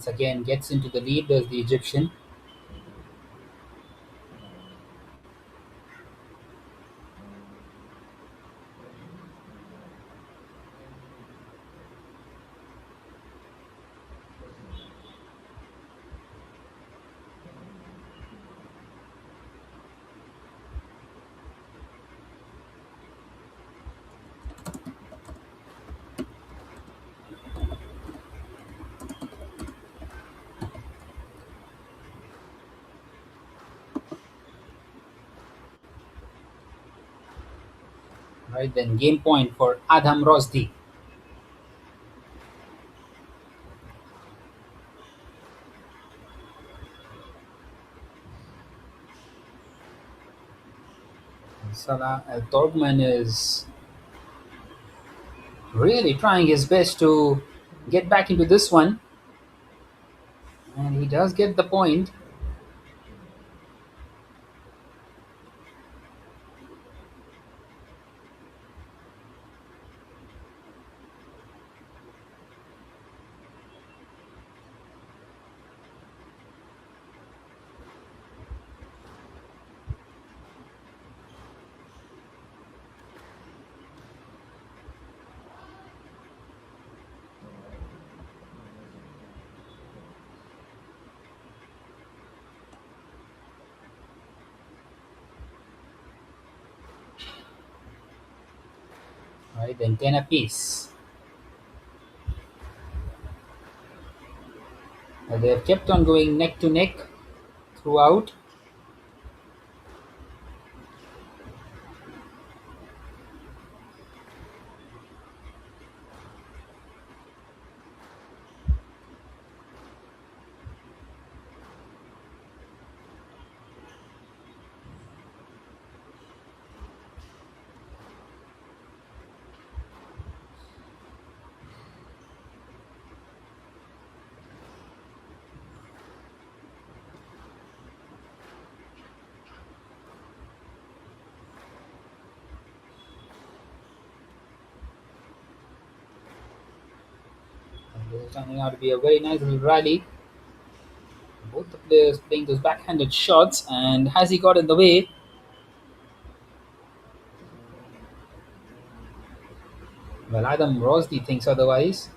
Once again gets into the lead, does the Egyptian. Right then, game point for Adam Rosdi. Salah Al Torgman is really trying his best to get back into this one, and he does get the point. Right then, 10 apiece. They have kept on going neck to neck throughout. And this is turning out to be a very nice little rally. Both the players playing those backhanded shots, and has he got in the way? Well, Adam Rosdi thinks otherwise.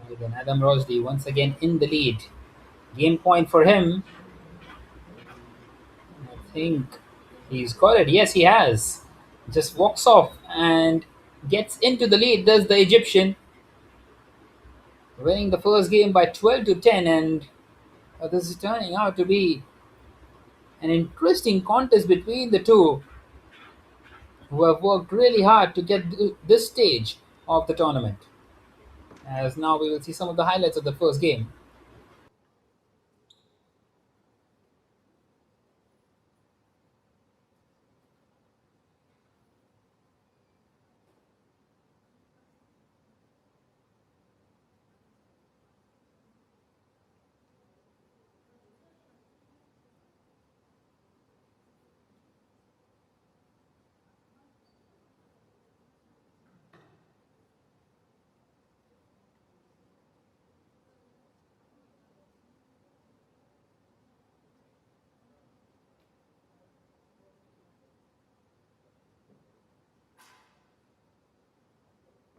Right then, Adam Rosdi once again in the lead. Game point for him. I think he's got it. Yes, he has. Just walks off and gets into the lead. Does the Egyptian, winning the first game by 12 to 10, and this is turning out to be an interesting contest between the two, who have worked really hard to get this stage of the tournament. As now we will see some of the highlights of the first game.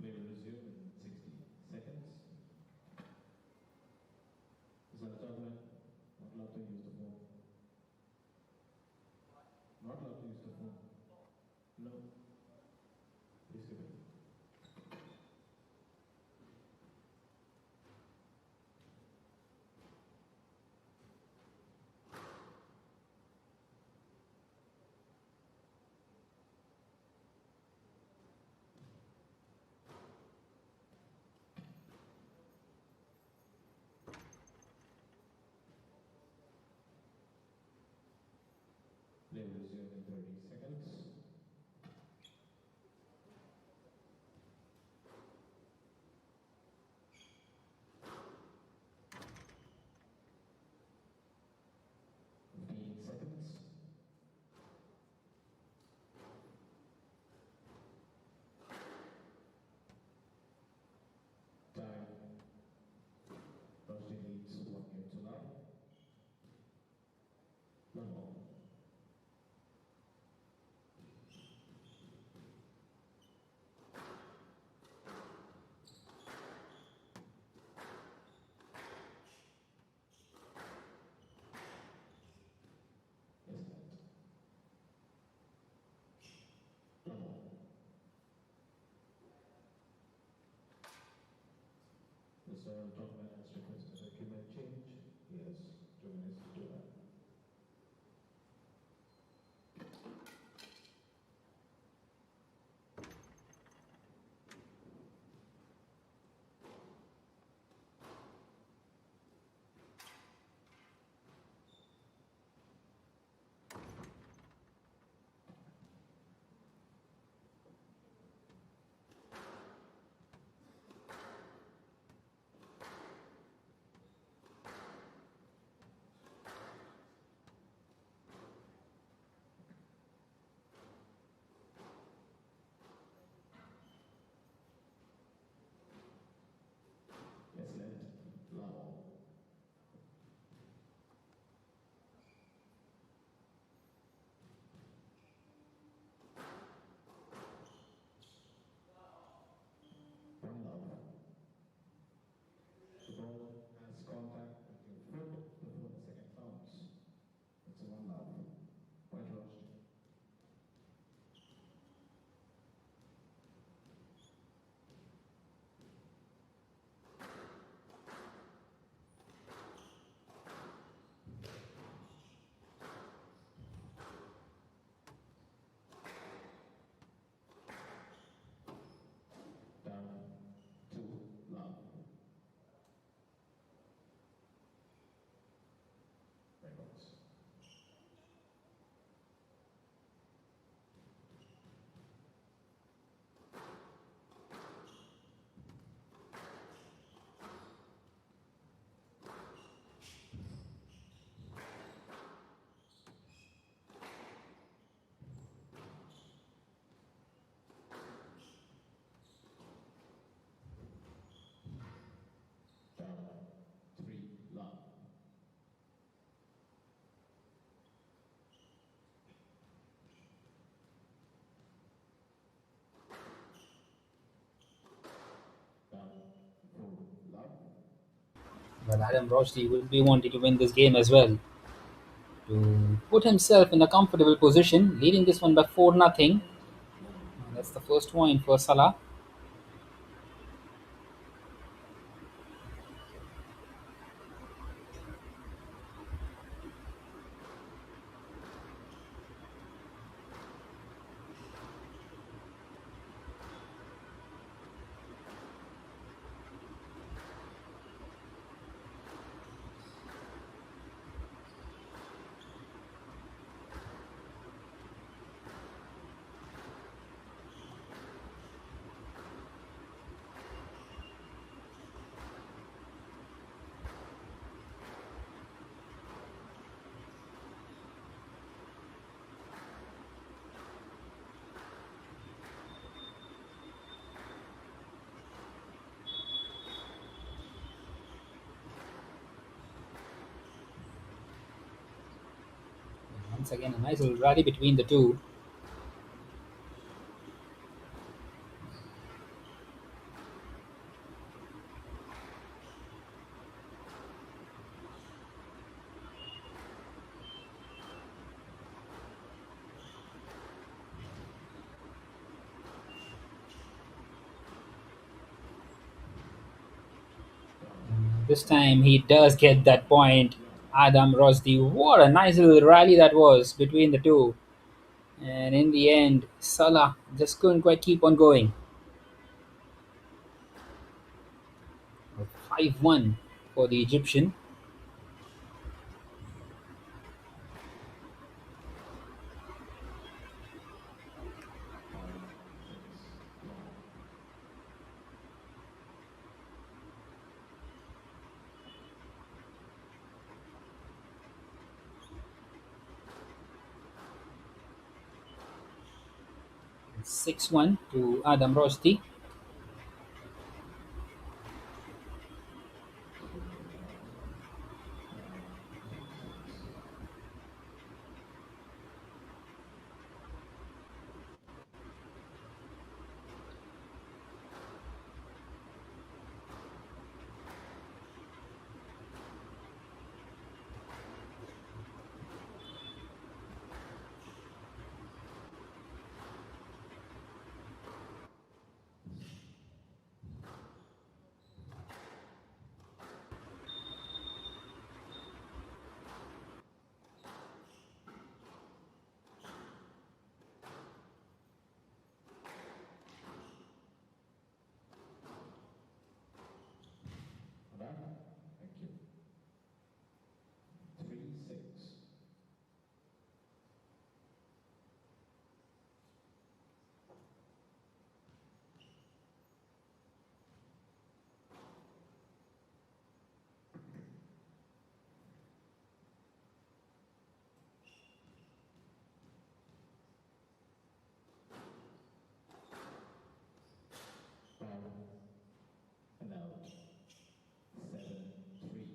Play will resume in 60 seconds. Zara Togman, not allowed to use the phone. Not allowed to use the phone. No. Please give it. Play will resume in 30 seconds. Seconds. Time. Rusty leads 1 game to none. Level. Yes, that. Level. Mr. Topman has requested a equipment change. Yes, 2 minutes to do that. Excellent. Level. One love. The ball has contact with your foot before the second bounce. It's a one love. White roasted. Down. Two love. Very box. Down. Three love. Down. Four love. Well, Adam Rosdi would be wanting to win this game as well to put himself in a comfortable position, leading this one by 4 nothing. That's the first point for Salah. Once again, a nice little rally between the two. This time he does get that point. Adam Rosdi. What a nice little rally that was between the two. And in the end, Salah just couldn't quite keep on going. 5-1 for the Egyptian. 6-1 to Adam Rosti. Back. Thank you. 3-6. Foul and out. 7-3.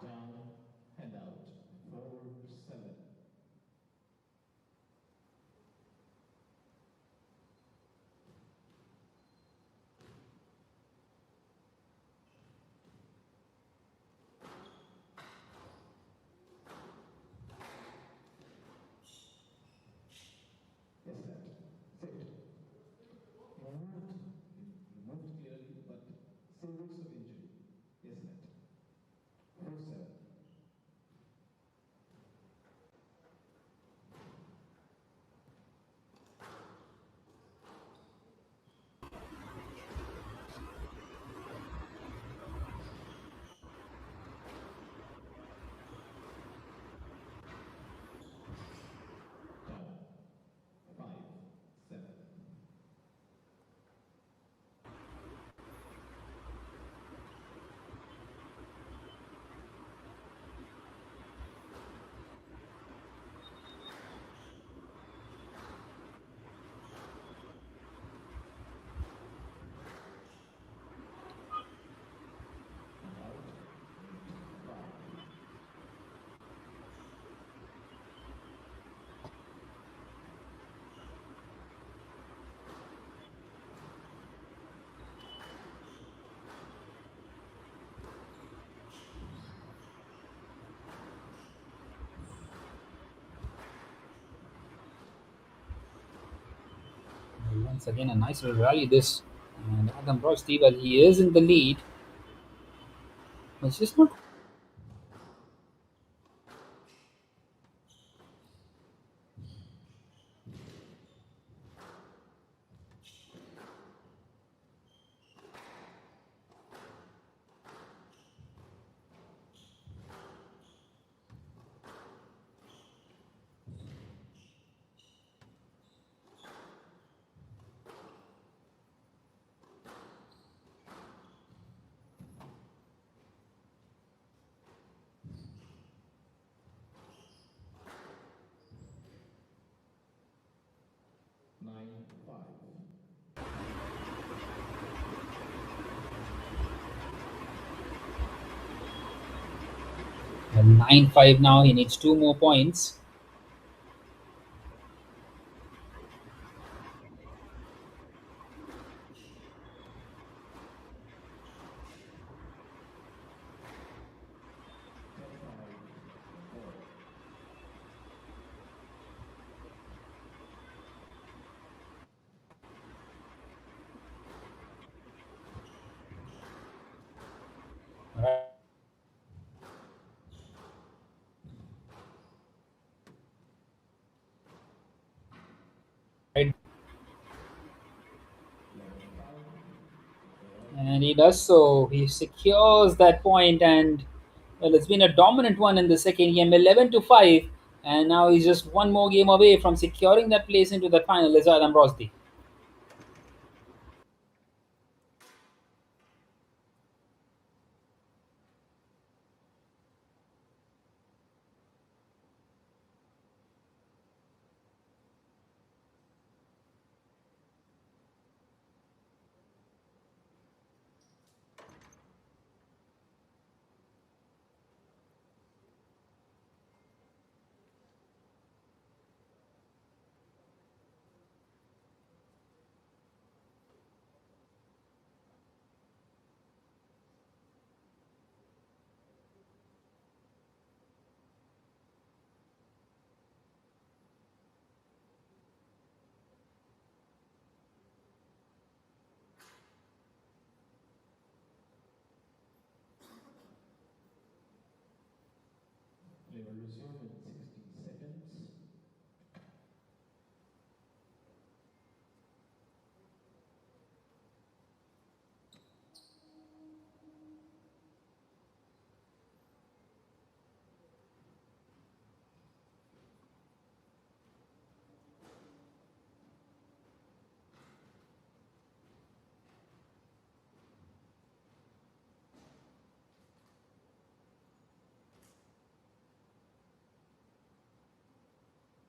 Down and out. 4-7. Yes, that. Saved. Moved clearly, but some risks of injury. Yes, net. 4-7. Down. 5-7. And out. 8-5. Once again, a nice little rally this. And Adam Rosti, well, he is in the lead. It's just not.9-5. Well, 9-5 now. He needs 2 more points. And he does so. He secures that point, and well, it's been a dominant one in the second game, 11-5, and now he's just one more game away from securing that place into the final. Is Adam Rosdi. Play will resume in 60 seconds.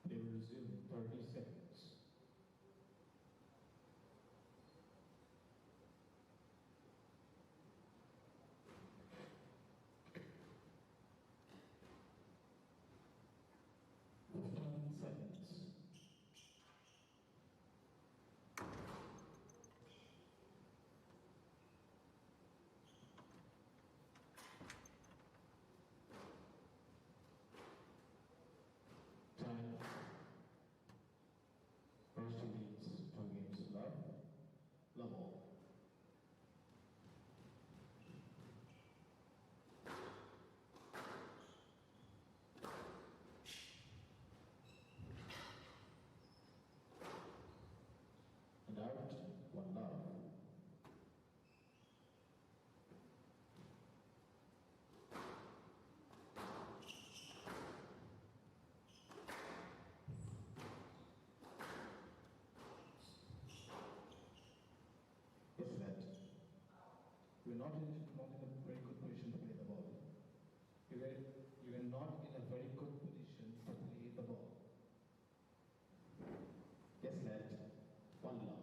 Play will resume in 30 seconds. Seconds. Time. Rusty leads 2 games to love. Love all. And out, 1 love. Yes, lad. You're not in a very good position to play the ball. You were not in a very good position to play the ball. Yes, lad. 1 love.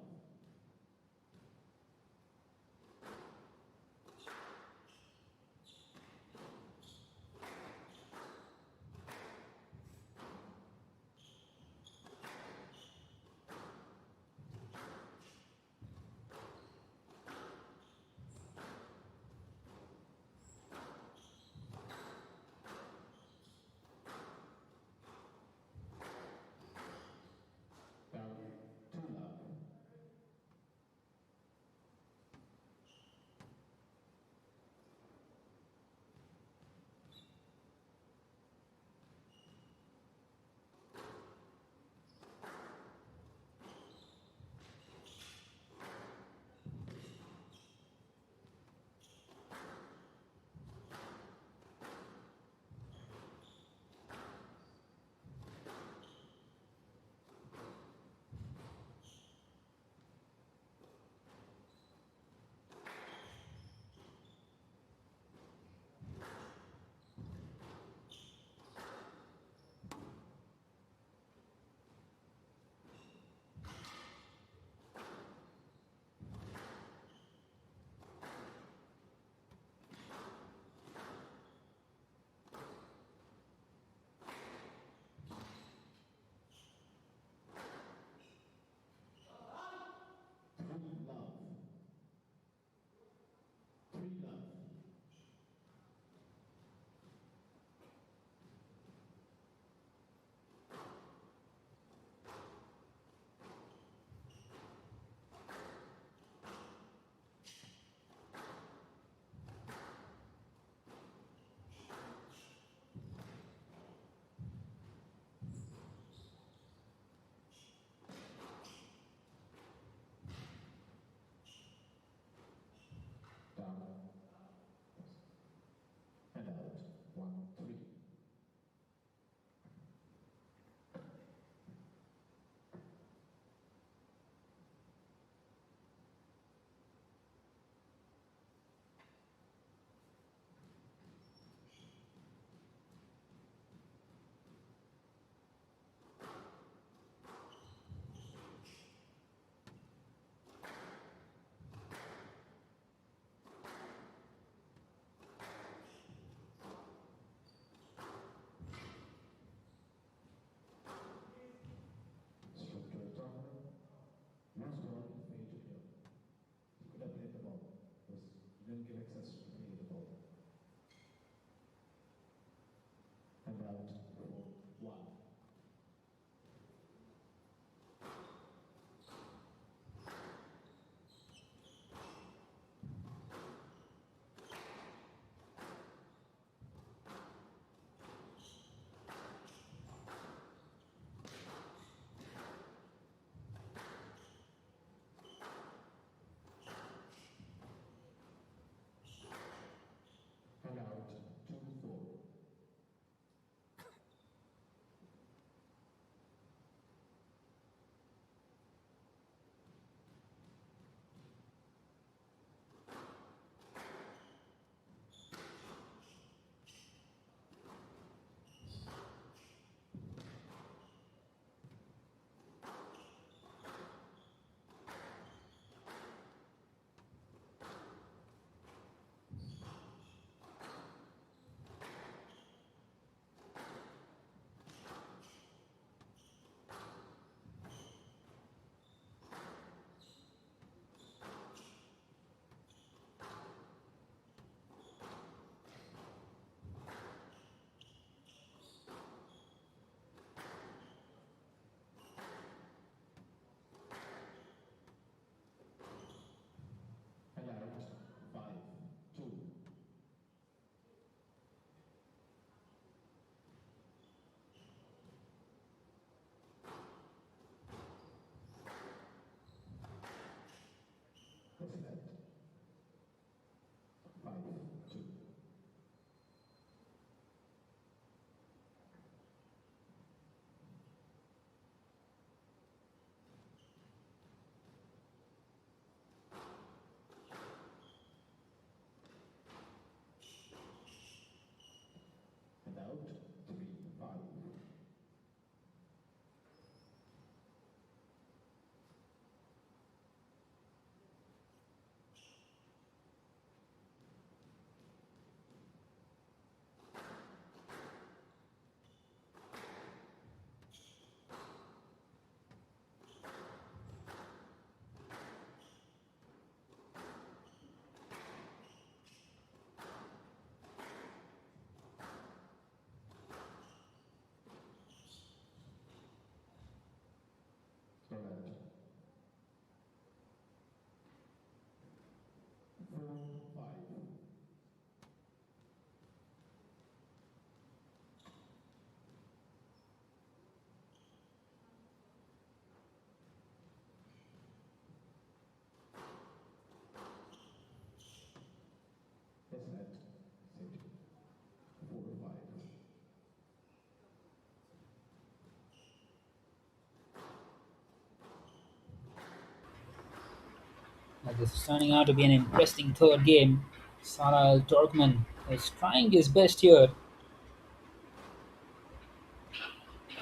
This is turning out to be an interesting third game. Salah Al Turkman is trying his best here.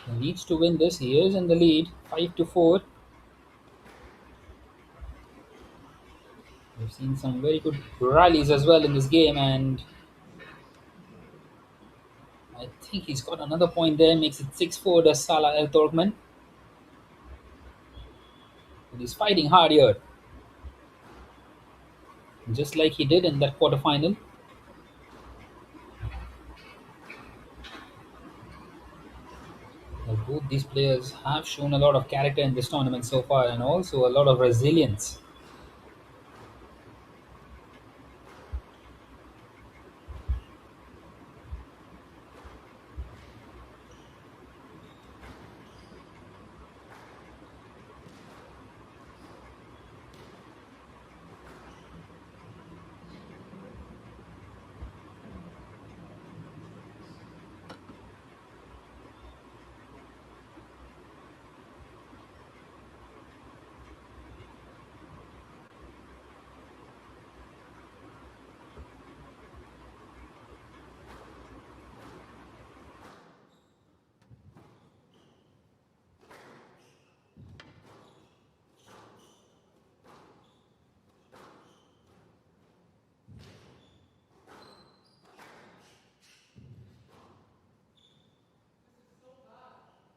He needs to win this. He is in the lead, 5-4. We've seen some very good rallies as well in this game, and I think he's got another point there. Makes it 6-4 to Salah Al Turkman. But he's fighting hard here, just like he did in that quarterfinal. Both these players have shown a lot of character in this tournament so far, and also a lot of resilience.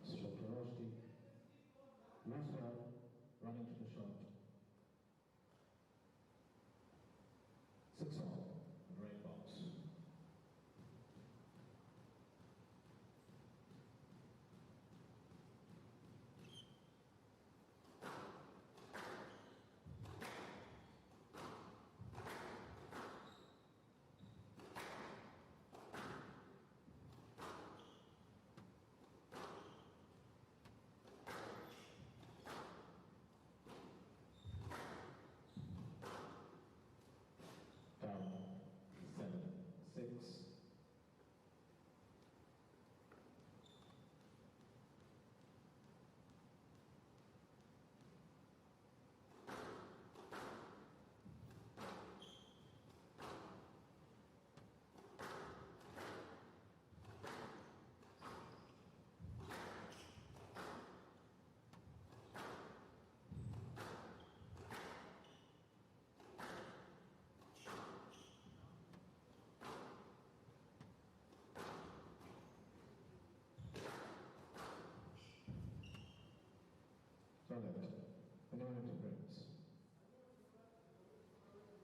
Stroke to Rushdie. Last round, running to the shot. 6-all, red box. Down, 7-6. Left. Minimal interference.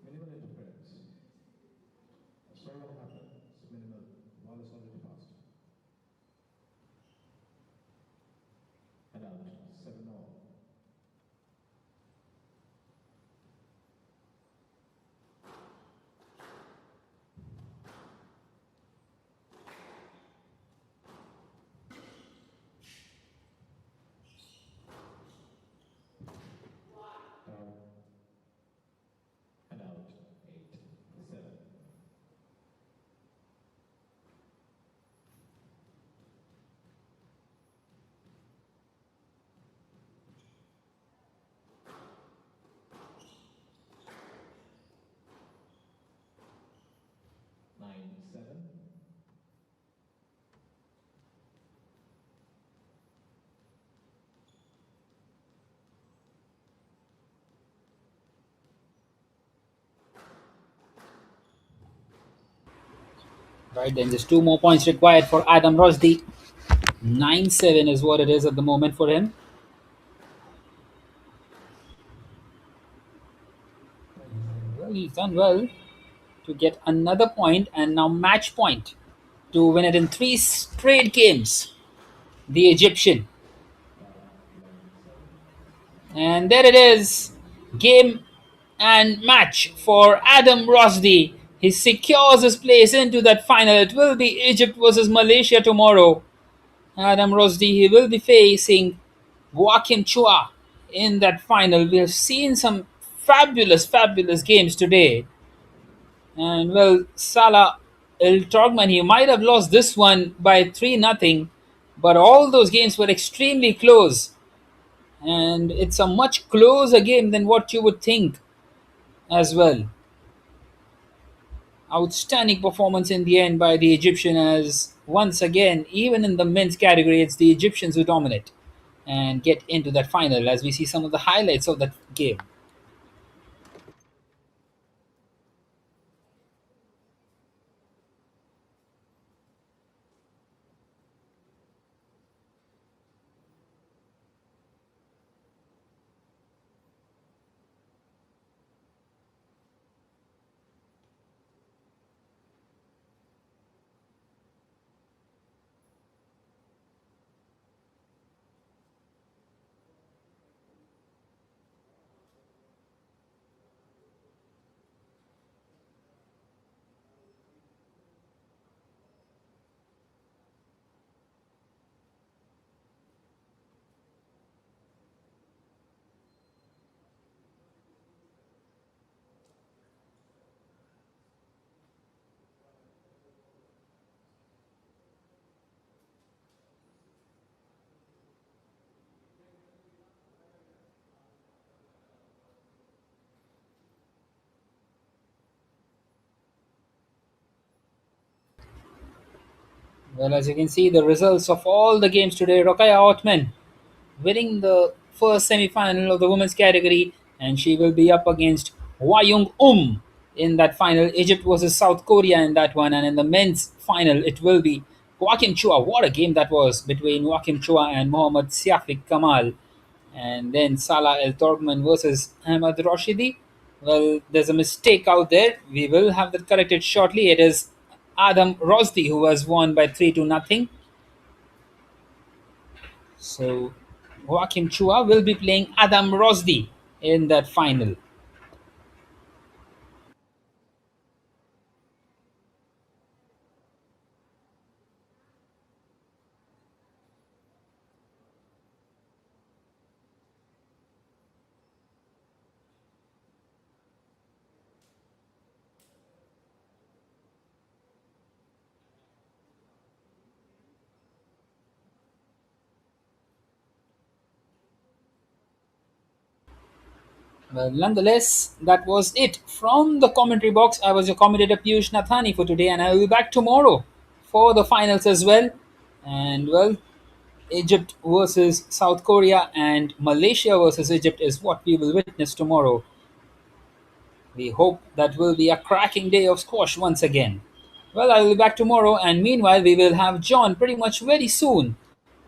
Minimal interference. So what happened? It's minimal. Ball is already passed. And out. 7-all. Down. And out. 8-7. Nine, 7. Right then, just 2 more points required for Adam Rosdi. 9-7 is what it is at the moment for him. Well, he's done well to get another point and now match point to win it in 3 straight games. The Egyptian. And there it is. Game and match for Adam Rosdi. He secures his place into that final. It will be Egypt versus Malaysia tomorrow. Adam Rosdi, he will be facing Joachim Chua in that final. We have seen some fabulous games today. And well, Salah El Trogman, he might have lost this one by 3-0, but all those games were extremely close. And it's a much closer game than what you would think. as well. Outstanding performance in the end by the Egyptian, as once again, even in the men's category, it's the Egyptians who dominate and get into that final as we see some of the highlights of that game. Well, as you can see, the results of all the games today, Rokaya Otman winning the first semi-final of the women's category, and she will be up against Wayung in that final. Egypt versus South Korea in that one, and in the men's final, it will be Joachim Chua. What a game that was between Joachim Chua and Mohammad Siafik Kamal, and then Salah El Torkman versus Ahmad Rashidi. Well, there's a mistake out there. We will have that corrected shortly. It is Adam Rosdi who has won by 3 to nothing. So Joachim Chua will be playing Adam Rosdi in that final. Well, nonetheless, that was it from the commentary box. I was your commentator Piyush Nathani for today, and I will be back tomorrow for the finals as well. And well, Egypt versus South Korea and Malaysia versus Egypt is what we will witness tomorrow. We hope that will be a cracking day of squash once again. Well, I will be back tomorrow, and meanwhile, we will have John pretty much very soon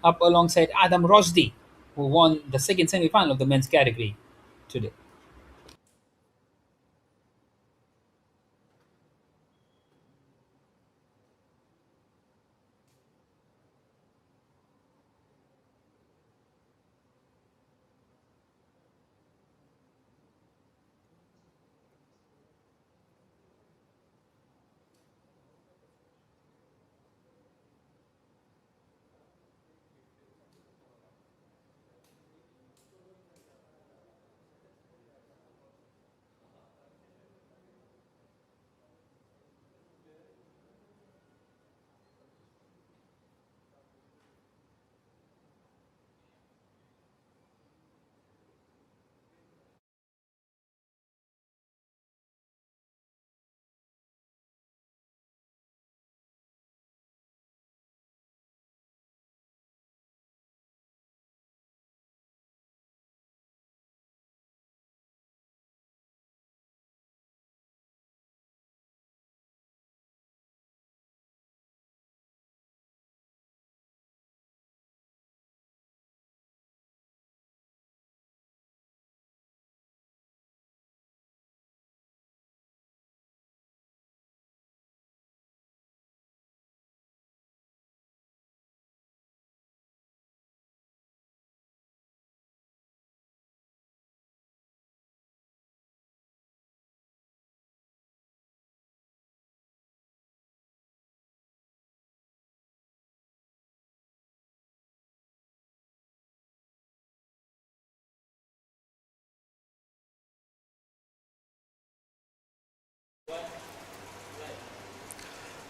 up alongside Adam Rosdi, who won the second semi final of the men's category today.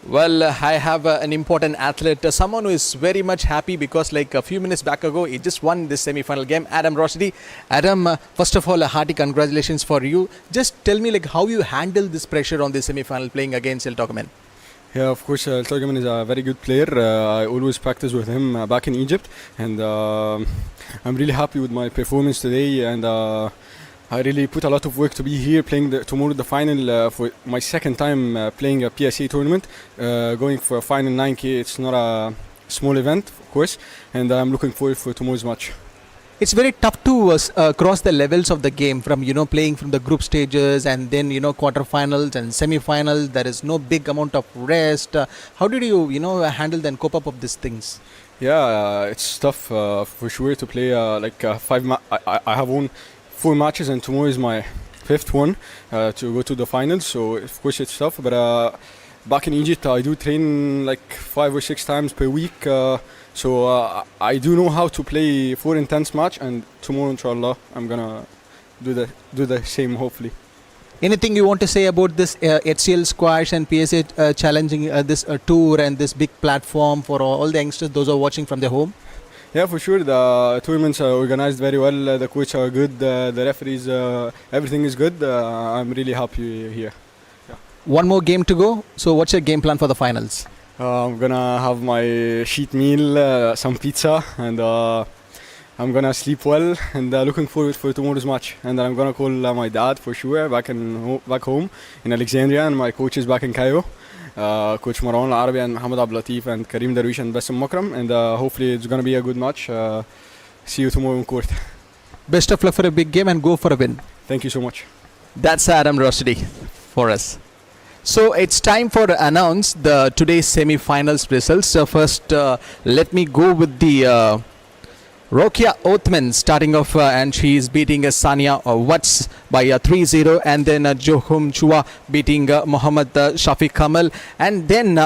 Well, I have an important athlete, someone who is very much happy because, like a few minutes back ago, he just won this semi-final game. Adam Roshdi. Adam, first of all, a hearty congratulations for you. Just tell me, like, how you handle this pressure on the semi-final playing against El Tokaman. Yeah, of course, Turkmen is a very good player. I always practice with him back in Egypt, and I'm really happy with my performance today. And I really put a lot of work to be here playing tomorrow the final for my second time playing a PSA tournament, going for a final 9K. It's not a small event, of course, and I'm looking forward for tomorrow's match. It's very tough to cross the levels of the game from playing from the group stages and then quarterfinals and semi-finals. There is no big amount of rest. How did you handle and cope up of these things? Yeah, it's tough for sure to play I have won 4 matches, and tomorrow is my 5th one to go to the finals. So of course it's tough, but back in Egypt I do train like 5 or 6 times per week. So I do know how to play 4 intense match, and tomorrow inshallah I'm gonna do the same hopefully. Anything you want to say about this HCL squash and PSA challenging this tour and this big platform for all the youngsters, those who are watching from their home? Yeah, for sure. The tournaments are organized very well. The coaches are good. The referees, everything is good. I'm really happy here. One more game to go. So what's your game plan for the finals? I'm gonna have my cheat meal, some pizza, and I'm gonna sleep well. And looking forward for tomorrow's match. And I'm gonna call my dad for sure back home in Alexandria, and my coaches back in Cairo. Coach Marwan Al-Arabi and Mohamed Abdul Latif and Karim Darwish and Bassem Makram, and hopefully it's going to be a good match. See you tomorrow in court. Best of luck for a big game and go for a win. Thank you so much. That's Adam Roshdi for us. So it's time for announce the today's semi-finals results. So first, let me go with the Rokia Othman starting off, and she is beating Sania Watts by 3-0, and then Johum Chua beating Mohammad Shafiq Kamal, and then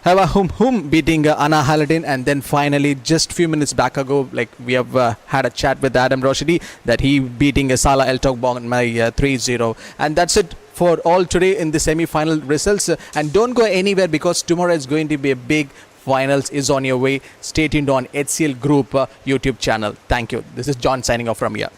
Hawa Hum beating Anna Haladin, and then finally just few minutes back ago, like we have had a chat with Adam Roshdi that he beating Salah El Togbon by 3-0, and that's it for all today in the semi-final results. And don't go anywhere because tomorrow is going to be a big finals is on your way. Stay tuned on HCL Group YouTube channel. Thank you. This is John signing off from here.